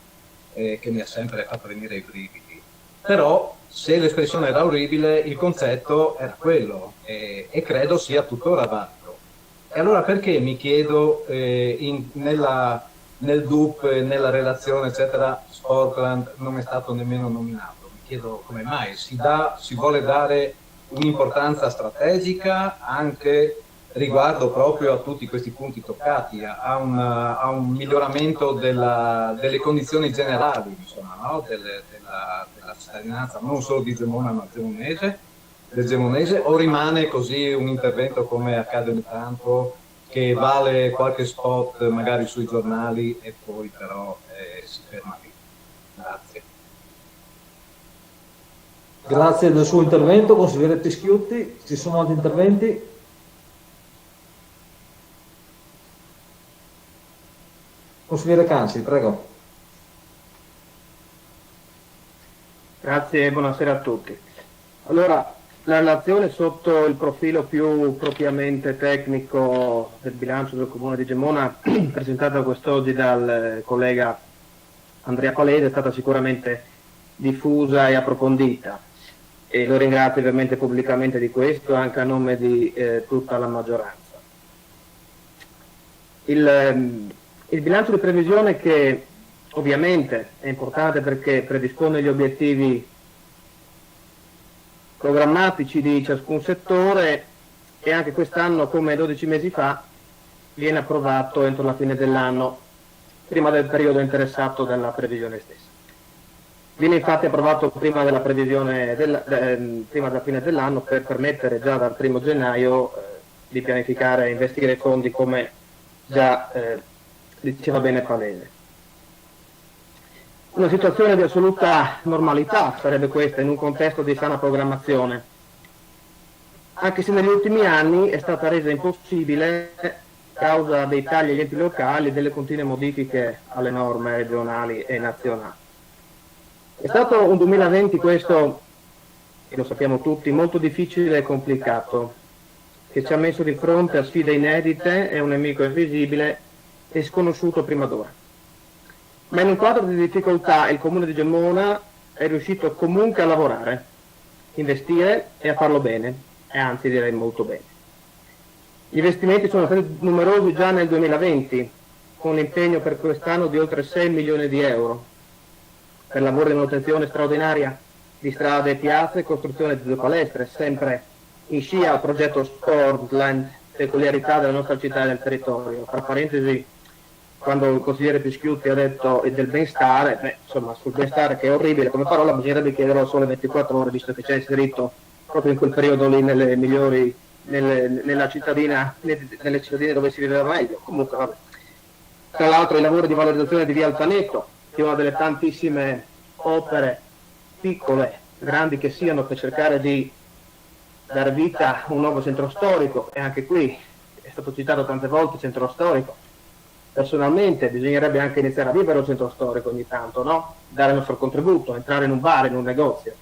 [SPEAKER 3] che mi ha sempre fatto venire i brividi. Però se l'espressione era orribile, il concetto era quello, e credo sia tuttora valido. E allora perché, mi chiedo, nel DUP, nella relazione eccetera, Sportland non è stato nemmeno nominato? Mi chiedo come mai. Si vuole dare un'importanza strategica anche riguardo proprio a tutti questi punti toccati, a un miglioramento delle condizioni generali, insomma, no? della cittadinanza, non solo di Gemona ma del gemonese, o rimane così un intervento come accade ogni tanto, che vale qualche spot magari sui giornali e poi però si ferma lì? Grazie.
[SPEAKER 1] Grazie del suo intervento, consigliere Pischiutti. Ci sono altri interventi? Consigliere Canci, prego.
[SPEAKER 12] Grazie e buonasera a tutti. Allora, la relazione sotto il profilo più propriamente tecnico del bilancio del Comune di Gemona, presentata quest'oggi dal collega Andrea Palese, è stata sicuramente diffusa e approfondita, e lo ringrazio ovviamente pubblicamente di questo, anche a nome di tutta la maggioranza. Il bilancio di previsione, che ovviamente è importante perché predispone gli obiettivi programmatici di ciascun settore, e anche quest'anno, come 12 mesi fa, viene approvato entro la fine dell'anno, prima del periodo interessato dalla previsione stessa. Viene infatti approvato prima della previsione prima della fine dell'anno, per permettere già dal 1° gennaio di pianificare e investire fondi, come già diceva bene Palese. Una situazione di assoluta normalità sarebbe questa in un contesto di sana programmazione, anche se negli ultimi anni è stata resa impossibile a causa dei tagli agli enti locali e delle continue modifiche alle norme regionali e nazionali. È stato un 2020 questo, e lo sappiamo tutti, molto difficile e complicato, che ci ha messo di fronte a sfide inedite e un nemico invisibile e sconosciuto prima d'ora. Ma in un quadro di difficoltà il Comune di Gemona è riuscito comunque a lavorare, investire e a farlo bene, e anzi direi molto bene. Gli investimenti sono stati numerosi già nel 2020, con l'impegno per quest'anno di oltre 6 milioni di euro, per lavori di manutenzione straordinaria di strade e piazze e costruzione di 2 palestre, sempre in scia al progetto Sportland, peculiarità della nostra città e del territorio. Tra parentesi, quando il consigliere Pischiutti ha detto del benestare, insomma, sul benestare, che è orribile come parola, bisognerebbe chiederlo a sole 24 ore, visto che c'è inserito proprio in quel periodo lì nelle migliori, nelle cittadine dove si viveva meglio. Comunque, vabbè. Tra l'altro, i lavori di valorizzazione di via Altaneto, che è una delle tantissime opere, piccole, grandi che siano, per cercare di dare vita a un nuovo centro storico, e anche qui è stato citato tante volte centro storico. Personalmente bisognerebbe anche iniziare a vivere un centro storico ogni tanto, no? Dare il nostro contributo, entrare in un bar, in un negozio,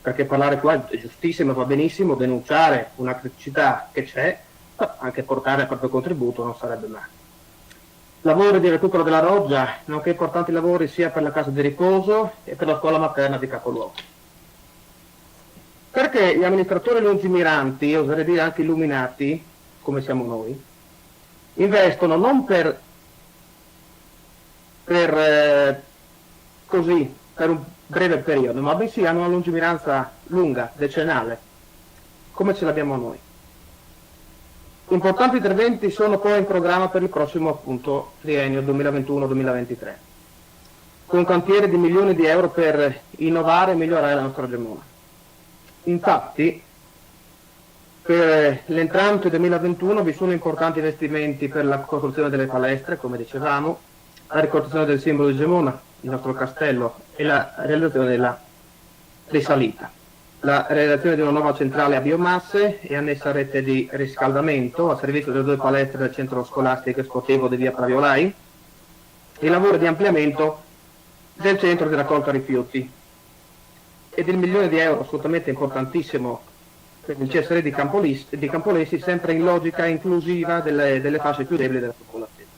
[SPEAKER 12] perché parlare qua è giustissimo, va benissimo, denunciare una criticità che c'è, ma anche portare il proprio contributo non sarebbe male. Lavori di recupero della Roggia, nonché importanti lavori sia per la casa di riposo e per la scuola materna di capoluogo. Perché gli amministratori lungimiranti, oserei dire anche illuminati, come siamo noi, investono non per un breve periodo, ma bensì hanno una lungimiranza lunga, decennale, come ce l'abbiamo noi. Importanti interventi sono poi in programma per il prossimo, appunto, triennio 2021-2023, con cantieri di milioni di euro per innovare e migliorare la nostra Gemona. Infatti, per l'entrante 2021 vi sono importanti investimenti per la costruzione delle palestre, come dicevamo, la ricostruzione del simbolo di Gemona, il nostro castello, e la realizzazione della risalita. La realizzazione di una nuova centrale a biomasse e annessa rete di riscaldamento a servizio delle 2 palestre del centro scolastico e sportivo di via Praviolai, e lavori di ampliamento del centro di raccolta rifiuti, ed il €1.000.000 assolutamente importantissimo per il CSR di Campolesi, sempre in logica inclusiva delle fasce più deboli della popolazione.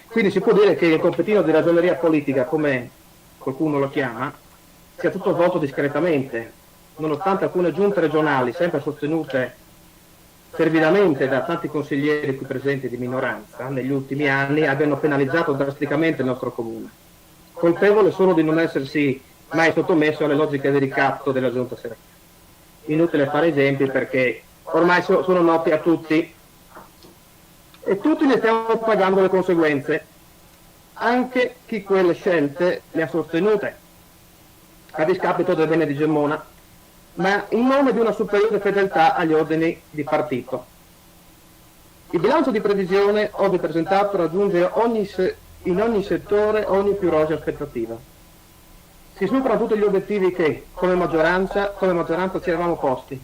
[SPEAKER 12] Quindi si può dire che il compitino di ragioneria politica, come qualcuno lo chiama, sia tutto svolto discretamente, nonostante alcune giunte regionali, sempre sostenute fervidamente da tanti consiglieri qui presenti di minoranza, negli ultimi anni abbiano penalizzato drasticamente il nostro comune, colpevole solo di non essersi mai sottomesso alle logiche di ricatto della giunta serena. Inutile fare esempi perché ormai sono noti a tutti e tutti ne stiamo pagando le conseguenze, anche chi quelle scelte le ha sostenute a discapito del bene di Gemona, ma in nome di una superiore fedeltà agli ordini di partito. Il bilancio di previsione oggi presentato raggiunge in ogni settore ogni più rosea aspettativa. Si superano tutti gli obiettivi che, come maggioranza ci eravamo posti,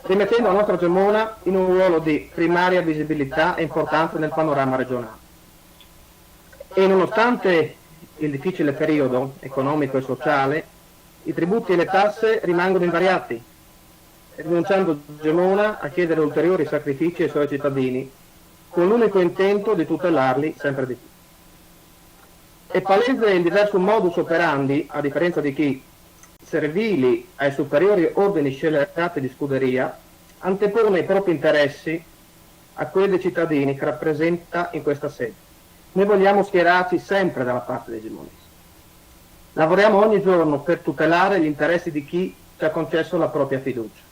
[SPEAKER 12] rimettendo la nostra Gemona in un ruolo di primaria visibilità e importanza nel panorama regionale. E nonostante il difficile periodo economico e sociale, i tributi e le tasse rimangono invariati, rinunciando Gemona a chiedere ulteriori sacrifici ai suoi cittadini, con l'unico intento di tutelarli sempre di più. È palese il diverso modus operandi, a differenza di chi, servili ai superiori ordini scellerati di scuderia, antepone i propri interessi a quelli dei cittadini che rappresenta in questa sede. Noi vogliamo schierarci sempre dalla parte dei gemonesi. Lavoriamo ogni giorno per tutelare gli interessi di chi ci ha concesso la propria fiducia.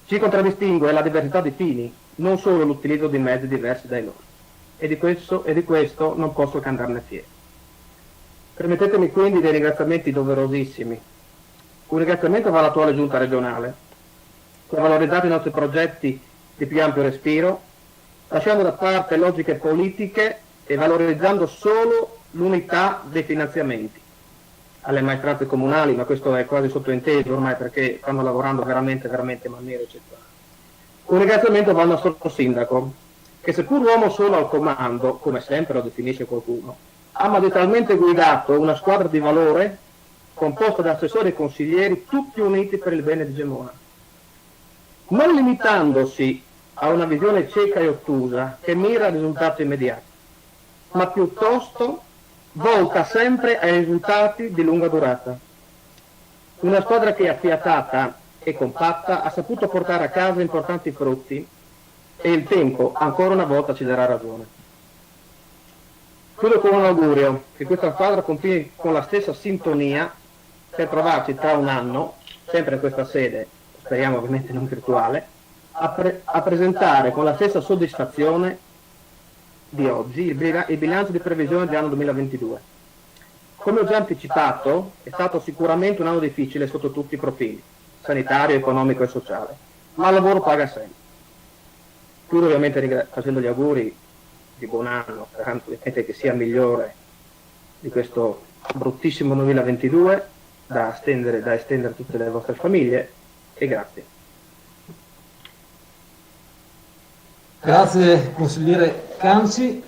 [SPEAKER 12] Ci contraddistingue la diversità di fini, non solo l'utilizzo di mezzi diversi dai loro. E di questo non posso che andarne fiero. Permettetemi quindi dei ringraziamenti doverosissimi. Un ringraziamento va all'attuale giunta regionale, che ha valorizzato i nostri progetti di più ampio respiro, lasciando da parte logiche politiche e valorizzando solo l'unità dei finanziamenti alle maestranze comunali, ma questo è quasi sottointeso ormai perché stanno lavorando veramente in maniera eccezionale. Un ringraziamento va al nostro sindaco, che seppur uomo solo al comando, come sempre lo definisce qualcuno, ha magistralmente guidato una squadra di valore composta da assessori e consiglieri tutti uniti per il bene di Gemona, non limitandosi a una visione cieca e ottusa che mira a risultati immediati, ma piuttosto volta sempre ai risultati di lunga durata. Una squadra che affiatata e compatta ha saputo portare a casa importanti frutti e il tempo ancora una volta ci darà ragione. Chiudo con un augurio che questa squadra continui con la stessa sintonia per trovarci tra un anno, sempre in questa sede, speriamo ovviamente non virtuale, a presentare con la stessa soddisfazione di oggi il bilancio di previsione dell'anno 2022. Come ho già anticipato, è stato sicuramente un anno difficile sotto tutti i profili, sanitario, economico e sociale, ma il lavoro paga sempre. Chiudo ovviamente facendo gli auguri di buon anno, sperando ovviamente che sia migliore di questo bruttissimo 2022, da estendere a tutte le vostre famiglie, e grazie.
[SPEAKER 1] Grazie consigliere Canci.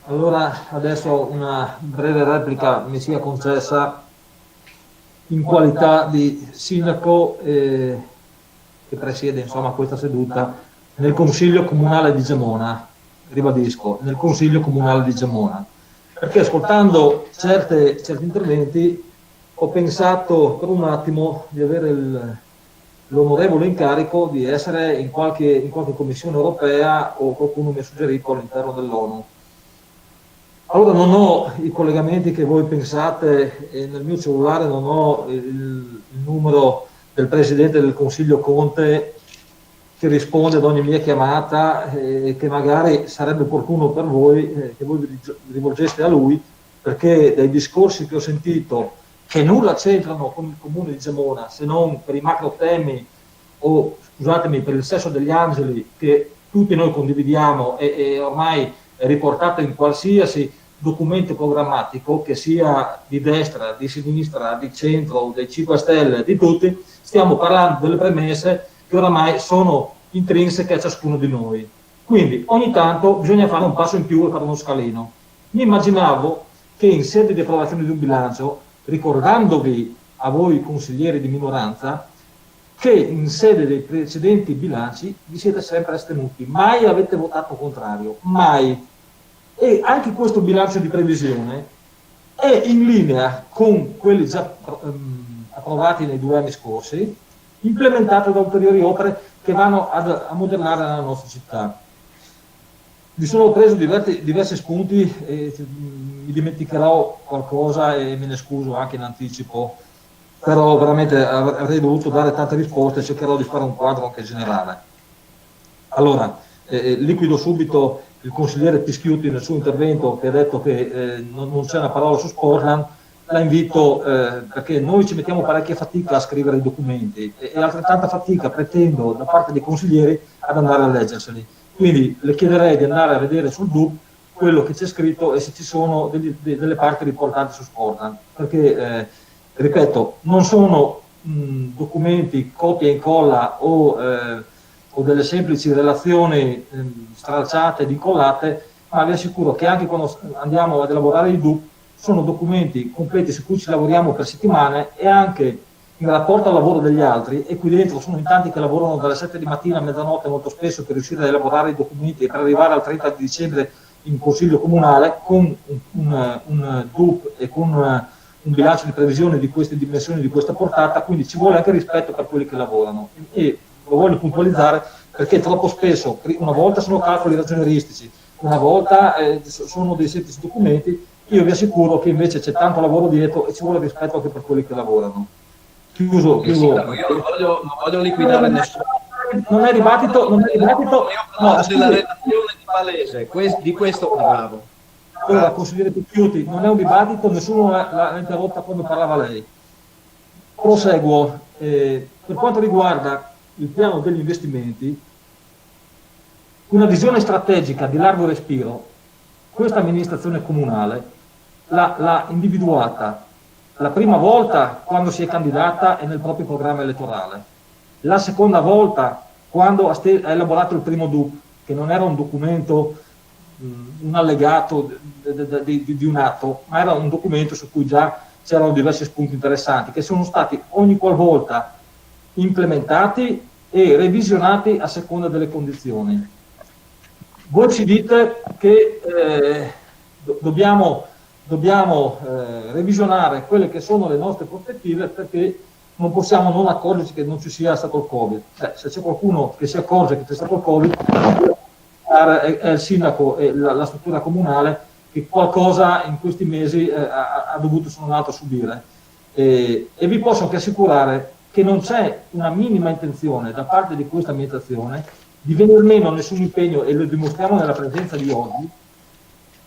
[SPEAKER 1] Allora adesso una breve replica mi sia concessa in qualità di sindaco che presiede insomma questa seduta nel Consiglio Comunale di Gemona, ribadisco, nel Consiglio Comunale di Gemona, perché ascoltando certi interventi ho pensato per un attimo di avere l'onorevole incarico di essere in qualche commissione europea, o qualcuno mi ha suggerito all'interno dell'ONU. Allora non ho i collegamenti che voi pensate, e nel mio cellulare non ho il numero del Presidente del Consiglio Conte che risponde ad ogni mia chiamata, che magari sarebbe opportuno per voi che voi vi rivolgeste a lui, perché dai discorsi che ho sentito, che nulla c'entrano con il comune di Gemona, se non per i macro temi o, scusatemi, per il sesso degli angeli che tutti noi condividiamo e ormai è riportata in qualsiasi documento programmatico, che sia di destra, di sinistra, di centro, dei 5 Stelle, di tutti, stiamo parlando delle premesse che oramai sono intrinseche a ciascuno di noi. Quindi ogni tanto bisogna fare un passo in più e fare uno scalino. Mi immaginavo che in sede di approvazione di un bilancio, ricordandovi a voi consiglieri di minoranza, che in sede dei precedenti bilanci vi siete sempre astenuti, mai avete votato contrario, mai. E anche questo bilancio di previsione è in linea con quelli già approvati nei 2 anni scorsi, implementato da ulteriori opere che vanno a modernare la nostra città. Mi sono preso diversi spunti e mi dimenticherò qualcosa e me ne scuso anche in anticipo, però veramente avrei dovuto dare tante risposte e cercherò di fare un quadro anche generale. Allora, liquido subito il consigliere Pischiuti nel suo intervento, che ha detto che non c'è una parola su Sportland. La invito, perché noi ci mettiamo parecchia fatica a scrivere i documenti e altrettanta fatica pretendo da parte dei consiglieri ad andare a leggerseli. Quindi le chiederei di andare a vedere sul DUP quello che c'è scritto e se ci sono delle parti riportate su Sportland, perché ripeto, non sono documenti copia e incolla o delle semplici relazioni stralciate ed incollate, ma vi assicuro che anche quando andiamo ad elaborare i DUP sono documenti completi su cui ci lavoriamo per settimane e anche in rapporto al lavoro degli altri, e qui dentro sono in tanti che lavorano dalle 7 di mattina a mezzanotte molto spesso per riuscire a elaborare i documenti e per arrivare al 30 di dicembre in Consiglio Comunale con un DUP e con un bilancio di previsione di queste dimensioni, di questa portata, quindi ci vuole anche rispetto per quelli che lavorano. E lo voglio puntualizzare perché troppo spesso, una volta sono calcoli ragionieristici, una volta sono dei semplici documenti. Io vi assicuro che invece c'è tanto lavoro dietro e ci vuole rispetto anche per quelli che lavorano. Chiuso.
[SPEAKER 3] Io non voglio liquidare nessuno.
[SPEAKER 1] Non è dibattito. No,
[SPEAKER 3] della relazione di Palese, di questo parlavo.
[SPEAKER 1] Allora, consigliere Picchiuti, non è un dibattito, nessuno l'ha interrotta quando parlava lei. Proseguo. Per quanto riguarda il piano degli investimenti, una visione strategica di largo respiro, questa amministrazione comunale l'ha individuata la prima volta quando si è candidata e nel proprio programma elettorale, la seconda volta quando ha elaborato il primo DUP, che non era un documento, un allegato di un atto, ma era un documento su cui già c'erano diversi spunti interessanti, che sono stati ogni qualvolta implementati e revisionati a seconda delle condizioni. Voi ci dite che dobbiamo revisionare quelle che sono le nostre prospettive perché non possiamo non accorgerci che non ci sia stato il Covid. Se c'è qualcuno che si accorge che c'è stato il Covid, è il sindaco e la struttura comunale che qualcosa in questi mesi ha dovuto se non altro subire. E vi posso anche assicurare che non c'è una minima intenzione da parte di questa amministrazione di venir meno a nessun impegno, e lo dimostriamo nella presenza di oggi,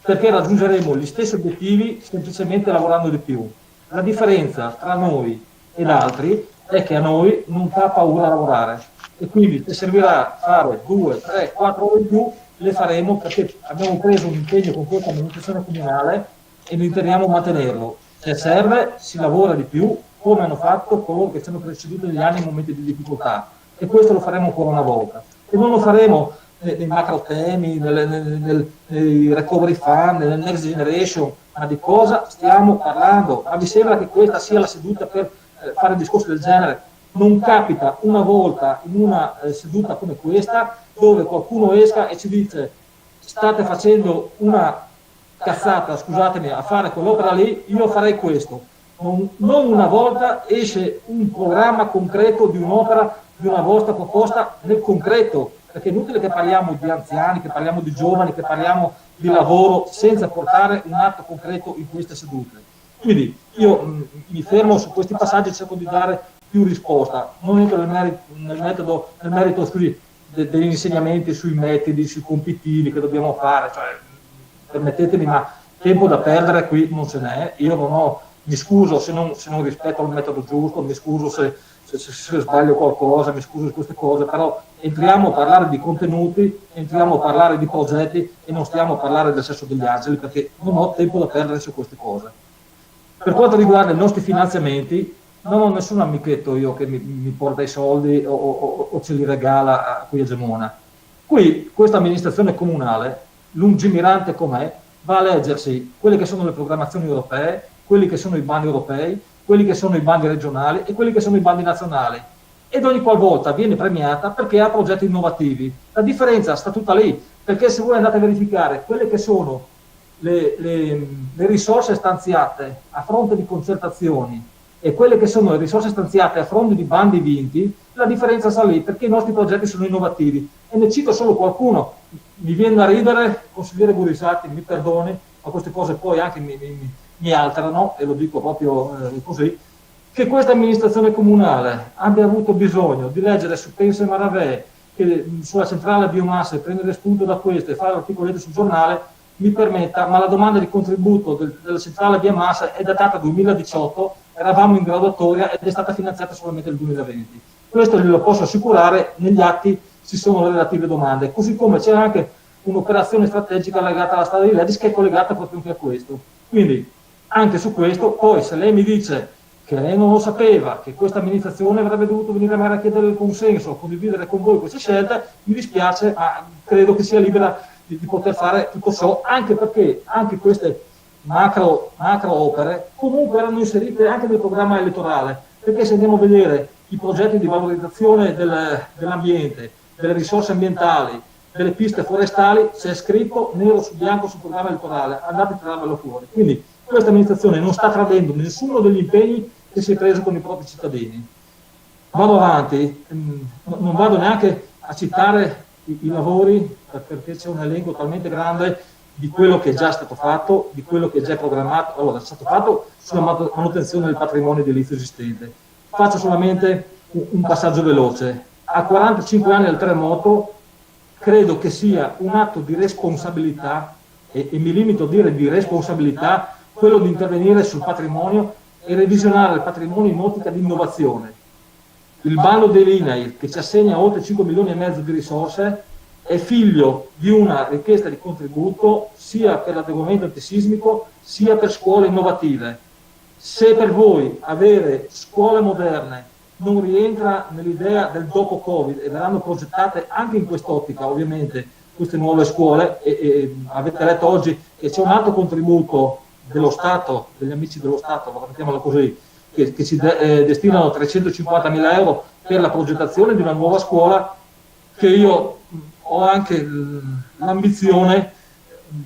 [SPEAKER 1] perché raggiungeremo gli stessi obiettivi semplicemente lavorando di più. La differenza tra noi ed altri è che a noi non fa paura lavorare, e quindi se servirà fare 2, 3, 4 ore in più le faremo, perché abbiamo preso un impegno con questa amministrazione comunale e noi intendiamo mantenerlo. Se serve si lavora di più, come hanno fatto coloro che ci hanno preceduto negli anni in momenti di difficoltà, e questo lo faremo ancora una volta. E non lo faremo nei macro temi, nei recovery fund, nel next generation, ma di cosa stiamo parlando? Ma vi sembra che questa sia la seduta per fare discorsi del genere? Non capita una volta in una seduta come questa dove qualcuno esca e ci dice: state facendo una cazzata, scusatemi, a fare quell'opera lì, io farei questo. Non una volta esce un programma concreto di un'opera, di una vostra proposta nel concreto, perché è inutile che parliamo di anziani, che parliamo di giovani, che parliamo di lavoro senza portare un atto concreto in queste sedute. Quindi io mi fermo su questi passaggi e cerco di dare più risposta. Non entro nel merito degli insegnamenti sui metodi, sui compitini che dobbiamo fare, cioè, permettetemi, ma tempo da perdere qui non ce n'è. Io non ho mi scuso se non rispetto il metodo giusto, mi scuso se sbaglio qualcosa, mi scuso di queste cose, però entriamo a parlare di contenuti, entriamo a parlare di progetti e non stiamo a parlare del sesso degli angeli, perché non ho tempo da perdere su queste cose. Per quanto riguarda i nostri finanziamenti, non ho nessun amichetto io che mi porta i soldi o ce li regala a qui a Gemona. Qui questa amministrazione comunale, lungimirante com'è, va a leggersi quelle che sono le programmazioni europee, quelli che sono i bandi europei, quelli che sono i bandi regionali e quelli che sono i bandi nazionali. Ed ogni qualvolta viene premiata perché ha progetti innovativi. La differenza sta tutta lì, perché se voi andate a verificare quelle che sono le risorse stanziate a fronte di concertazioni e quelle che sono le risorse stanziate a fronte di bandi vinti, la differenza sta lì, perché i nostri progetti sono innovativi. E ne cito solo qualcuno. Mi viene da ridere, consigliere Burisati, mi perdoni, ma queste cose poi anche mi alterano, e lo dico proprio così, che questa amministrazione comunale abbia avuto bisogno di leggere su Pensa e Maravè, che sulla centrale biomasse, prendere spunto da questo e fare l'articoletto sul giornale, mi permetta, ma la domanda di contributo della centrale biomasse è datata 2018, eravamo in graduatoria ed è stata finanziata solamente nel 2020. Questo glielo posso assicurare, negli atti ci sono le relative domande, così come c'è anche un'operazione strategica legata alla strada di Ledis che è collegata proprio anche a questo. Quindi anche su questo, poi se lei mi dice che lei non lo sapeva, che questa amministrazione avrebbe dovuto venire magari a chiedere il consenso, a condividere con voi queste scelte, mi dispiace, ma credo che sia libera di poter fare tutto ciò, anche perché anche queste macro opere comunque erano inserite anche nel programma elettorale, perché se andiamo a vedere i progetti di valorizzazione dell'ambiente, delle risorse ambientali, delle piste forestali, c'è scritto nero su bianco sul programma elettorale, andate a tirarvelo fuori. Quindi questa amministrazione non sta tradendo nessuno degli impegni che si è preso con i propri cittadini. Vado avanti, non vado neanche a citare i lavori, perché c'è un elenco talmente grande di quello che è già stato fatto, di quello che è già programmato. Allora, è stato fatto sulla manutenzione del patrimonio edilizio esistente. Faccio solamente un passaggio veloce. A 45 anni dal terremoto credo che sia un atto di responsabilità, e mi limito a dire di responsabilità, quello di intervenire sul patrimonio e revisionare il patrimonio in ottica di innovazione. Il bando dell'INAIL, che ci assegna oltre 5 milioni e mezzo di risorse, è figlio di una richiesta di contributo sia per l'adeguamento antisismico sia per scuole innovative. Se per voi avere scuole moderne non rientra nell'idea del dopo Covid, e verranno progettate anche in quest'ottica ovviamente queste nuove scuole, e avete letto oggi che c'è un altro contributo dello Stato, degli amici dello Stato, mettiamolo così, che ci destinano 350.000 euro per la progettazione di una nuova scuola, che io ho anche l'ambizione,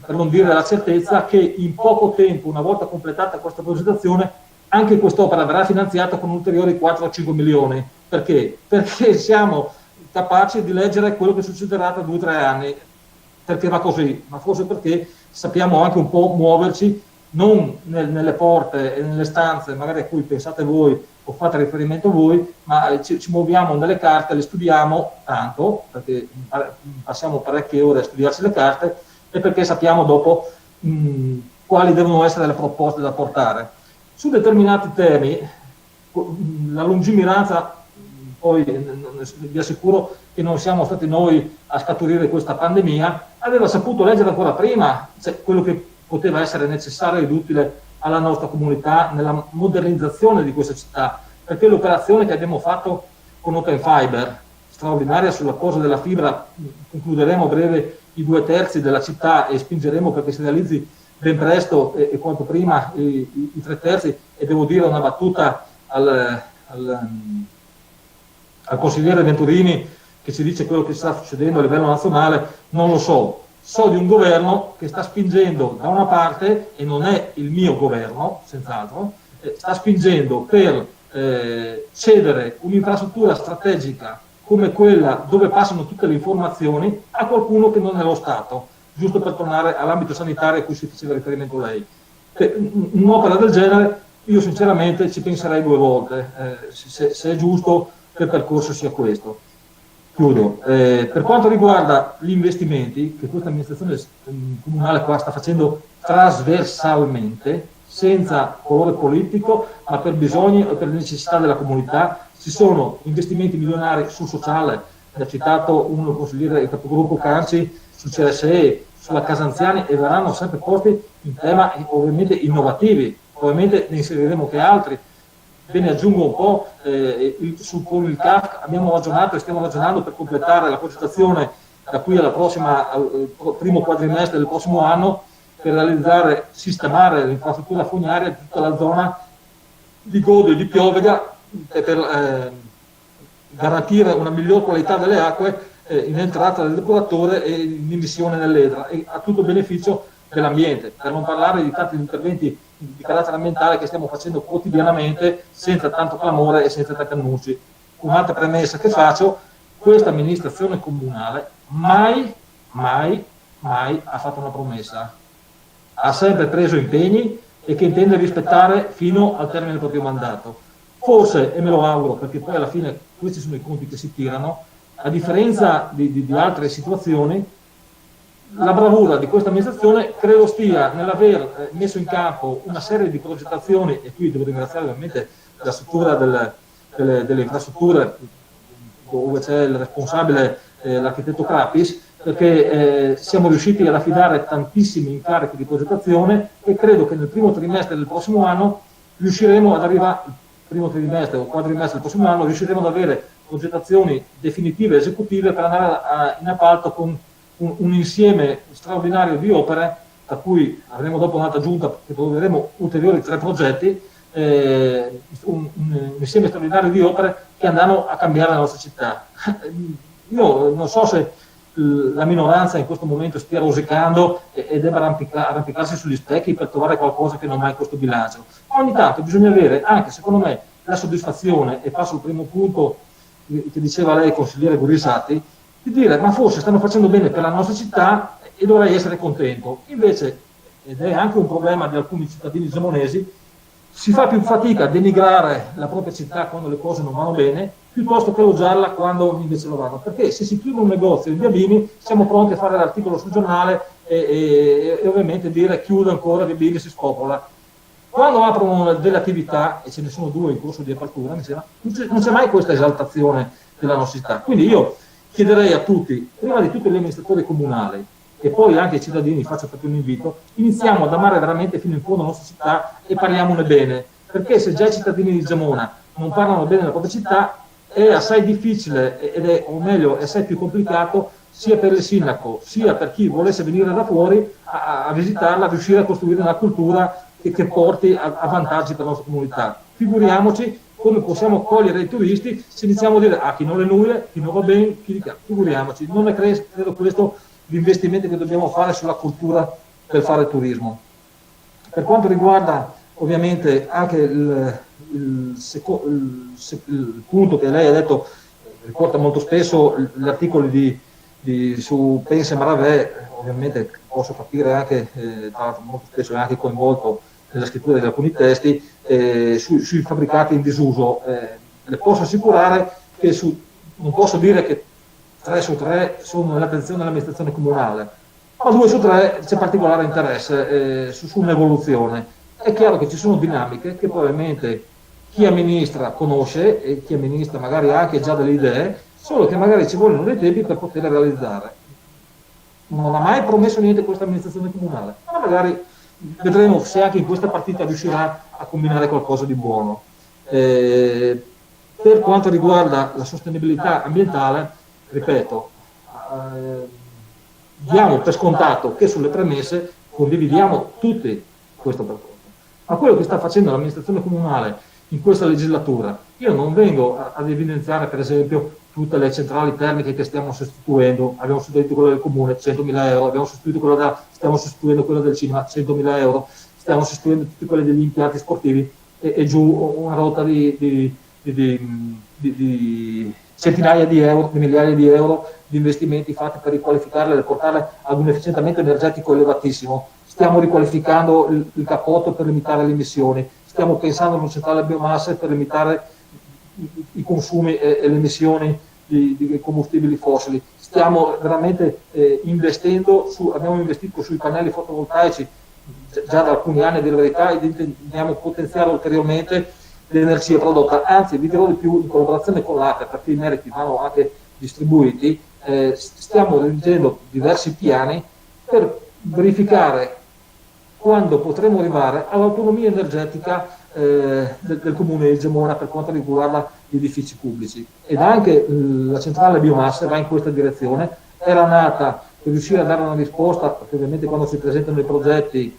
[SPEAKER 1] per non dire la certezza, che in poco tempo, una volta completata questa progettazione, anche quest'opera verrà finanziata con ulteriori 4 o 5 milioni. Perché? Perché siamo capaci di leggere quello che succederà tra 2 o 3 anni, perché va così, ma forse perché sappiamo anche un po' muoverci, non nelle porte e nelle stanze magari a cui pensate voi o fate riferimento voi, ma ci muoviamo nelle carte, le studiamo tanto, perché passiamo parecchie ore a studiarci le carte, e perché sappiamo dopo quali devono essere le proposte da portare. Su determinati temi, la lungimiranza, poi vi assicuro che non siamo stati noi a scaturire questa pandemia, aveva saputo leggere ancora prima quello che poteva essere necessario ed utile alla nostra comunità nella modernizzazione di questa città, perché l'operazione che abbiamo fatto con Open Fiber, straordinaria sulla cosa della fibra, concluderemo a breve i 2/3 della città e spingeremo perché si realizzi ben presto e quanto prima i 3/3, e devo dire una battuta al consigliere Venturini che ci dice quello che sta succedendo a livello nazionale, non lo so. So di un governo che sta spingendo da una parte, e non è il mio governo, senz'altro, sta spingendo per cedere un'infrastruttura strategica come quella dove passano tutte le informazioni a qualcuno che non è lo Stato, giusto per tornare all'ambito sanitario a cui si faceva riferimento lei. Un'opera del genere io sinceramente ci penserei 2 volte, se è giusto che il percorso sia questo. Chiudo. Per quanto riguarda gli investimenti che questa amministrazione comunale qua sta facendo trasversalmente, senza colore politico, ma per bisogni e per le necessità della comunità. Ci sono investimenti milionari sul sociale, ha citato un consigliere del capogruppo Canci, sul CSE, sulla casa anziani, e verranno sempre posti in tema ovviamente innovativi, probabilmente ne inseriremo che altri. Ve ne aggiungo un po', con il CAF abbiamo ragionato e stiamo ragionando per completare la progettazione da qui al primo quadrimestre del prossimo anno, per realizzare, sistemare l'infrastruttura fognaria di tutta la zona di Godo e di Piovega, per garantire una miglior qualità delle acque in entrata del depuratore e in emissione nell'Edra, e a tutto beneficio dell'ambiente, per non parlare di tanti interventi di carattere ambientale che stiamo facendo quotidianamente senza tanto clamore e senza tanti annunci. Un'altra premessa che faccio: questa amministrazione comunale mai ha fatto una promessa, ha sempre preso impegni e che intende rispettare fino al termine del proprio mandato. Forse, e me lo auguro, perché poi alla fine questi sono i conti che si tirano, a differenza di altre situazioni, la bravura di questa amministrazione credo stia nell'aver messo in campo una serie di progettazioni, e qui devo ringraziare ovviamente la struttura delle infrastrutture, dove c'è il responsabile, l'architetto Crapis, perché siamo riusciti ad affidare tantissimi incarichi di progettazione, e credo che nel primo trimestre del prossimo anno riusciremo ad arrivare, primo trimestre o quadrimestre del prossimo anno, riusciremo ad avere progettazioni definitive e esecutive per andare in appalto con un insieme straordinario di opere, da cui avremo dopo un'altra giunta che troveremo ulteriori 3 progetti, un insieme straordinario di opere che andranno a cambiare la nostra città. Io non so se la minoranza in questo momento stia rosicando e debba arrampicarsi sugli specchi per trovare qualcosa che non ha in questo bilancio. Ogni tanto bisogna avere anche, secondo me, la soddisfazione, e passo al primo punto che diceva lei, consigliere Gurisati, di dire: ma forse stanno facendo bene per la nostra città e dovrei essere contento. Invece, ed è anche un problema di alcuni cittadini gemonesi, si fa più fatica a denigrare la propria città quando le cose non vanno bene, piuttosto che elogiarla quando invece lo vanno. Perché se si chiude un negozio in via Bini, siamo pronti a fare l'articolo sul giornale e ovviamente dire: chiude ancora via Bini, si spopola. Quando aprono delle attività, e ce ne sono 2 in corso di apertura, mi sembra, non c'è mai questa esaltazione della nostra città. Quindi io chiederei a tutti, prima di tutto gli amministratori comunali e poi anche ai cittadini, faccio proprio un invito: iniziamo ad amare veramente fino in fondo la nostra città e parliamone bene, perché se già i cittadini di Gemona non parlano bene della propria città, è assai difficile, o meglio, è assai più complicato, sia per il sindaco, sia per chi volesse venire da fuori a visitarla, a riuscire a costruire una cultura che porti a vantaggi per la nostra comunità. Figuriamoci come possiamo accogliere i turisti se iniziamo a dire: chi non le nulle, chi non va bene, figuriamoci. Non è credo questo l'investimento che dobbiamo fare sulla cultura per fare turismo. Per quanto riguarda ovviamente anche il punto che lei ha detto, riporta molto spesso gli articoli su Pensa Maravè, ovviamente posso capire anche, tra l'altro molto spesso è anche coinvolto nella scrittura di alcuni testi, sui fabbricati in disuso. Le posso assicurare che non posso dire che 3 su 3 sono nell'attenzione dell'amministrazione comunale, ma 2 su 3 c'è particolare interesse su un'evoluzione. È chiaro che ci sono dinamiche che probabilmente chi amministra conosce e chi amministra magari ha anche già delle idee, solo che magari ci vogliono dei tempi per poterle realizzare. Non ha mai promesso niente questa amministrazione comunale, ma magari vedremo se anche in questa partita riuscirà a combinare qualcosa di buono. Per quanto riguarda la sostenibilità ambientale, ripeto, diamo per scontato che sulle premesse condividiamo tutti questo percorso. Ma quello che sta facendo l'amministrazione comunale in questa legislatura, io non vengo ad evidenziare per esempio tutte le centrali termiche che stiamo sostituendo. Abbiamo sostituito quella del comune, 100.000 euro, stiamo sostituendo quella del cinema, 100.000 euro, stiamo sostituendo tutte quelle degli impianti sportivi e giù una rotta di centinaia di euro, di migliaia di euro di investimenti fatti per riqualificarle e portarle ad un efficientamento energetico elevatissimo. Stiamo riqualificando il cappotto per limitare le emissioni, stiamo pensando a una centrale a biomasse per limitare i consumi e le emissioni di combustibili fossili. Stiamo veramente investendo, abbiamo investito sui pannelli fotovoltaici già da alcuni anni, di verità, ed intendiamo potenziare ulteriormente l'energia prodotta. Anzi, vi dirò di più, in collaborazione con l'ATE, perché i meriti vanno anche distribuiti, stiamo redigendo diversi piani per verificare quando potremo arrivare all'autonomia energetica del comune di Gemona per quanto riguarda gli edifici pubblici. Ed anche la centrale biomasse va in questa direzione. Era nata per riuscire a dare una risposta, perché ovviamente quando si presentano i progetti,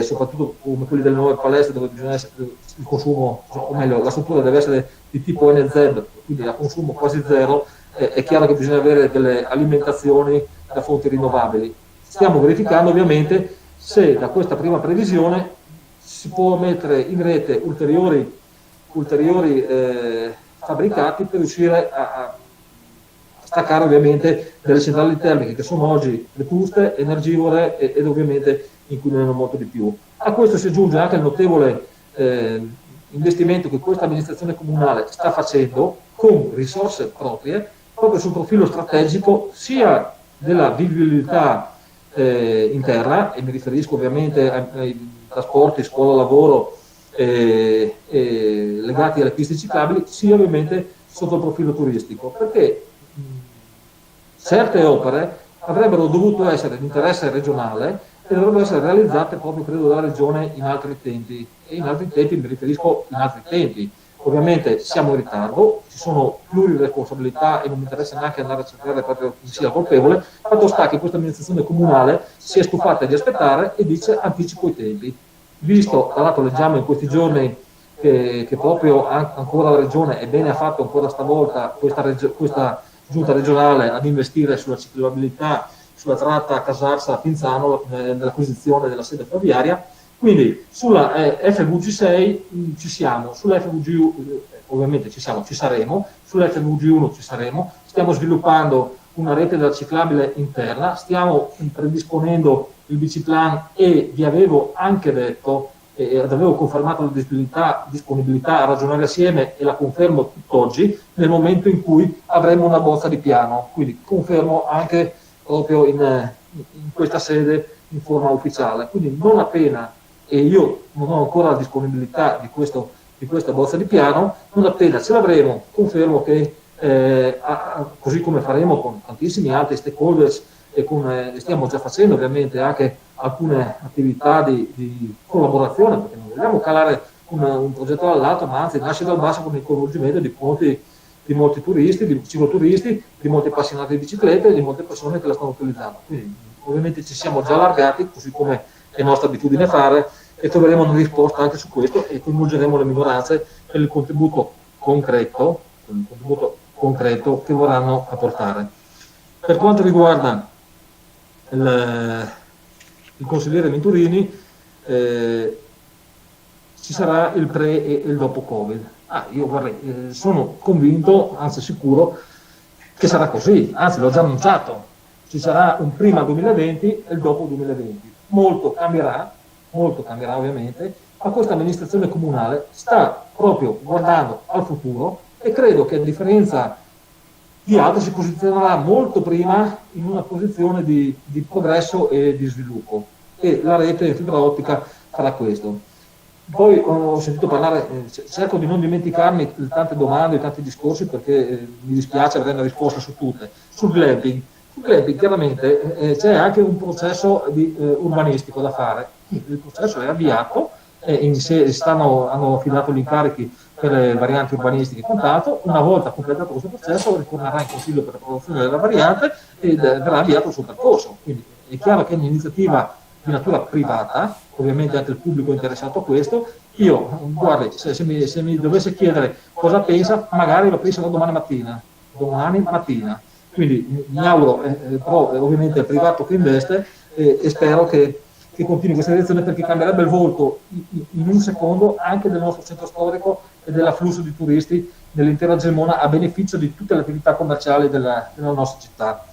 [SPEAKER 1] soprattutto come quelli delle nuove palestre, dove bisogna essere, il consumo, o meglio, la struttura deve essere di tipo NZ, quindi a consumo quasi zero, è chiaro che bisogna avere delle alimentazioni da fonti rinnovabili. Stiamo verificando ovviamente se da questa prima previsione si può mettere in rete ulteriori fabbricati per riuscire a staccare ovviamente delle centrali termiche che sono oggi vetuste, energivore ed ovviamente inquinano molto di più. A questo si aggiunge anche il notevole investimento che questa amministrazione comunale sta facendo con risorse proprie, proprio sul profilo strategico sia della vivibilità interna, e mi riferisco ovviamente ai trasporti, scuola, lavoro legati alle piste ciclabili, sia ovviamente sotto il profilo turistico, perché certe opere avrebbero dovuto essere di interesse regionale e dovrebbero essere realizzate proprio, credo, dalla regione in altri tempi, e in altri tempi mi riferisco in altri tempi. Ovviamente siamo in ritardo, ci sono pluriresponsabilità e non mi interessa neanche andare a cercare proprio chi sia colpevole. Fatto sta che questa amministrazione comunale si è stufata di aspettare e dice anticipo i tempi. Visto, tra l'altro leggiamo in questi giorni che proprio ancora la regione, e bene ha fatto ancora stavolta questa giunta regionale ad investire sulla ciclabilità, sulla tratta Casarsa-Pinzano nell'acquisizione della sede ferroviaria. Quindi sulla FVG6 ci siamo, sulla FVG ovviamente ci saremo, sulla FVG1 ci saremo, stiamo sviluppando una rete della ciclabile interna, stiamo predisponendo il biciplan e vi avevo anche detto, avevo confermato la disponibilità a ragionare assieme e la confermo tutt'oggi, nel momento in cui avremo una bozza di piano, quindi confermo anche proprio in questa sede in forma ufficiale, quindi non appena, e io non ho ancora la disponibilità di questa bozza di piano, non appena ce l'avremo, confermo che così come faremo con tantissimi altri stakeholders e stiamo già facendo ovviamente anche alcune attività di collaborazione, perché non vogliamo calare un progetto all'altro, ma anzi nasce dal basso con il coinvolgimento di molti turisti, di cicloturisti, di molti appassionati di biciclette e di molte persone che la stanno utilizzando. Quindi ovviamente ci siamo già allargati, così come è nostra abitudine fare, e troveremo una risposta anche su questo e coinvolgeremo le minoranze per il contributo concreto che vorranno apportare. Per quanto riguarda il consigliere Venturini, ci sarà il pre e il dopo Covid. Io sono convinto, anzi sicuro, che sarà così, anzi l'ho già annunciato, ci sarà un prima 2020 e il dopo 2020. Molto cambierà ovviamente, ma questa amministrazione comunale sta proprio guardando al futuro e credo che a differenza di altri si posizionerà molto prima in una posizione di progresso e di sviluppo, e la rete in fibra ottica farà questo. Poi ho sentito parlare, cerco di non dimenticarmi di tante domande e tanti discorsi, perché mi dispiace averne risposto su tutte. Sul glamping chiaramente c'è anche un processo urbanistico da fare. Il processo è avviato, hanno affidato gli incarichi per le varianti urbanistiche e quant'altro. Una volta completato questo processo ritornerà in consiglio per l'approvazione della variante e verrà avviato il suo percorso. Quindi è chiaro che è un'iniziativa di natura privata, ovviamente anche il pubblico è interessato a questo. Io, guardi, se mi dovesse chiedere cosa pensa, magari lo penserò domani mattina. Quindi mi auguro, però ovviamente è il privato che investe, e spero che continui questa direzione, perché cambierebbe il volto in un secondo anche del nostro centro storico e dell'afflusso di turisti nell'intera Gemona, a beneficio di tutte le attività commerciali della nostra città.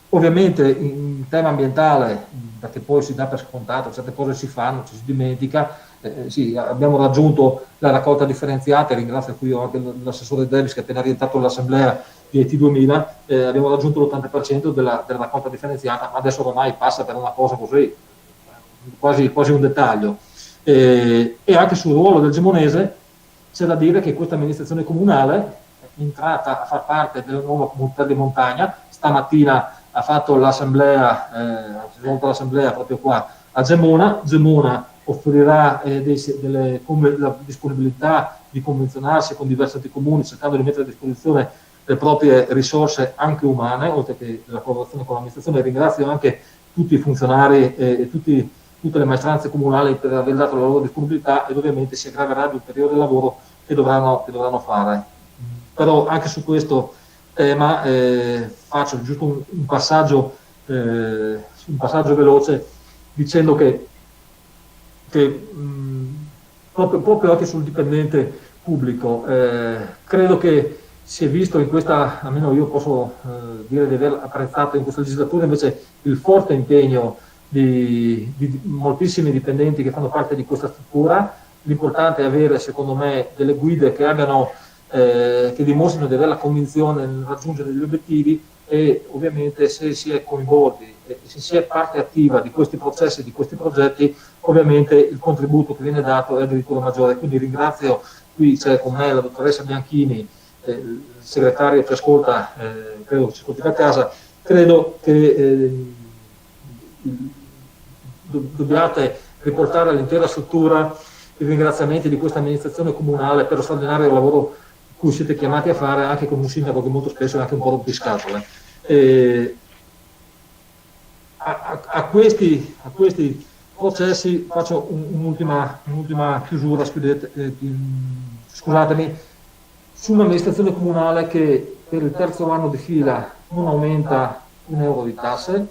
[SPEAKER 1] Ovviamente in tema ambientale, perché poi si dà per scontato, certe cose si fanno, ci si dimentica, sì, abbiamo raggiunto la raccolta differenziata, ringrazio qui anche l'assessore Davis che è appena rientrato all'assemblea di ET 2000, abbiamo raggiunto l'80% della raccolta differenziata, ma adesso ormai passa per una cosa così, quasi un dettaglio. E anche sul ruolo del Gemonese c'è da dire che questa amministrazione comunale è entrata a far parte della nuova comunità di montagna. Stamattina ha fatto l'assemblea, l'assemblea proprio qua a Gemona. Gemona offrirà la disponibilità di convenzionarsi con diversi altri comuni, cercando di mettere a disposizione le proprie risorse anche umane, oltre che la collaborazione con l'amministrazione. Ringrazio anche tutti i funzionari e tutte le maestranze comunali per aver dato la loro disponibilità, ed ovviamente si aggraverà di ulteriore lavoro che dovranno fare. Però anche su questo tema faccio giusto un passaggio veloce, dicendo che proprio anche sul dipendente pubblico credo che si è visto in questa, almeno io posso dire di aver apprezzato in questa legislatura invece il forte impegno di moltissimi dipendenti che fanno parte di questa struttura. L'importante è avere, secondo me, delle guide che dimostrino di avere la convinzione nel raggiungere degli obiettivi, e ovviamente se si è coinvolti e se si è parte attiva di questi processi, di questi progetti, ovviamente il contributo che viene dato è addirittura maggiore. Quindi ringrazio, qui c'è con me la dottoressa Bianchini, il segretario che ascolta, credo che ci ascolti da casa. Credo che dobbiate riportare all'intera struttura i ringraziamenti di questa amministrazione comunale per lo straordinario lavoro cui siete chiamati a fare, anche con un sindaco che molto spesso è anche un po' rompiscatole. A questi processi faccio un'ultima chiusura, scusatemi, su un'amministrazione comunale che per il terzo anno di fila non aumenta €1 di tasse,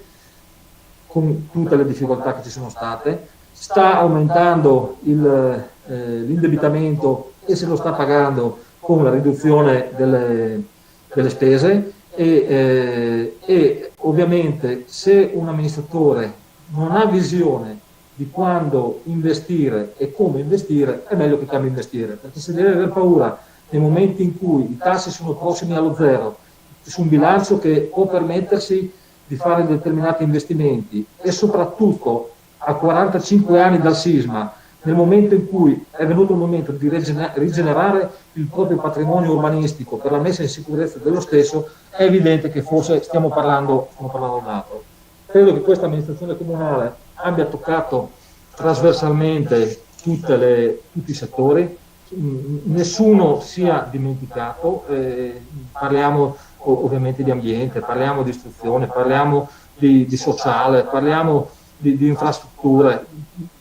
[SPEAKER 1] con tutte le difficoltà che ci sono state, sta aumentando l'indebitamento e se lo sta pagando con la riduzione delle spese, e ovviamente se un amministratore non ha visione di quando investire e come investire, è meglio che cambi investire, perché se deve aver paura nei momenti in cui i tassi sono prossimi allo zero, su un bilancio che può permettersi di fare determinati investimenti, e soprattutto a 45 anni dal sisma, nel momento in cui è venuto il momento di rigenerare il proprio patrimonio urbanistico per la messa in sicurezza dello stesso, è evidente che forse stiamo parlando d'altro. Credo che questa amministrazione comunale abbia toccato trasversalmente tutti i settori, nessuno sia dimenticato, parliamo ovviamente di ambiente, parliamo di istruzione, parliamo di sociale, parliamo di infrastrutture.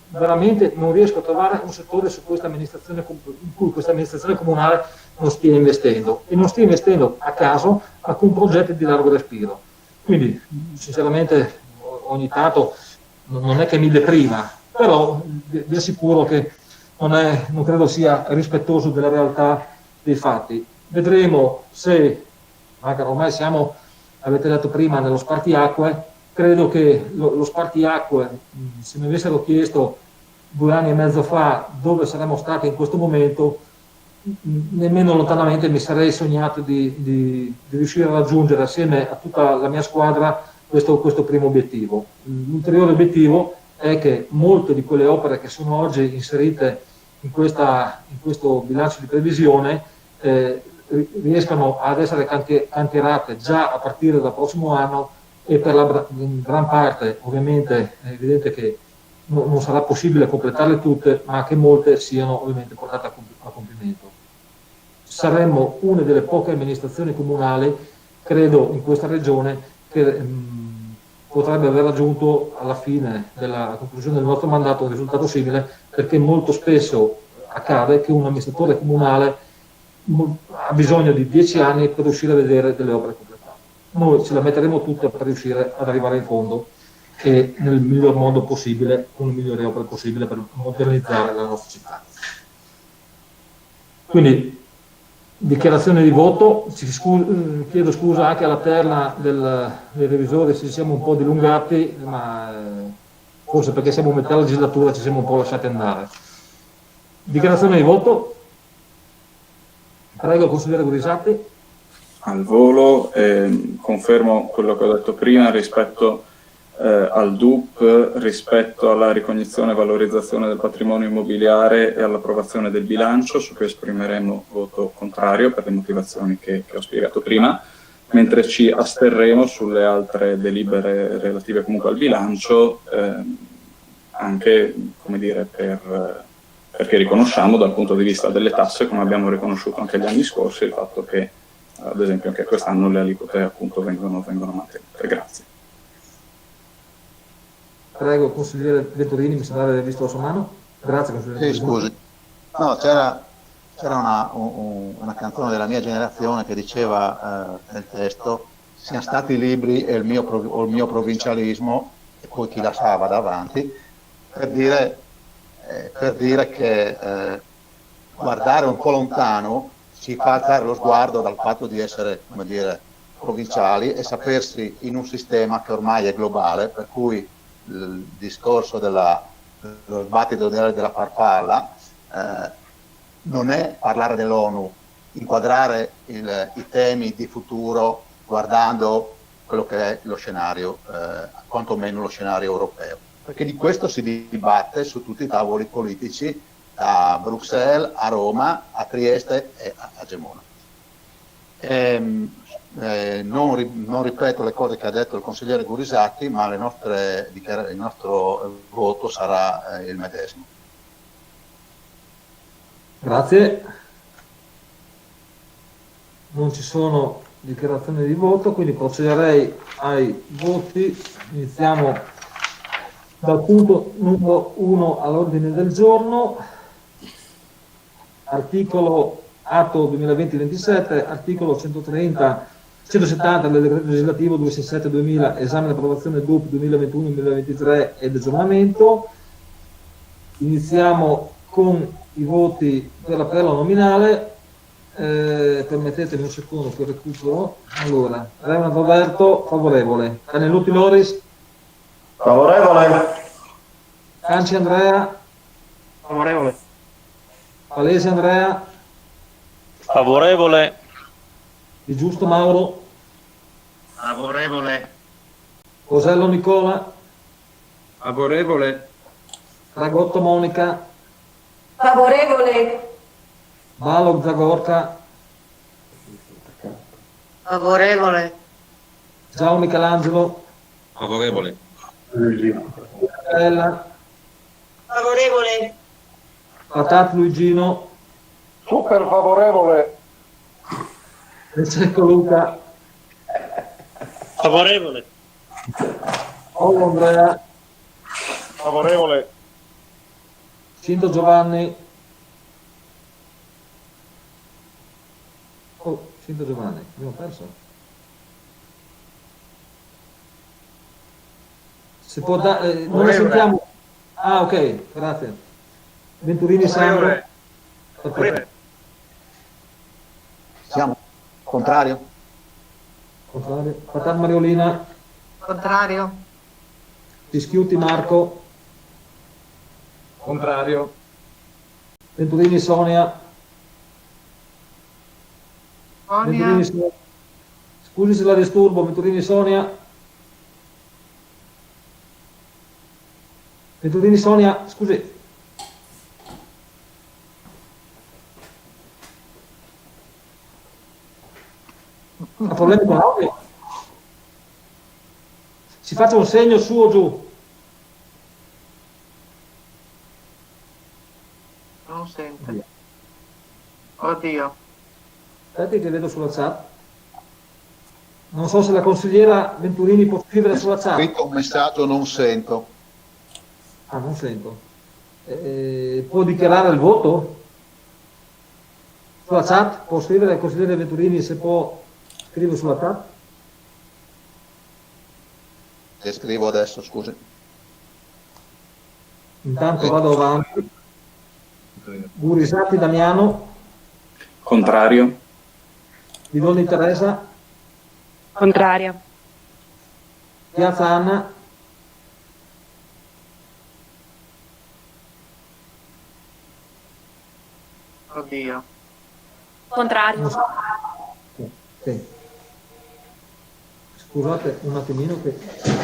[SPEAKER 1] Veramente non riesco a trovare un settore su questa amministrazione in cui questa amministrazione comunale non stia investendo, e non stia investendo a caso, ma con progetti di largo respiro. Quindi sinceramente ogni tanto non è che mi deprima, però vi assicuro che non credo sia rispettoso della realtà dei fatti. Vedremo se, ormai siamo, avete detto prima, nello spartiacque. Credo che lo spartiacque, se mi avessero chiesto 2 anni e mezzo fa dove saremmo stati in questo momento, nemmeno lontanamente mi sarei sognato di riuscire a raggiungere assieme a tutta la mia squadra questo primo obiettivo. L'ulteriore obiettivo è che molte di quelle opere che sono oggi inserite in questo bilancio di previsione riescano ad essere cantierate già a partire dal prossimo anno, e per la gran parte ovviamente è evidente che non sarà possibile completarle tutte, ma che molte siano ovviamente portate a compimento. Saremmo una delle poche amministrazioni comunali, credo, in questa regione che potrebbe aver raggiunto alla fine della conclusione del nostro mandato un risultato simile, perché molto spesso accade che un amministratore comunale ha bisogno di 10 anni per riuscire a vedere delle opere completate. Noi ce la metteremo tutte per riuscire ad arrivare in fondo, e nel miglior modo possibile, con le migliori opere possibili, per modernizzare la nostra città. Quindi Dichiarazione di voto. Chiedo scusa anche alla terna dei revisori se ci siamo un po' dilungati, ma forse perché siamo a metà legislatura ci siamo un po' lasciati andare. Dichiarazione di voto. Prego, consigliere Gurisatti.
[SPEAKER 11] Al volo, confermo quello che ho detto prima rispetto al DUP, rispetto alla ricognizione e valorizzazione del patrimonio immobiliare e all'approvazione del bilancio, su cui esprimeremo voto contrario per le motivazioni che ho spiegato prima, mentre ci asterremo sulle altre delibere relative comunque al bilancio, anche, come dire, perché riconosciamo dal punto di vista delle tasse, come abbiamo riconosciuto anche gli anni scorsi, il fatto che ad esempio anche quest'anno le aliquote appunto vengono mantenute. Grazie.
[SPEAKER 1] Prego, consigliere Venturini, mi sembra di aver visto la sua mano. Grazie, consigliere.
[SPEAKER 7] Sì, scusi. No, c'era una canzone della mia generazione che diceva nel testo: siano stati i libri e il mio provincialismo, e poi chi lasciava davanti, per dire che guardare un po' lontano ci fa alzare lo sguardo dal fatto di essere, come dire, provinciali e sapersi in un sistema che ormai è globale, per cui il discorso dello sbattito della farfalla non è parlare dell'ONU, inquadrare i temi di futuro guardando quello che è lo scenario, quantomeno lo scenario europeo, perché di questo si dibatte su tutti i tavoli politici, a Bruxelles, a Roma, a Trieste e a Gemona. Non ripeto le cose che ha detto il consigliere Gurisatti, ma il nostro voto sarà il medesimo.
[SPEAKER 1] Grazie. Non ci sono dichiarazioni di voto, quindi procederei ai voti. Iniziamo dal punto numero 1 all'ordine del giorno. Articolo atto 2020-27, articolo 170 del decreto legislativo 267-2000, esame e approvazione DUP 2021-2023 ed aggiornamento. Iniziamo con i voti per l'appello nominale. Permettetemi un secondo che recupero. Allora, Raymond Roberto, favorevole. Canelutti Loris?
[SPEAKER 13] Favorevole.
[SPEAKER 1] Canci Andrea?
[SPEAKER 12] Favorevole.
[SPEAKER 1] Palese Andrea?
[SPEAKER 4] Favorevole.
[SPEAKER 1] Di Giusto Mauro?
[SPEAKER 13] Favorevole.
[SPEAKER 1] Cosello Nicola?
[SPEAKER 13] Favorevole.
[SPEAKER 1] Ragotto Monica?
[SPEAKER 6] Favorevole.
[SPEAKER 1] Balog Zagorka?
[SPEAKER 6] Favorevole.
[SPEAKER 1] Giao Michelangelo?
[SPEAKER 13] Favorevole.
[SPEAKER 1] Ella?
[SPEAKER 6] Favorevole.
[SPEAKER 1] Patat Luigino?
[SPEAKER 13] Super favorevole.
[SPEAKER 1] Secco Luca?
[SPEAKER 4] Favorevole.
[SPEAKER 1] Ollo Andrea?
[SPEAKER 13] Favorevole.
[SPEAKER 1] Cinto Giovanni? Oh, Cinto Giovanni, abbiamo perso? Si può dare, non la sentiamo. Ah, ok, grazie. Venturini Sandro? Perfetto.
[SPEAKER 7] Siamo contrario?
[SPEAKER 1] Contrario. Patat Mariolina?
[SPEAKER 6] Contrario.
[SPEAKER 1] Fischiuti Marco?
[SPEAKER 3] Contrario.
[SPEAKER 1] Venturini Sonia? Venturini Sonia? Scusi se la disturbo, Venturini Sonia? Venturini Sonia, scusi. Ha problemi con l'audio? Si faccia un segno su o giù.
[SPEAKER 6] Non sente. Oddio.
[SPEAKER 1] Aspetti che vedo sulla chat. Non so se la consigliera Venturini può scrivere sulla chat.
[SPEAKER 7] Scritto un messaggio, non sento.
[SPEAKER 1] Ah, non sento. Può dichiarare il voto? Sulla chat può scrivere il consigliere Venturini, se può scrivere sulla chat?
[SPEAKER 7] Che scrivo adesso, scusi.
[SPEAKER 1] Intanto vado avanti. Gurisatti Damiano?
[SPEAKER 11] Contrario.
[SPEAKER 1] Vidoni Teresa,
[SPEAKER 5] Contraria.
[SPEAKER 1] Piazza Anna,
[SPEAKER 6] Oddio.
[SPEAKER 5] Contrario.
[SPEAKER 1] sì. Scusate un attimino che...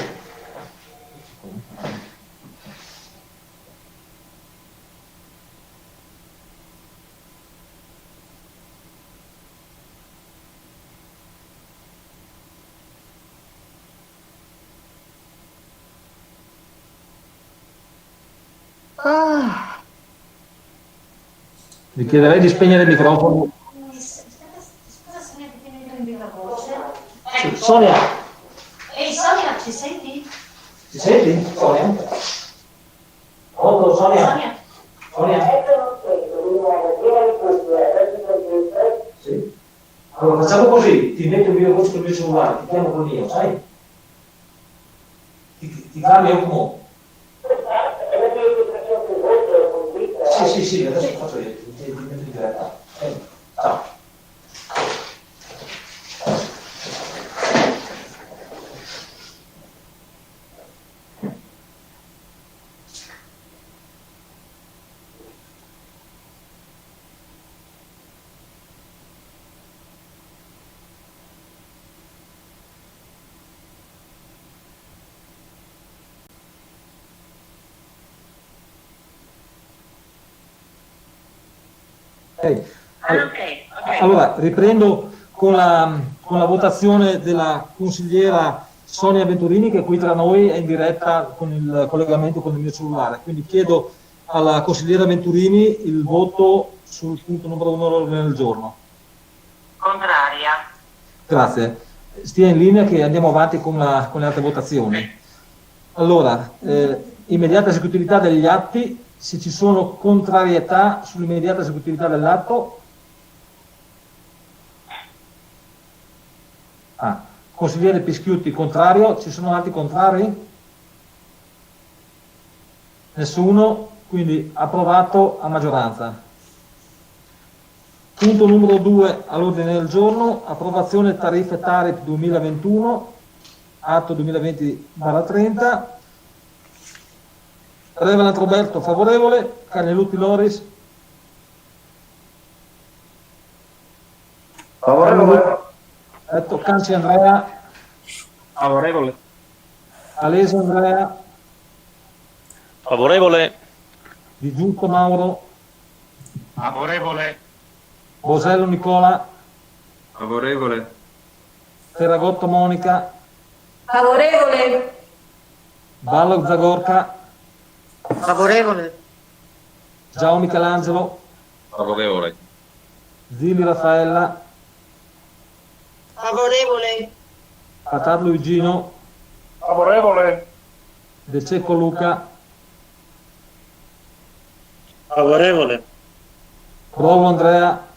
[SPEAKER 1] Vi chiederei di spegnere il microfono. Sì, Sonia.
[SPEAKER 2] Ehi Sonia, ci senti?
[SPEAKER 1] Ci senti? Sonia? Pronto, Sonia? Sonia? Sì. Allora facciamo così, ti metto il mio voce col mio cellulare, ti chiamo col mio, sai? Ti cambio io come? Sì, adesso faccio io, ti metto in diretta. Ciao. Allora, riprendo con la votazione della consigliera Sonia Venturini, che è qui tra noi, è in diretta con il collegamento con il mio cellulare. Quindi chiedo alla consigliera Venturini il voto sul punto numero 1 dell'ordine del giorno.
[SPEAKER 6] Contraria.
[SPEAKER 1] Grazie. Stia in linea che andiamo avanti con le altre votazioni. Allora, immediata esecutività degli atti. Se ci sono contrarietà sull'immediata esecutività dell'atto. Consigliere Pischiutti, contrario. Ci sono altri contrari? Nessuno, quindi approvato a maggioranza. Punto numero 2 all'ordine del giorno, approvazione tariffe TARIP 2021, atto 2020/30. Revelant Roberto favorevole, Carnelutti Loris
[SPEAKER 13] Favorevole.
[SPEAKER 1] Canci Andrea
[SPEAKER 13] Favorevole.
[SPEAKER 1] Alesio Andrea
[SPEAKER 14] Favorevole.
[SPEAKER 1] Di Giunto Mauro
[SPEAKER 13] Favorevole.
[SPEAKER 1] Bosello Nicola
[SPEAKER 13] Favorevole.
[SPEAKER 1] Ferragotto Monica
[SPEAKER 5] Favorevole.
[SPEAKER 1] Ballo Zagorka
[SPEAKER 6] Favorevole.
[SPEAKER 1] Giao Michelangelo
[SPEAKER 13] Favorevole.
[SPEAKER 1] Zilli Raffaella
[SPEAKER 6] Favorevole.
[SPEAKER 1] Patat Luigino
[SPEAKER 13] Favorevole.
[SPEAKER 1] De Cecco Luca
[SPEAKER 4] Favorevole.
[SPEAKER 1] Prolo Andrea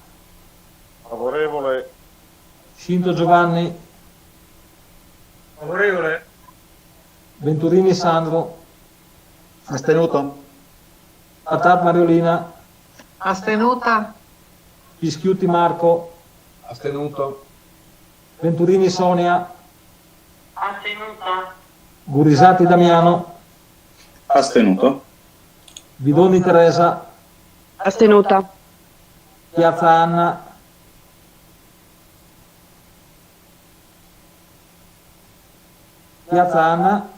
[SPEAKER 13] Favorevole.
[SPEAKER 1] Scinto Giovanni
[SPEAKER 13] Favorevole.
[SPEAKER 1] Venturini Sandro
[SPEAKER 7] Astenuto.
[SPEAKER 1] Patat Mariolina
[SPEAKER 6] Astenuta.
[SPEAKER 1] Pischiutti Marco
[SPEAKER 3] Astenuto.
[SPEAKER 1] Venturini Sonia
[SPEAKER 6] Astenuta.
[SPEAKER 1] Gurisati Damiano
[SPEAKER 11] Astenuto.
[SPEAKER 1] Vidoni Teresa
[SPEAKER 5] Astenuta.
[SPEAKER 1] Piazza Anna Piazza Anna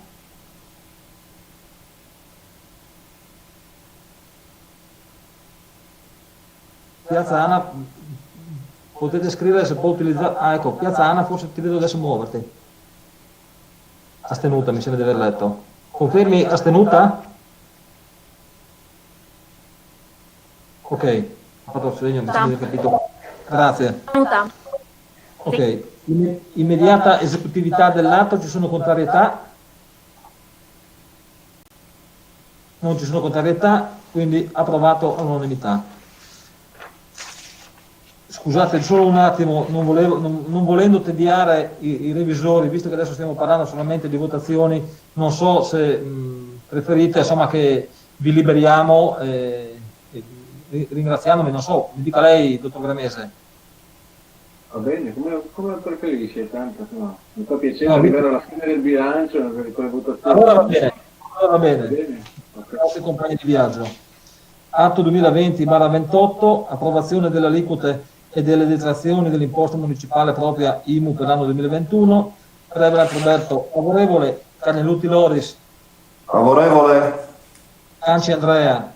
[SPEAKER 1] Piazza Anna, potete scrivere se può utilizzare. Ecco, Piazza Anna, forse ti vedo adesso muoverti. Astenuta, mi sembra di aver letto. Confermi astenuta? Ok, ho fatto il segno, mi sembra di aver capito. Grazie.
[SPEAKER 5] Astenuta.
[SPEAKER 1] Ok, immediata esecutività dell'atto, ci sono contrarietà? Non ci sono contrarietà, quindi approvato all'unanimità. Scusate solo un attimo, non volendo tediare i revisori, visto che adesso stiamo parlando solamente di votazioni, non so se preferite insomma che vi liberiamo, ringraziandomi, non so, mi dica lei, dottor Gramese.
[SPEAKER 8] Va bene, come preferisci? Tanto, no. Mi fa piacere
[SPEAKER 1] No,
[SPEAKER 8] arrivare alla fine del bilancio con le votazioni.
[SPEAKER 1] Allora va bene, allora va bene.
[SPEAKER 8] Va bene? Ok.
[SPEAKER 1] Grazie compagni di viaggio. Atto 2020-28, approvazione delle aliquote e delle detrazioni dell'imposta municipale propria IMU per l'anno 2021. Reverend Roberto, favorevole. Canelutti Loris,
[SPEAKER 13] Favorevole.
[SPEAKER 1] Canci Andrea,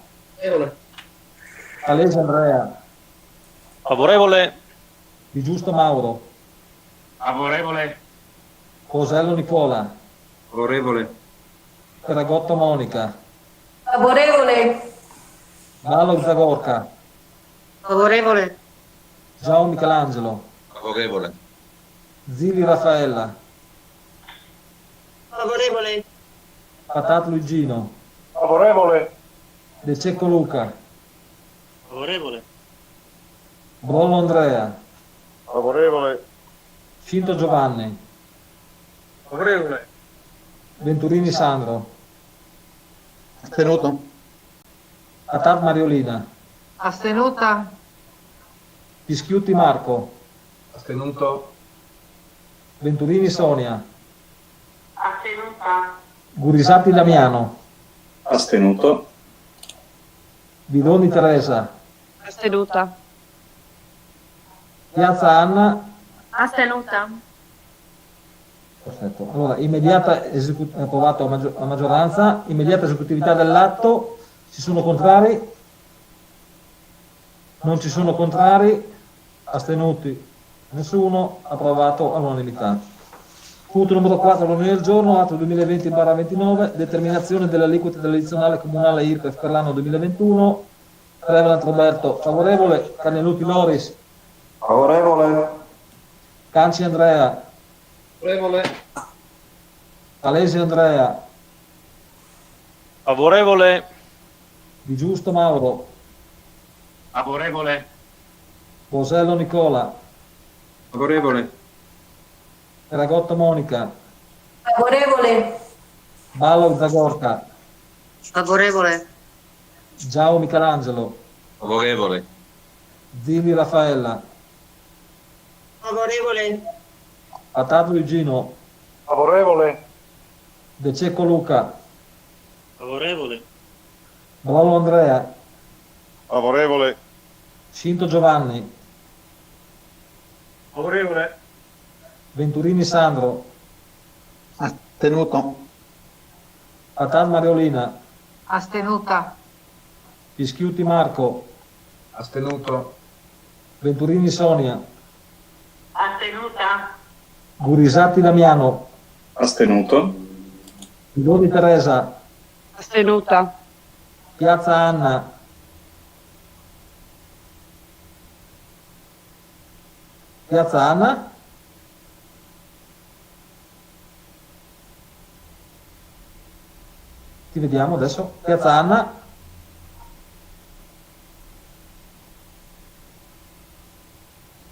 [SPEAKER 1] Palese Andrea,
[SPEAKER 13] Favorevole.
[SPEAKER 1] Di Giusto Mauro,
[SPEAKER 13] Favorevole.
[SPEAKER 1] Cosello Nicola,
[SPEAKER 13] Favorevole.
[SPEAKER 1] Ferragotto Monica,
[SPEAKER 5] Favorevole.
[SPEAKER 1] Malo Zagorka,
[SPEAKER 6] Favorevole.
[SPEAKER 1] Giao Michelangelo,
[SPEAKER 13] Favorevole.
[SPEAKER 1] Zilli Raffaella,
[SPEAKER 6] Favorevole.
[SPEAKER 1] Patat Luigino,
[SPEAKER 13] Favorevole.
[SPEAKER 1] De Cecco Luca,
[SPEAKER 4] Favorevole.
[SPEAKER 1] Brollo Andrea,
[SPEAKER 13] Favorevole.
[SPEAKER 1] Cinto Giovanni,
[SPEAKER 13] Favorevole.
[SPEAKER 1] Venturini Sandro,
[SPEAKER 7] Astenuto?
[SPEAKER 1] Patat Mariolina,
[SPEAKER 6] Astenuta.
[SPEAKER 1] Pischiutti Marco,
[SPEAKER 3] Astenuto.
[SPEAKER 1] Venturini Sonia,
[SPEAKER 6] Astenuta.
[SPEAKER 1] Gurisatti Damiano,
[SPEAKER 11] Astenuto.
[SPEAKER 1] Bidoni Teresa,
[SPEAKER 5] Astenuta.
[SPEAKER 1] Piazza Anna.
[SPEAKER 5] Astenuta.
[SPEAKER 1] Perfetto. Allora, approvato a maggioranza, immediata esecutività dell'atto, ci sono contrari? Non ci sono contrari, astenuti? Nessuno, approvato all'unanimità. Punto numero 4, all'ordine del giorno, atto 2020-29, determinazione delle aliquote dell'addizionale comunale IRPEF per l'anno 2021. Reverend Roberto, favorevole. Canelutti Loris,
[SPEAKER 13] Favorevole.
[SPEAKER 1] Canci Andrea,
[SPEAKER 8] Favorevole.
[SPEAKER 1] Palese Andrea,
[SPEAKER 13] Favorevole.
[SPEAKER 1] Di Giusto Mauro,
[SPEAKER 13] Favorevole.
[SPEAKER 1] Bosello Nicola,
[SPEAKER 13] Favorevole.
[SPEAKER 1] Ferragotto Monica,
[SPEAKER 5] Favorevole.
[SPEAKER 1] Ballo Zagorka,
[SPEAKER 6] Favorevole.
[SPEAKER 1] Giao Michelangelo,
[SPEAKER 13] Favorevole.
[SPEAKER 1] Zilli Raffaella,
[SPEAKER 6] Favorevole.
[SPEAKER 1] Patat Luigino,
[SPEAKER 13] Favorevole.
[SPEAKER 1] De Cecco Luca,
[SPEAKER 4] Favorevole.
[SPEAKER 1] Brollo Andrea,
[SPEAKER 13] Favorevole.
[SPEAKER 1] Cinto Giovanni,
[SPEAKER 13] Favorevole.
[SPEAKER 1] Venturini Sandro,
[SPEAKER 7] Astenuto?
[SPEAKER 1] Patat Mariolina,
[SPEAKER 6] Astenuta.
[SPEAKER 1] Pischiutti Marco,
[SPEAKER 3] Astenuto.
[SPEAKER 1] Venturini Sonia,
[SPEAKER 6] Astenuta.
[SPEAKER 1] Gurisatti Damiano,
[SPEAKER 11] Astenuto.
[SPEAKER 1] Bidoni Teresa,
[SPEAKER 5] Astenuta.
[SPEAKER 1] Piazza Anna, Piazza Anna, ti vediamo adesso, Piazza Anna,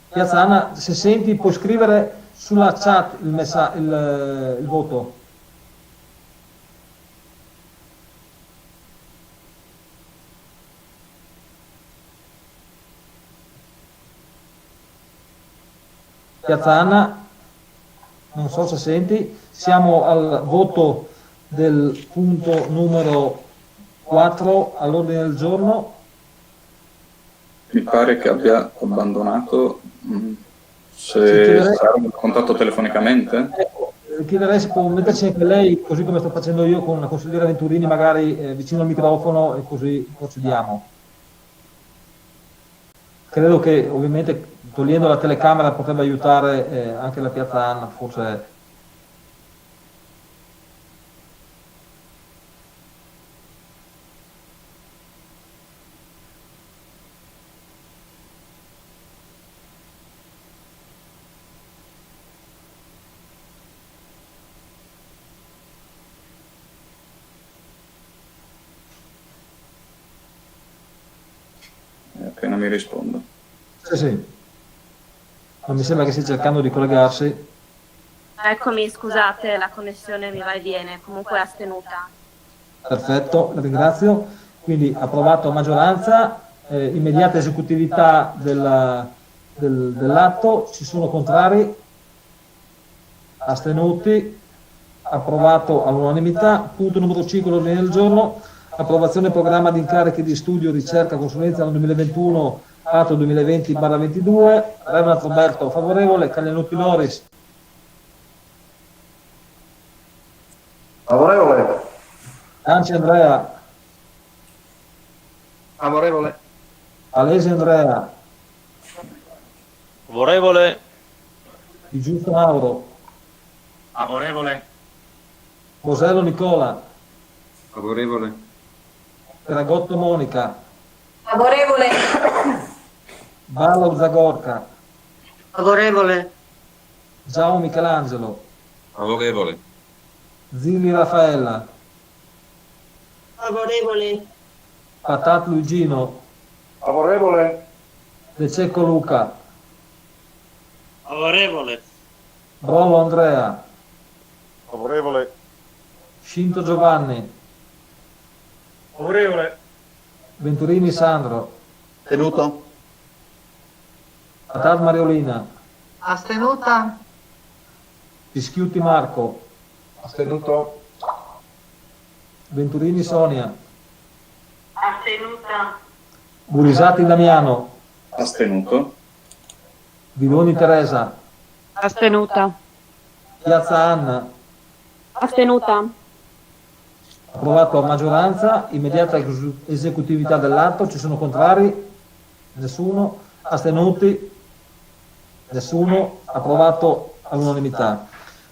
[SPEAKER 1] Piazza Anna, se senti puoi scrivere sulla chat il voto. Piazza Anna, non so se senti, siamo al voto del punto numero 4 all'ordine del giorno.
[SPEAKER 11] Mi pare che abbia abbandonato. Se
[SPEAKER 1] chiederei-
[SPEAKER 11] sarà un contatto telefonicamente?
[SPEAKER 1] Ecco, chiederei se può metterci anche lei, così come sto facendo io con la consigliera Venturini, magari vicino al microfono, e così procediamo. Credo che ovviamente togliendo la telecamera potrebbe aiutare anche la Piazza Anna, forse.
[SPEAKER 11] Appena mi rispondo.
[SPEAKER 1] Sì, sì. Ma mi sembra che stia cercando di collegarsi.
[SPEAKER 5] Eccomi, scusate, la connessione mi va e viene, comunque astenuta.
[SPEAKER 1] Perfetto, la ringrazio. Quindi approvato a maggioranza, immediata esecutività dell'atto, ci sono contrari, astenuti, approvato all'unanimità. Punto numero 5 all'ordine del giorno, approvazione programma di incarichi di studio, ricerca, consulenza anno 2021, atto 2020/22. Renato Roberto favorevole, Caglianutti Loris
[SPEAKER 13] Favorevole.
[SPEAKER 1] Canci Andrea,
[SPEAKER 12] Favorevole.
[SPEAKER 1] Alesi Andrea,
[SPEAKER 14] Favorevole.
[SPEAKER 1] Di Giusto Mauro,
[SPEAKER 14] Favorevole.
[SPEAKER 1] Bosello Nicola,
[SPEAKER 13] Favorevole.
[SPEAKER 1] Ferragotto Monica,
[SPEAKER 6] Favorevole.
[SPEAKER 1] Ballo Zagorka,
[SPEAKER 6] Favorevole.
[SPEAKER 1] Giao Michelangelo,
[SPEAKER 13] Favorevole.
[SPEAKER 1] Zilli Raffaella,
[SPEAKER 6] Favorevole.
[SPEAKER 1] Patat Luigino,
[SPEAKER 13] Favorevole.
[SPEAKER 1] De Cecco Luca,
[SPEAKER 4] Favorevole.
[SPEAKER 1] Brolo Andrea,
[SPEAKER 13] Favorevole.
[SPEAKER 1] Scinto Giovanni,
[SPEAKER 13] Favorevole.
[SPEAKER 1] Venturini Sandro,
[SPEAKER 7] Tenuto?
[SPEAKER 1] Patat Mariolina,
[SPEAKER 6] Astenuta.
[SPEAKER 1] Fischiuti Marco,
[SPEAKER 13] Astenuto.
[SPEAKER 1] Venturini Sonia,
[SPEAKER 6] Astenuta.
[SPEAKER 1] Burisati Damiano,
[SPEAKER 11] Astenuto.
[SPEAKER 1] Viloni Teresa,
[SPEAKER 5] Astenuta.
[SPEAKER 1] Piazza Anna,
[SPEAKER 5] Astenuta.
[SPEAKER 1] approvato a maggioranza, immediata esecutività dell'atto. Ci sono contrari? Nessuno. Astenuti? Nessuno. Approvato all'unanimità.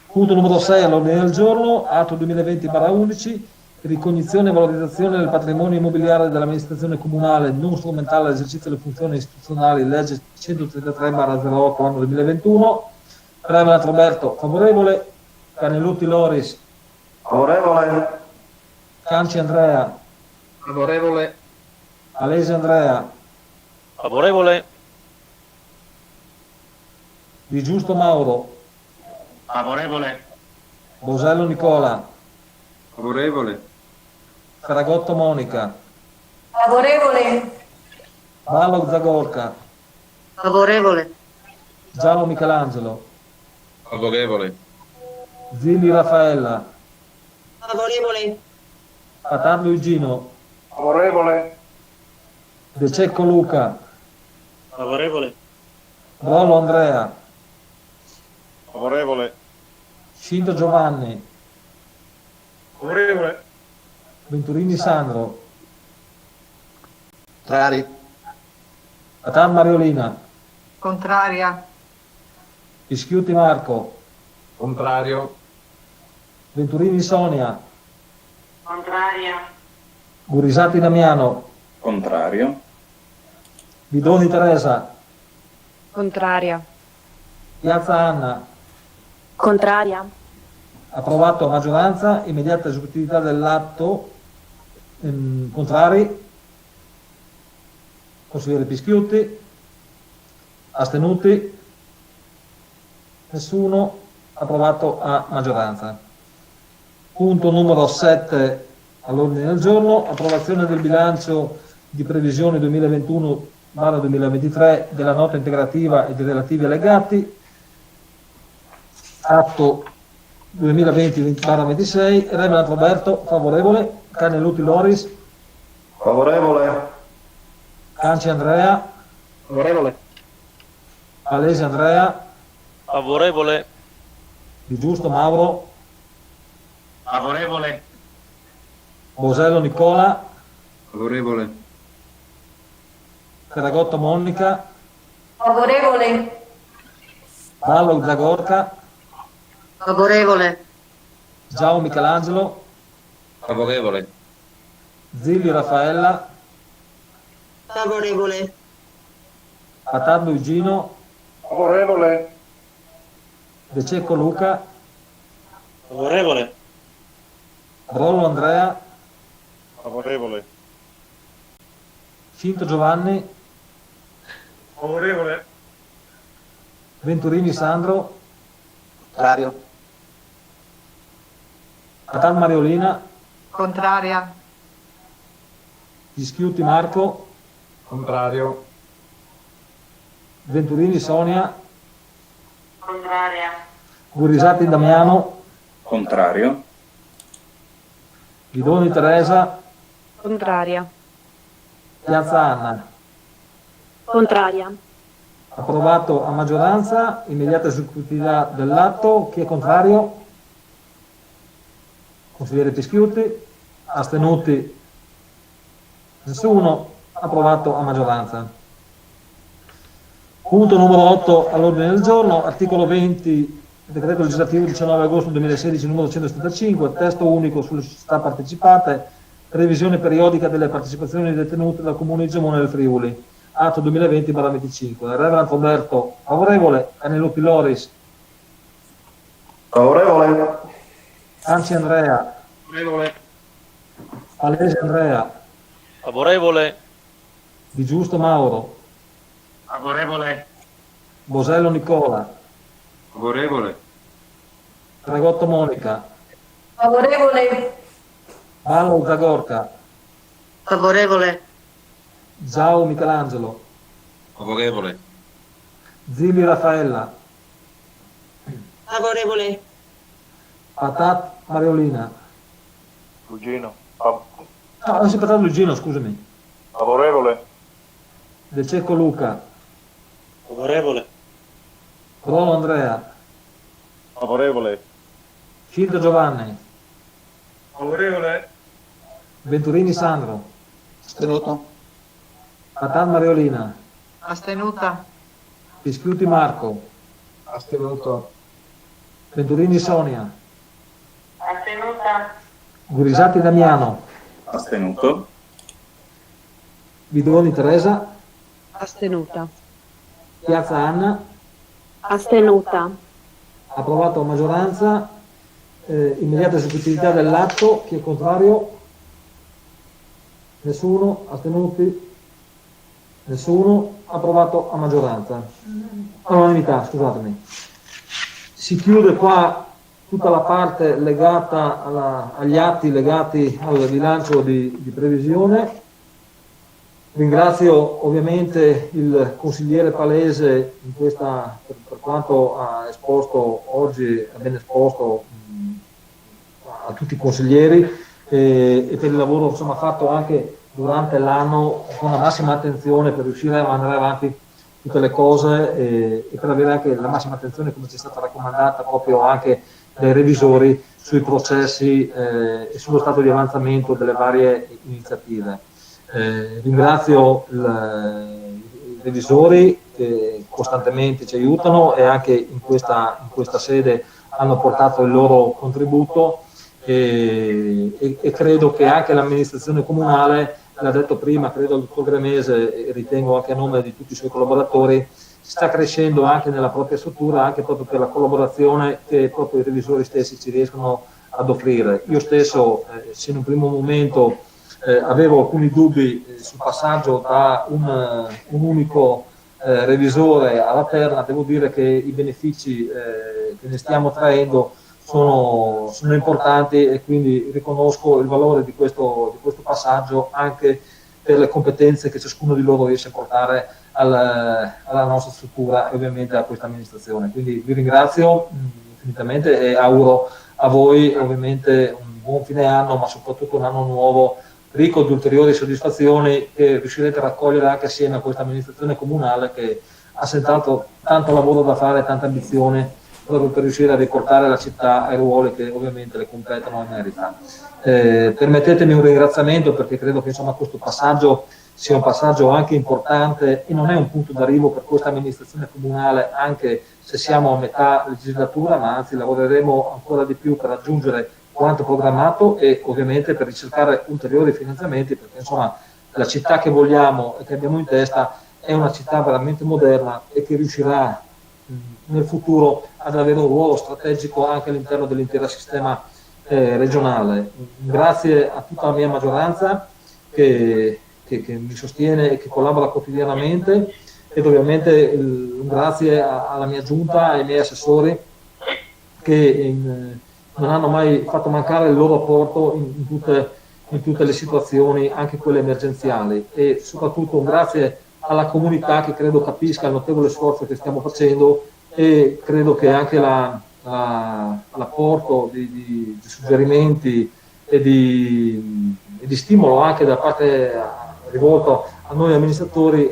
[SPEAKER 1] Punto numero 6 all'ordine del giorno, atto 2020/11, ricognizione e valorizzazione del patrimonio immobiliare dell'amministrazione comunale non strumentale all'esercizio delle funzioni istituzionali, legge 133/08 anno 2021. Renato Roberto favorevole, Canelutti Loris,
[SPEAKER 13] Favorevole.
[SPEAKER 1] Canci Andrea,
[SPEAKER 12] Favorevole.
[SPEAKER 1] Alesi Andrea,
[SPEAKER 14] Favorevole.
[SPEAKER 1] Di Giusto Mauro,
[SPEAKER 14] Favorevole.
[SPEAKER 1] Bosello Nicola,
[SPEAKER 13] Favorevole.
[SPEAKER 1] Ferragotto Monica,
[SPEAKER 6] Favorevole.
[SPEAKER 1] Ballo Zagorka,
[SPEAKER 6] Favorevole.
[SPEAKER 1] Giallo Michelangelo,
[SPEAKER 13] Favorevole.
[SPEAKER 1] Zilli Raffaella,
[SPEAKER 6] Favorevole.
[SPEAKER 1] Patar Luigino,
[SPEAKER 13] Favorevole.
[SPEAKER 1] De Cecco Luca,
[SPEAKER 4] Favorevole.
[SPEAKER 1] Brolo Andrea,
[SPEAKER 13] Favorevole.
[SPEAKER 1] Scinto Giovanni,
[SPEAKER 13] Favorevole.
[SPEAKER 1] Venturini Sandro,
[SPEAKER 7] Contrari?
[SPEAKER 1] Patar Mariolina,
[SPEAKER 6] Contraria.
[SPEAKER 1] Fischiuti Marco,
[SPEAKER 3] Contrario.
[SPEAKER 1] Venturini Sonia,
[SPEAKER 6] Contraria.
[SPEAKER 1] Burisati Damiano,
[SPEAKER 11] Contrario.
[SPEAKER 1] Bidoni Teresa,
[SPEAKER 5] Contraria.
[SPEAKER 1] Piazza Anna,
[SPEAKER 5] Contraria.
[SPEAKER 1] approvato a maggioranza, immediata esecutività dell'atto. Contrari? Consigliere Pischiutti, astenuti? Nessuno. Approvato a maggioranza. Punto numero 7 all'ordine del giorno, approvazione del bilancio di previsione 2021/2023 della nota integrativa e dei relativi allegati, atto 2020/26. Renato Roberto favorevole, Canelutti Loris,
[SPEAKER 13] Favorevole.
[SPEAKER 1] Canci Andrea,
[SPEAKER 12] Favorevole.
[SPEAKER 1] Alesi Andrea,
[SPEAKER 14] Favorevole.
[SPEAKER 1] Di Giusto Mauro,
[SPEAKER 14] Favorevole.
[SPEAKER 1] Bosello Nicola,
[SPEAKER 13] Favorevole.
[SPEAKER 1] Ferragotto Monica,
[SPEAKER 6] Favorevole.
[SPEAKER 1] Ballo Zagorka,
[SPEAKER 6] Favorevole.
[SPEAKER 1] Giao Michelangelo,
[SPEAKER 13] Favorevole.
[SPEAKER 1] Zilli Raffaella,
[SPEAKER 6] Favorevole.
[SPEAKER 1] Patar Luigino,
[SPEAKER 13] Favorevole.
[SPEAKER 1] De Cecco Luca,
[SPEAKER 4] Favorevole.
[SPEAKER 1] Rollo Andrea,
[SPEAKER 13] Favorevole.
[SPEAKER 1] Scinto Giovanni,
[SPEAKER 13] Favorevole.
[SPEAKER 1] Venturini Sandro,
[SPEAKER 7] Contrario?
[SPEAKER 1] Patar Mariolina,
[SPEAKER 6] Contraria.
[SPEAKER 1] Fischiutti Marco,
[SPEAKER 3] Contrario.
[SPEAKER 1] Venturini Sonia,
[SPEAKER 6] Contraria.
[SPEAKER 1] Gurisati Damiano,
[SPEAKER 11] Contrario.
[SPEAKER 1] Guidoni Teresa,
[SPEAKER 5] Contraria.
[SPEAKER 1] Piazza Anna.
[SPEAKER 5] Contraria.
[SPEAKER 1] Approvato a maggioranza, immediata esecutività dell'atto. Chi è contrario? Consigliere Pischiuti. Astenuti? Nessuno. Approvato a maggioranza. Punto numero 8 all'ordine del giorno, articolo 20, decreto legislativo 19 agosto 2016 numero 175, testo unico sulle società partecipate, revisione periodica delle partecipazioni detenute dal Comune di Gemona del Friuli, atto 2020/25. Reverend Roberto, favorevole. Canelotti Loris.
[SPEAKER 13] Favorevole.
[SPEAKER 1] Anci Andrea.
[SPEAKER 13] Favorevole.
[SPEAKER 1] Palese Andrea.
[SPEAKER 14] Favorevole.
[SPEAKER 1] Di Giusto Mauro.
[SPEAKER 14] Favorevole.
[SPEAKER 1] Bosello Nicola.
[SPEAKER 13] Favorevole.
[SPEAKER 1] Tregotto Monica.
[SPEAKER 6] Favorevole.
[SPEAKER 1] Ballo Zagorka.
[SPEAKER 6] Favorevole.
[SPEAKER 1] Zao Michelangelo.
[SPEAKER 13] Favorevole.
[SPEAKER 1] Zilli Raffaella.
[SPEAKER 6] Favorevole.
[SPEAKER 1] Patat Mariolina.
[SPEAKER 13] Lugino.
[SPEAKER 1] Non si parla di Lugino, scusami.
[SPEAKER 13] Favorevole.
[SPEAKER 1] De Cecco Luca.
[SPEAKER 4] Favorevole.
[SPEAKER 1] Rolo Andrea.
[SPEAKER 13] Favorevole.
[SPEAKER 1] Cinto Giovanni.
[SPEAKER 13] Favorevole.
[SPEAKER 1] Venturini Sandro.
[SPEAKER 7] Astenuto.
[SPEAKER 1] Patat Mariolina.
[SPEAKER 6] Astenuta.
[SPEAKER 1] Pischiuti Marco.
[SPEAKER 13] Astenuto.
[SPEAKER 1] Venturini Sonia.
[SPEAKER 6] Astenuta.
[SPEAKER 1] Gurisati Damiano.
[SPEAKER 11] Astenuto.
[SPEAKER 1] Vidroni Teresa.
[SPEAKER 5] Astenuta.
[SPEAKER 1] Piazza Anna.
[SPEAKER 5] Astenuta.
[SPEAKER 1] Approvato a maggioranza. Immediata esecutività dell'atto. Chi è contrario? Nessuno. Astenuti? Nessuno. Approvato a maggioranza. All'unanimità, scusatemi. Si chiude qua tutta la parte legata agli atti legati al bilancio di previsione. Ringrazio ovviamente il consigliere Palese per quanto ha esposto oggi, ha ben esposto a tutti i consiglieri e per il lavoro insomma, fatto anche durante l'anno con la massima attenzione per riuscire a mandare avanti tutte le cose e per avere anche la massima attenzione come ci è stata raccomandata proprio anche dai revisori sui processi e sullo stato di avanzamento delle varie iniziative. Ringrazio i revisori che costantemente ci aiutano e anche in questa sede hanno portato il loro contributo e credo che anche l'amministrazione comunale, l'ha detto prima, credo il dottor Gremese e ritengo anche a nome di tutti i suoi collaboratori, sta crescendo anche nella propria struttura, anche proprio per la collaborazione che proprio i revisori stessi ci riescono ad offrire. Io stesso, se in un primo momento avevo alcuni dubbi sul passaggio da un unico revisore alla terna, devo dire che i benefici che ne stiamo traendo sono importanti e quindi riconosco il valore di questo passaggio anche per le competenze che ciascuno di loro riesce a portare alla nostra struttura e ovviamente a questa amministrazione. Quindi vi ringrazio infinitamente e auguro a voi ovviamente un buon fine anno, ma soprattutto un anno nuovo ricco di ulteriori soddisfazioni che riuscirete a raccogliere anche assieme a questa amministrazione comunale che ha senz'altro tanto lavoro da fare, tanta ambizione proprio per riuscire a riportare la città ai ruoli che ovviamente le competono e merita. Permettetemi un ringraziamento perché credo che insomma, questo passaggio sia un passaggio anche importante e non è un punto d'arrivo per questa amministrazione comunale anche se siamo a metà legislatura, ma anzi lavoreremo ancora di più per raggiungere quanto programmato e ovviamente per ricercare ulteriori finanziamenti perché insomma la città che vogliamo e che abbiamo in testa è una città veramente moderna e che riuscirà nel futuro ad avere un ruolo strategico anche all'interno dell'intero sistema regionale. Grazie a tutta la mia maggioranza che mi sostiene e che collabora quotidianamente ed ovviamente un grazie alla mia giunta, ai miei assessori che non hanno mai fatto mancare il loro apporto in tutte le situazioni, anche quelle emergenziali e soprattutto un grazie alla comunità, che credo capisca il notevole sforzo che stiamo facendo, e credo che anche l'apporto di suggerimenti e di stimolo anche da parte rivolto a noi amministratori,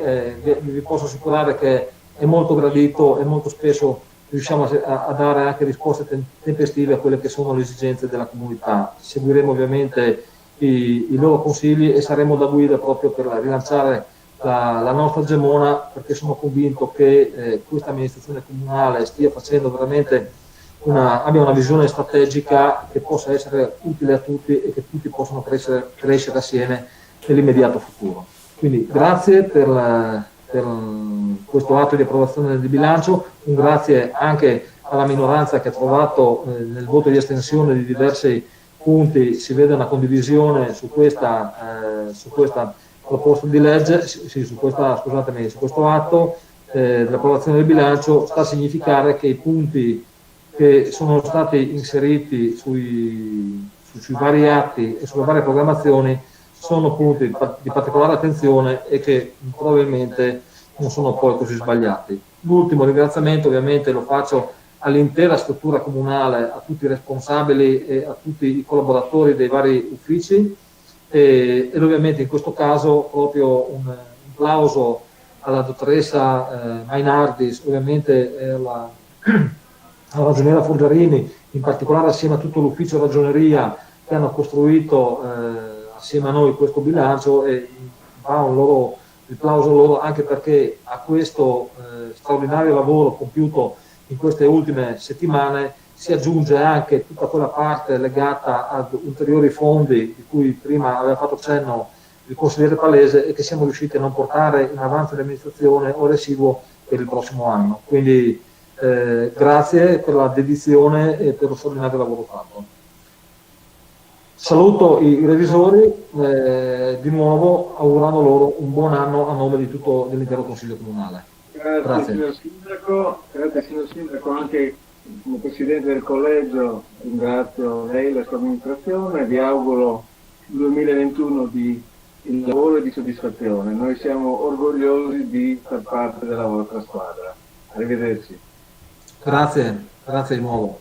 [SPEAKER 1] vi posso assicurare che è molto gradito e molto spesso riusciamo a dare anche risposte tempestive a quelle che sono le esigenze della comunità. Seguiremo ovviamente i loro consigli e saremo da guida proprio per rilanciare la nostra Gemona, perché sono convinto che questa amministrazione comunale stia facendo veramente abbia una visione strategica che possa essere utile a tutti e che tutti possano crescere assieme nell'immediato futuro. Quindi grazie per questo atto di approvazione del bilancio, un grazie anche alla minoranza che ha trovato nel voto di astensione di diversi punti, si vede una condivisione su questa proposta di legge, su questo atto dell'approvazione del bilancio. Sta a significare che i punti che sono stati inseriti sui vari atti e sulle varie programmazioni sono punti di particolare attenzione e che probabilmente non sono poi così sbagliati. L'ultimo ringraziamento ovviamente lo faccio all'intera struttura comunale, a tutti i responsabili e a tutti i collaboratori dei vari uffici, ed ovviamente in questo caso proprio un applauso alla dottoressa Mainardis, ovviamente alla ragioniera Forgiarini, in particolare assieme a tutto l'ufficio ragioneria che hanno costruito assieme a noi questo bilancio, e va il plauso loro anche perché a questo straordinario lavoro compiuto in queste ultime settimane si aggiunge anche tutta quella parte legata ad ulteriori fondi di cui prima aveva fatto cenno il consigliere Palese e che siamo riusciti a non portare in avanzo l'amministrazione o residuo per il prossimo anno. Quindi grazie per la dedizione e per lo straordinario lavoro fatto. Saluto i revisori di nuovo, augurando loro un buon anno a nome di tutto dell'intero Consiglio Comunale.
[SPEAKER 8] Grazie. Signor Sindaco, grazie signor Sindaco, anche come Presidente del Collegio ringrazio lei e la sua amministrazione, vi auguro il 2021 di lavoro e di soddisfazione. Noi siamo orgogliosi di far parte della vostra squadra. Arrivederci.
[SPEAKER 1] Grazie di nuovo.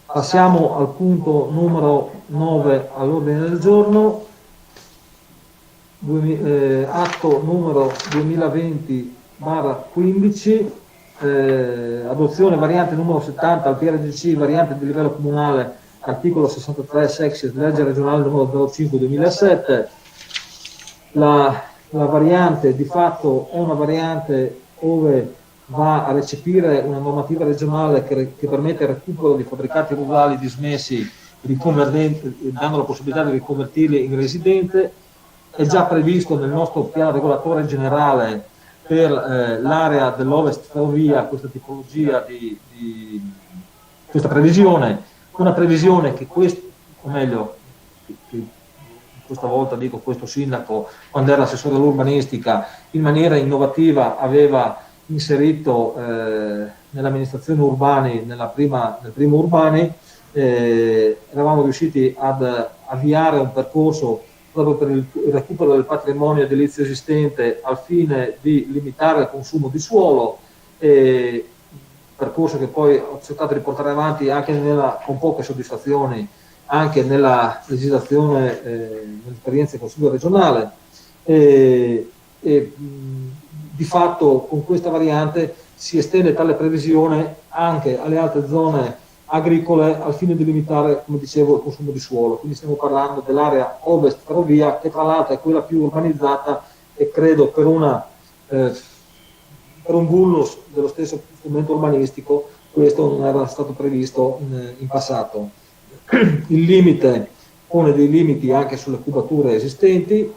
[SPEAKER 1] Passiamo al punto numero 9 all'ordine del giorno, atto numero 2020/15, adozione variante numero 70 al PRGC, variante di livello comunale, articolo 63 sexies, legge regionale numero 05/2007. La variante di fatto è una variante dove va a recepire una normativa regionale che permette il recupero di fabbricati rurali dismessi, dando la possibilità di riconvertirli in residente. È già previsto nel nostro piano regolatore generale per l'area dell'Ovest Ferrovia questa tipologia questa previsione, una previsione che questa volta dico questo sindaco, quando era assessore all'urbanistica, in maniera innovativa aveva inserito nell'amministrazione Urbani, nel primo Urbani, eravamo riusciti ad avviare un percorso proprio per il recupero del patrimonio edilizio esistente al fine di limitare il consumo di suolo, percorso che poi ho cercato di portare avanti anche con poche soddisfazioni anche nella legislazione, nell'esperienza del Consiglio regionale, di fatto con questa variante si estende tale previsione anche alle altre zone agricole al fine di limitare, come dicevo, il consumo di suolo. Quindi stiamo parlando dell'area Ovest Ferrovia, che tra l'altro è quella più urbanizzata e credo per un vulnus dello stesso strumento urbanistico questo non era stato previsto in passato. Il limite pone dei limiti anche sulle cubature esistenti,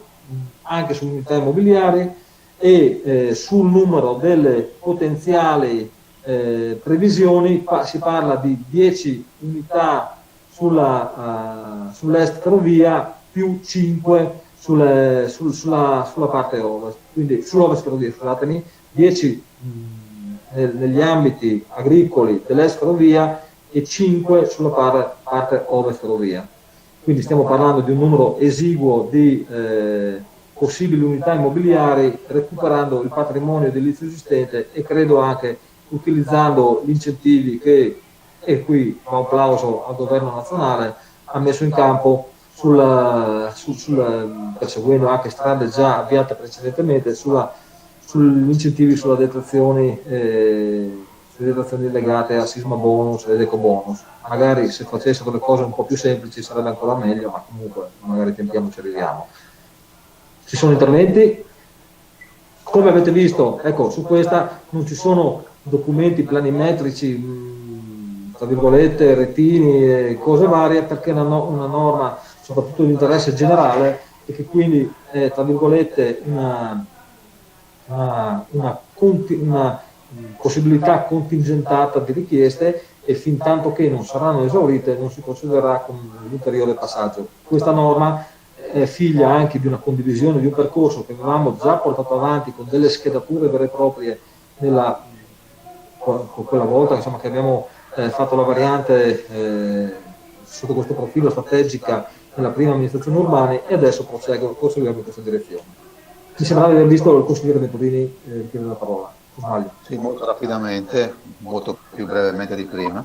[SPEAKER 1] anche sulle unità immobiliari e sul numero delle potenziali previsioni. Si parla di 10 unità sull'est ferrovia più 5 sulla parte ovest, quindi sull'ovest ferrovia, scusatemi, 10 negli ambiti agricoli dell'est ferrovia e 5 sulla parte ovest ferrovia. quindi stiamo parlando di un numero esiguo di possibili unità immobiliari, recuperando il patrimonio edilizio esistente e credo anche utilizzando gli incentivi che, e qui va un plauso al governo nazionale, ha messo in campo perseguendo anche strade già avviate precedentemente sugli incentivi sulle detrazioni legate al sisma bonus ed eco bonus. Magari se facessero le cose un po' più semplici sarebbe ancora meglio, ma comunque magari tempiamo ci arriviamo. Ci sono interventi? Come avete visto, ecco, su questa non ci sono documenti planimetrici, tra virgolette, retini, cose varie, perché è una norma soprattutto di interesse generale e che quindi è, tra virgolette, una possibilità contingentata di richieste e fin tanto che non saranno esaurite non si procederà con l'ulteriore passaggio. Questa norma è figlia anche di una condivisione di un percorso che avevamo già portato avanti con delle schedature vere e proprie quella volta, insomma, che abbiamo fatto la variante sotto questo profilo strategica nella prima amministrazione urbana e adesso proseguiamo in questa direzione. Mi sembra di aver visto il consigliere Venturini chiedere la parola. Sbaglio.
[SPEAKER 7] Sì, molto rapidamente, molto più brevemente di prima.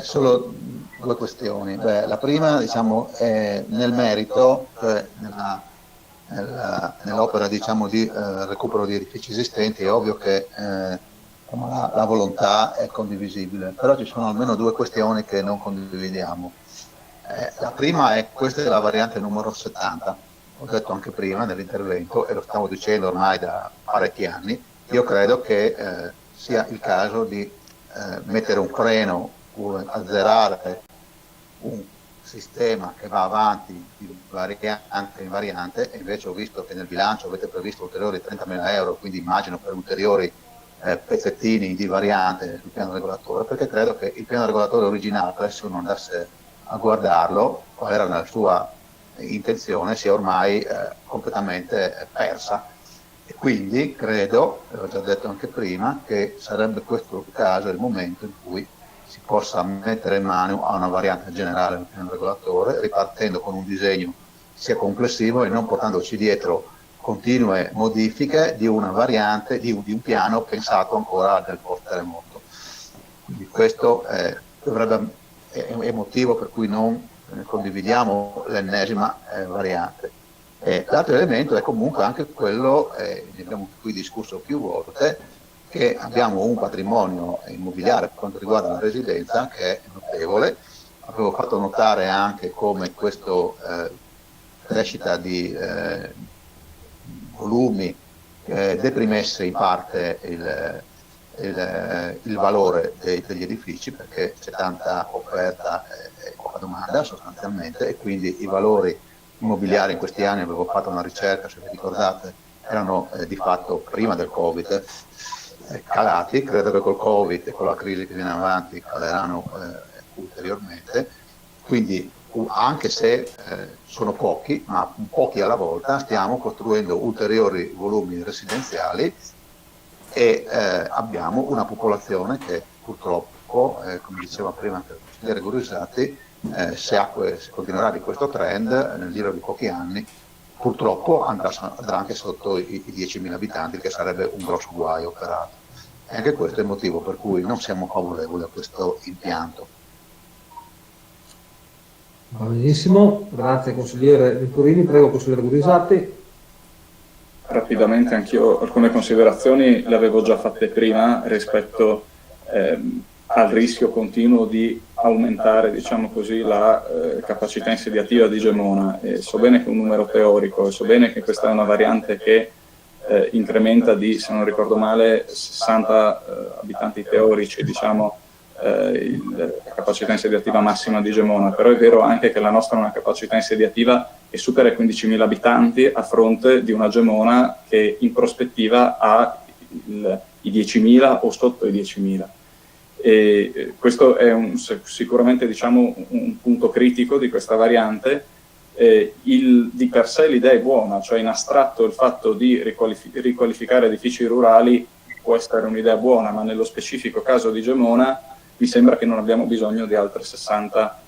[SPEAKER 7] Solo due questioni. La prima, diciamo, è nel merito, cioè nell'opera diciamo, di recupero di edifici esistenti. È ovvio che la volontà è condivisibile, però ci sono almeno due questioni che non condividiamo. La prima è questa della variante numero 70. Ho detto anche prima nell'intervento, e lo stavo dicendo ormai da parecchi anni, io credo che sia il caso di mettere un freno, azzerare un sistema che va avanti di variante in variante, e invece ho visto che nel bilancio avete previsto ulteriori 30.000 euro, quindi immagino per ulteriori pezzettini di variante sul piano regolatore, perché credo che il piano regolatore originale, se uno andasse a guardarlo, qual era la sua intenzione, sia ormai completamente persa. E quindi credo, l'ho già detto anche prima, che sarebbe questo il caso, il momento in cui si possa mettere in mano a una variante generale del piano regolatore, ripartendo con un disegno sia complessivo e non portandoci dietro continue modifiche di una variante, di un piano pensato ancora del post-terremoto. Quindi questo è motivo per cui non condividiamo l'ennesima variante. L'altro elemento è comunque anche quello, ne abbiamo qui discusso più volte, che abbiamo un patrimonio immobiliare per quanto riguarda la residenza che è notevole. Avevo fatto notare anche come questa crescita di volumi deprimesse in parte il valore degli edifici, perché c'è tanta offerta e poca domanda sostanzialmente, e quindi i valori immobiliari in questi anni, avevo fatto una ricerca, se vi ricordate, erano di fatto prima del Covid calati. Credo che col Covid e con la crisi che viene avanti caleranno ulteriormente, quindi anche se sono pochi, ma pochi alla volta, stiamo costruendo ulteriori volumi residenziali e abbiamo una popolazione che purtroppo, come diceva prima il consigliere Gurisati, se continuerà di questo trend nel giro di pochi anni, purtroppo andrà anche sotto i 10.000 abitanti, che sarebbe un grosso guaio peraltro. E anche questo è il motivo per cui non siamo favorevoli a questo impianto.
[SPEAKER 1] Va benissimo, grazie consigliere Venturini. Prego consigliere Gurisati.
[SPEAKER 11] Rapidamente anch'io alcune considerazioni le avevo già fatte prima rispetto al rischio continuo di aumentare, diciamo così, la capacità insediativa di Gemona. So bene che è un numero teorico, e so bene che questa è una variante che incrementa di, se non ricordo male, 60 abitanti teorici, diciamo, la capacità insediativa massima di Gemona, però è vero anche che la nostra è una capacità insediativa che supera i 15.000 abitanti, a fronte di una Gemona che in prospettiva ha i 10.000 o sotto i 10.000. E questo è sicuramente, diciamo, un punto critico di questa variante. Di per sé l'idea è buona, cioè in astratto il fatto di riqualificare edifici rurali può essere un'idea buona, ma nello specifico caso di Gemona mi sembra che non abbiamo bisogno di altre 60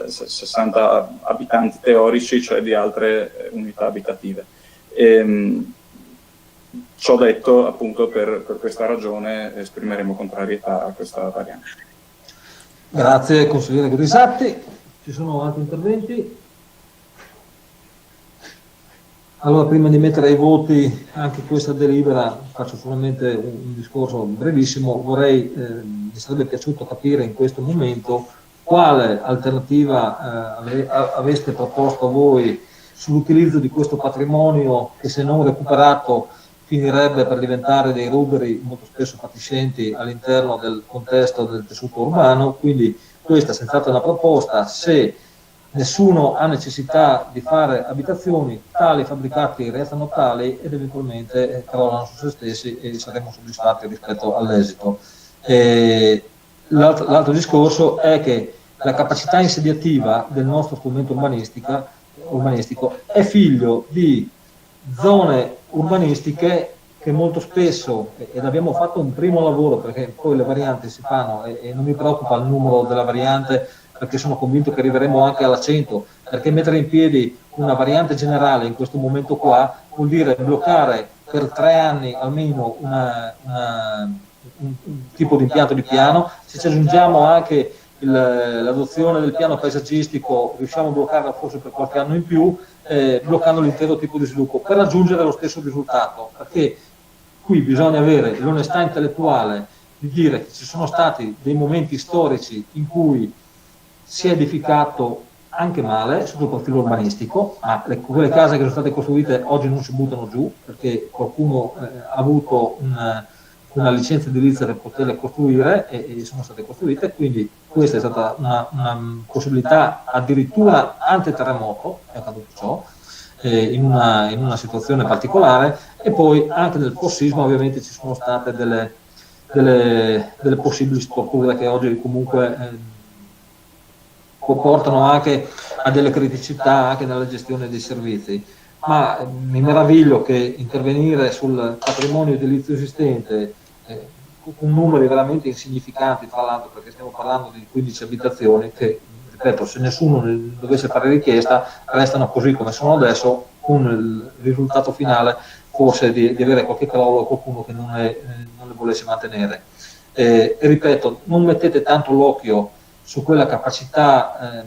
[SPEAKER 11] 60 abitanti teorici, cioè di altre unità abitative. Ciò detto, appunto, per questa ragione esprimeremo contrarietà a questa variante.
[SPEAKER 1] Grazie consigliere Grisatti. Ci sono altri interventi? Allora, prima di mettere ai voti anche questa delibera, faccio solamente un discorso brevissimo. Mi sarebbe piaciuto capire in questo momento quale alternativa aveste proposto voi sull'utilizzo di questo patrimonio che, se non recuperato, finirebbe per diventare dei ruberi molto spesso fatiscenti all'interno del contesto del tessuto urbano. Quindi questa è senz'altro una proposta. Se nessuno ha necessità di fare abitazioni, tali fabbricati restano tali ed eventualmente crollano su se stessi e saremo soddisfatti rispetto all'esito. L'altro discorso è che la capacità insediativa del nostro strumento urbanistico è figlio di zone urbanistiche che molto spesso, ed abbiamo fatto un primo lavoro, perché poi le varianti si fanno e non mi preoccupa il numero della variante, perché sono convinto che arriveremo anche alla 100, perché mettere in piedi una variante generale in questo momento qua vuol dire bloccare per 3 anni almeno un tipo di impianto di piano. Se ci aggiungiamo anche l'adozione del piano paesaggistico, riusciamo a bloccarla forse per qualche anno in più, bloccando l'intero tipo di sviluppo per raggiungere lo stesso risultato, perché qui bisogna avere l'onestà intellettuale di dire che ci sono stati dei momenti storici in cui si è edificato anche male sotto il profilo urbanistico, ma quelle case che sono state costruite oggi non si buttano giù perché qualcuno ha avuto una licenza edilizia per poterle costruire e sono state costruite. Quindi questa è stata una possibilità addirittura ante-terremoto, è accaduto ciò, in una situazione particolare. E poi anche nel post-sisma ovviamente ci sono state delle possibili storture che oggi comunque portano anche a delle criticità anche nella gestione dei servizi. Ma mi meraviglio che intervenire sul patrimonio edilizio esistente con numeri veramente insignificanti, tra l'altro, perché stiamo parlando di 15 abitazioni che, ripeto, se nessuno ne dovesse fare richiesta restano così come sono adesso, con il risultato finale forse di avere qualche crollo o qualcuno che non le volesse mantenere. E ripeto, non mettete tanto l'occhio su quella capacità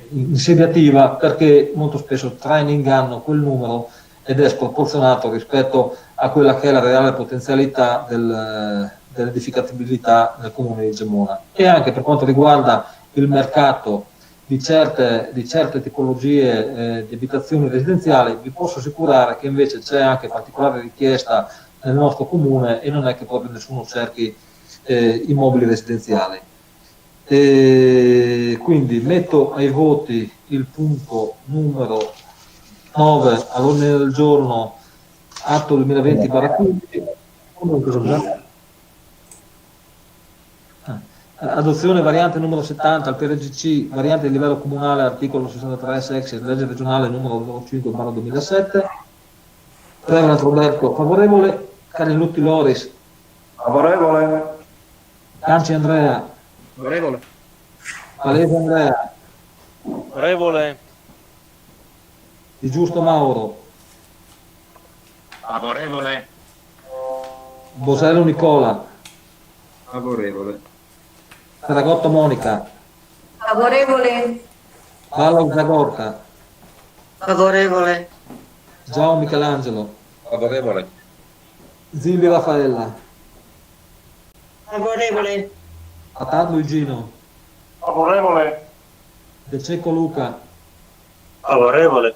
[SPEAKER 1] insediativa, perché molto spesso trae in inganno quel numero ed è sproporzionato rispetto a quella che è la reale potenzialità dell'edificabilità del comune di Gemona. E anche per quanto riguarda il mercato di certe tipologie di abitazioni residenziali, vi posso assicurare che invece c'è anche particolare richiesta nel nostro comune e non è che proprio nessuno cerchi immobili residenziali. Quindi metto ai voti il punto numero 9 all'ordine del giorno, atto 2020/15, adozione variante numero 70 al PRGC, variante di livello comunale, articolo 63 sex, legge regionale numero 5/2007. Prego, Roberto, favorevole. Carilutti Loris,
[SPEAKER 13] Favorevole.
[SPEAKER 1] Canci Andrea,
[SPEAKER 12] Favorevole.
[SPEAKER 1] Palese Andrea,
[SPEAKER 14] Favorevole.
[SPEAKER 1] Di Giusto Mauro,
[SPEAKER 14] Favorevole.
[SPEAKER 1] Bosello Nicola,
[SPEAKER 3] Favorevole.
[SPEAKER 1] Ferragotto Monica,
[SPEAKER 6] Favorevole.
[SPEAKER 1] Balla Zagorta,
[SPEAKER 6] Favorevole.
[SPEAKER 1] Giao Michelangelo,
[SPEAKER 3] Favorevole.
[SPEAKER 1] Zilli Raffaella,
[SPEAKER 6] Favorevole.
[SPEAKER 1] Attard Luigino,
[SPEAKER 13] Favorevole.
[SPEAKER 1] De Cecco Luca,
[SPEAKER 4] Favorevole.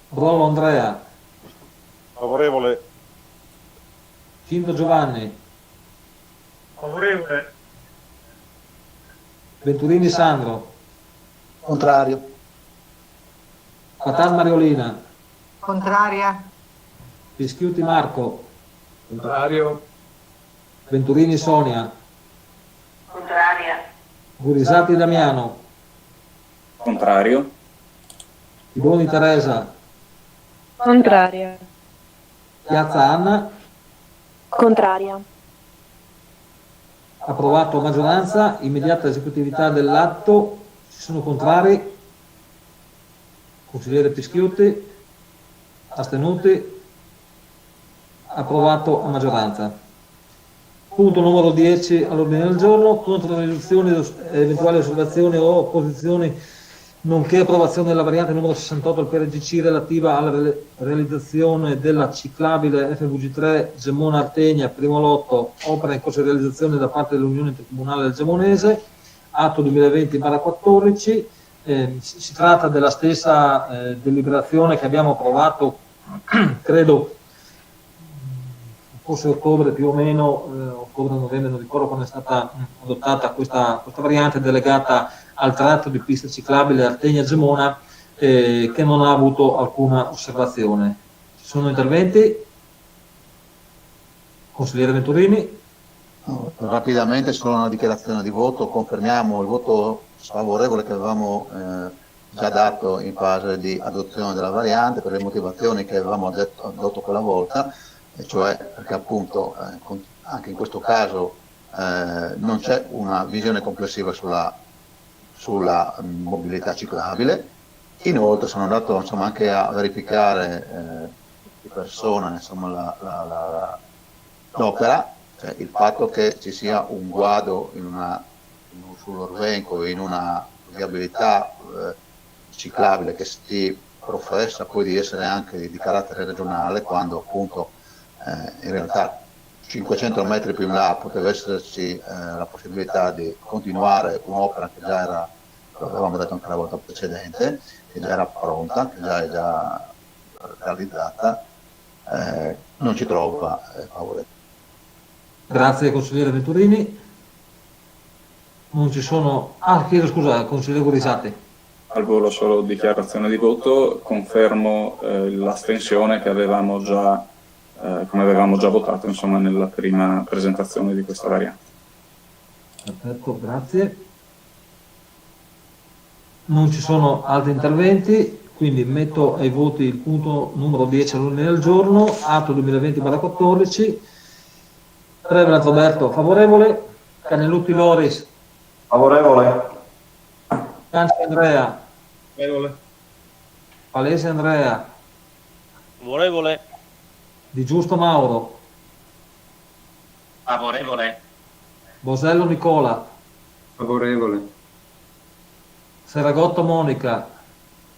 [SPEAKER 1] Brolo Andrea,
[SPEAKER 13] Favorevole.
[SPEAKER 1] Quinto Giovanni,
[SPEAKER 13] Favorevole.
[SPEAKER 1] Venturini Sandro,
[SPEAKER 7] Contrario.
[SPEAKER 1] Attard Mariolina,
[SPEAKER 6] Contraria.
[SPEAKER 1] Pischiuti Marco,
[SPEAKER 3] Contrario.
[SPEAKER 1] Venturini Sonia,
[SPEAKER 6] Contraria.
[SPEAKER 1] Gurisati Damiano,
[SPEAKER 11] Contrario.
[SPEAKER 1] Tiboni Teresa,
[SPEAKER 5] Contraria.
[SPEAKER 1] Piazza Anna,
[SPEAKER 5] Contraria.
[SPEAKER 1] approvato a maggioranza, immediata esecutività dell'atto, ci sono contrari, consigliere Pischiuti, astenuti, approvato a maggioranza. Punto numero 10 all'ordine del giorno, controriduzioni, eventuali osservazioni o opposizioni, nonché approvazione della variante numero 68 del PRGC relativa alla realizzazione della ciclabile FVG3 Gemona Artegna, primo lotto, opera in corso di realizzazione da parte dell'Unione Intercomunale del Gemonese, atto 2020/14. Si tratta della stessa deliberazione che abbiamo approvato, credo, forse ottobre più o meno, ottobre-novembre, non ricordo quando è stata adottata questa variante delegata al tratto di pista ciclabile Artegna-Gemona, che non ha avuto alcuna osservazione. Ci sono interventi? Consigliere Venturini?
[SPEAKER 7] Rapidamente, solo una dichiarazione di voto. Confermiamo il voto sfavorevole che avevamo già dato in fase di adozione della variante per le motivazioni che avevamo detto quella volta, e cioè perché appunto anche in questo caso non c'è una visione complessiva sulla mobilità ciclabile. Inoltre sono andato anche a verificare di persona l'opera, cioè il fatto che ci sia un guado sull'Orvenco in una viabilità ciclabile che si professa poi di essere anche di carattere regionale, quando appunto in realtà 500 metri più in là poteva esserci la possibilità di continuare un'opera che già era, lo avevamo detto anche la volta precedente, che già era pronta, che già è già realizzata, non ci trova favorevole.
[SPEAKER 1] Grazie consigliere Venturini. Non ci sono... chiedo scusa, consigliere Gurisati.
[SPEAKER 11] Al volo solo dichiarazione di voto, confermo l'astensione che avevamo già, come avevamo già votato insomma nella prima presentazione di questa variante.
[SPEAKER 1] Perfetto, grazie. Non ci sono altri interventi, quindi metto ai voti il punto numero 10 all'ordine del giorno, atto 2020/14. Reverend Roberto, favorevole. Canelutti Loris.
[SPEAKER 13] Favorevole.
[SPEAKER 1] Canci Andrea.
[SPEAKER 14] Favorevole.
[SPEAKER 1] Palese Andrea.
[SPEAKER 14] Favorevole.
[SPEAKER 1] Di Giusto Mauro.
[SPEAKER 14] Favorevole.
[SPEAKER 1] Bosello Nicola.
[SPEAKER 15] Favorevole.
[SPEAKER 1] Seragotto Monica.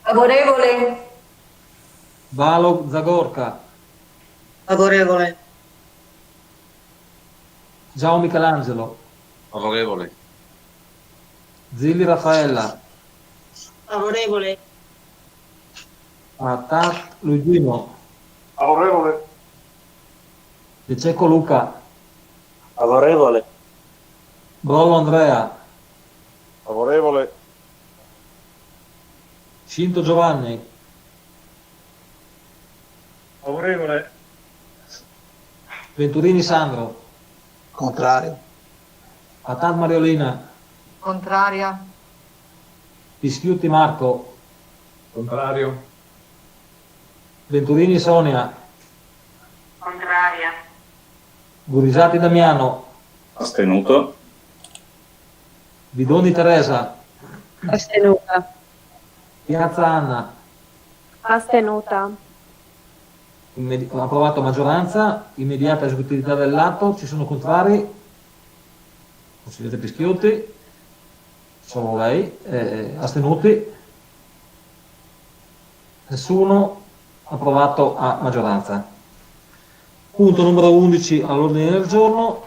[SPEAKER 6] Favorevole.
[SPEAKER 1] Valo Zagorka.
[SPEAKER 6] Favorevole.
[SPEAKER 1] Giao Michelangelo.
[SPEAKER 14] Favorevole.
[SPEAKER 1] Zilli Raffaella.
[SPEAKER 6] Favorevole.
[SPEAKER 1] Matat Luigino.
[SPEAKER 13] Favorevole.
[SPEAKER 1] De Cecco Luca.
[SPEAKER 4] Favorevole.
[SPEAKER 1] Brollo Andrea.
[SPEAKER 13] Favorevole.
[SPEAKER 1] Cinto Giovanni.
[SPEAKER 13] Favorevole.
[SPEAKER 1] Venturini Sandro.
[SPEAKER 7] Contrario.
[SPEAKER 1] Matat Mariolina.
[SPEAKER 6] Contraria.
[SPEAKER 1] Pischiutti Marco.
[SPEAKER 15] Contrario.
[SPEAKER 1] Venturini Sonia.
[SPEAKER 6] Contraria.
[SPEAKER 1] Gurisati Damiano.
[SPEAKER 11] Astenuto.
[SPEAKER 1] Bidoni Teresa.
[SPEAKER 5] Astenuta.
[SPEAKER 1] Piazza Anna.
[SPEAKER 5] Astenuta.
[SPEAKER 1] Approvato a maggioranza, immediata esecutività dell'atto. Ci sono contrari? Consigliere Pischiutti. Solo lei. Astenuti? Nessuno. Approvato a maggioranza. Punto numero 11 all'ordine del giorno.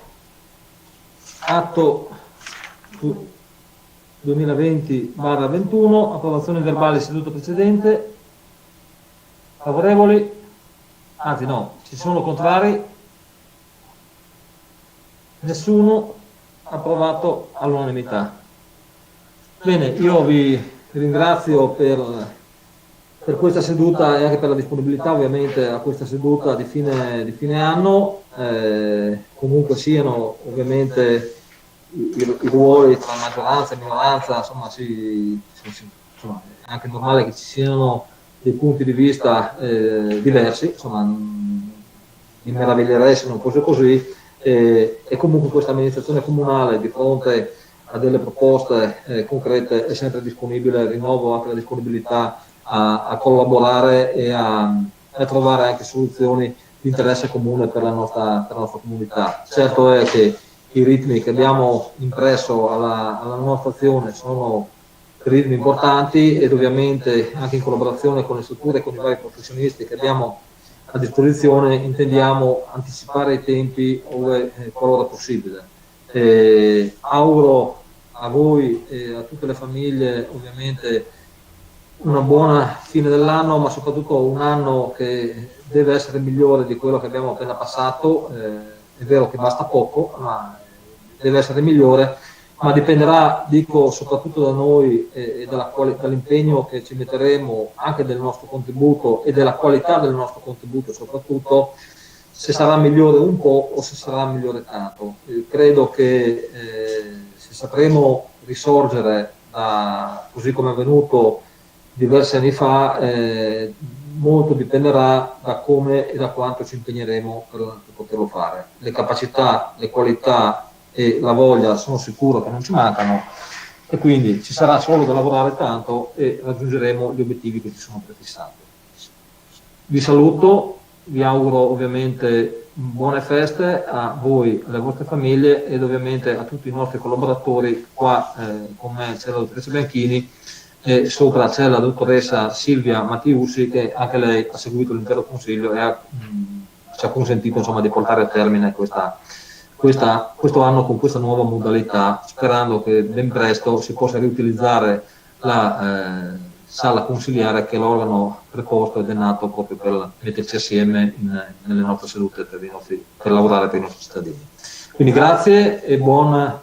[SPEAKER 1] Atto 2020/21, approvazione verbale seduta precedente. Favorevoli? Anzi no, ci sono contrari? Nessuno. Approvato all'unanimità. Bene, io vi ringrazio per questa seduta e anche per la disponibilità ovviamente a questa seduta di fine anno. Comunque siano ovviamente i ruoli tra maggioranza e minoranza, insomma, insomma, è anche normale che ci siano dei punti di vista diversi, insomma, mi meraviglierei se non fosse così, e comunque questa amministrazione comunale di fronte a delle proposte concrete è sempre disponibile, rinnovo anche la disponibilità a collaborare e a trovare anche soluzioni di interesse comune per la nostra comunità. Certo è che i ritmi che abbiamo impresso alla nostra azione sono ritmi importanti ed ovviamente anche in collaborazione con le strutture e con i vari professionisti che abbiamo a disposizione intendiamo anticipare i tempi qualora possibile. Auguro a voi e a tutte le famiglie ovviamente una buona fine dell'anno, ma soprattutto un anno che deve essere migliore di quello che abbiamo appena passato. È vero che basta poco, ma deve essere migliore, ma dipenderà, dico, soprattutto da noi e dall'impegno che ci metteremo, anche del nostro contributo e della qualità del nostro contributo soprattutto, se sarà migliore un po' o se sarà migliore tanto. Credo che se sapremo risorgere così come è avvenuto diversi anni fa, molto dipenderà da come e da quanto ci impegneremo per poterlo fare. Le capacità, le qualità e la voglia sono sicuro che non ci mancano e quindi ci sarà solo da lavorare tanto e raggiungeremo gli obiettivi che ci sono prefissati. Vi saluto, vi auguro ovviamente buone feste a voi, alle vostre famiglie ed ovviamente a tutti i nostri collaboratori. Qua con me c'è la dottoressa Bianchini e sopra c'è la dottoressa Silvia Mattiussi, che anche lei ha seguito l'intero consiglio e ci ha consentito insomma di portare a termine questo anno con questa nuova modalità, sperando che ben presto si possa riutilizzare la sala consiliare, che è l'organo preposto ed è nato proprio per metterci assieme nelle nostre sedute per lavorare per i nostri cittadini. Quindi grazie e buon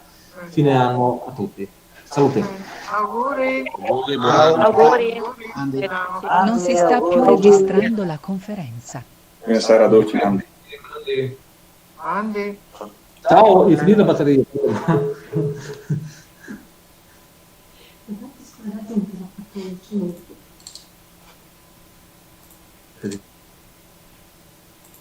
[SPEAKER 1] fine anno a tutti. Salute.
[SPEAKER 6] Auguri.
[SPEAKER 5] Auguri.
[SPEAKER 16] Non si sta più registrando la conferenza.
[SPEAKER 11] Buona sera, dolci Andy.
[SPEAKER 6] Andy.
[SPEAKER 1] Ciao, è finita la batteria.
[SPEAKER 17] Infatti,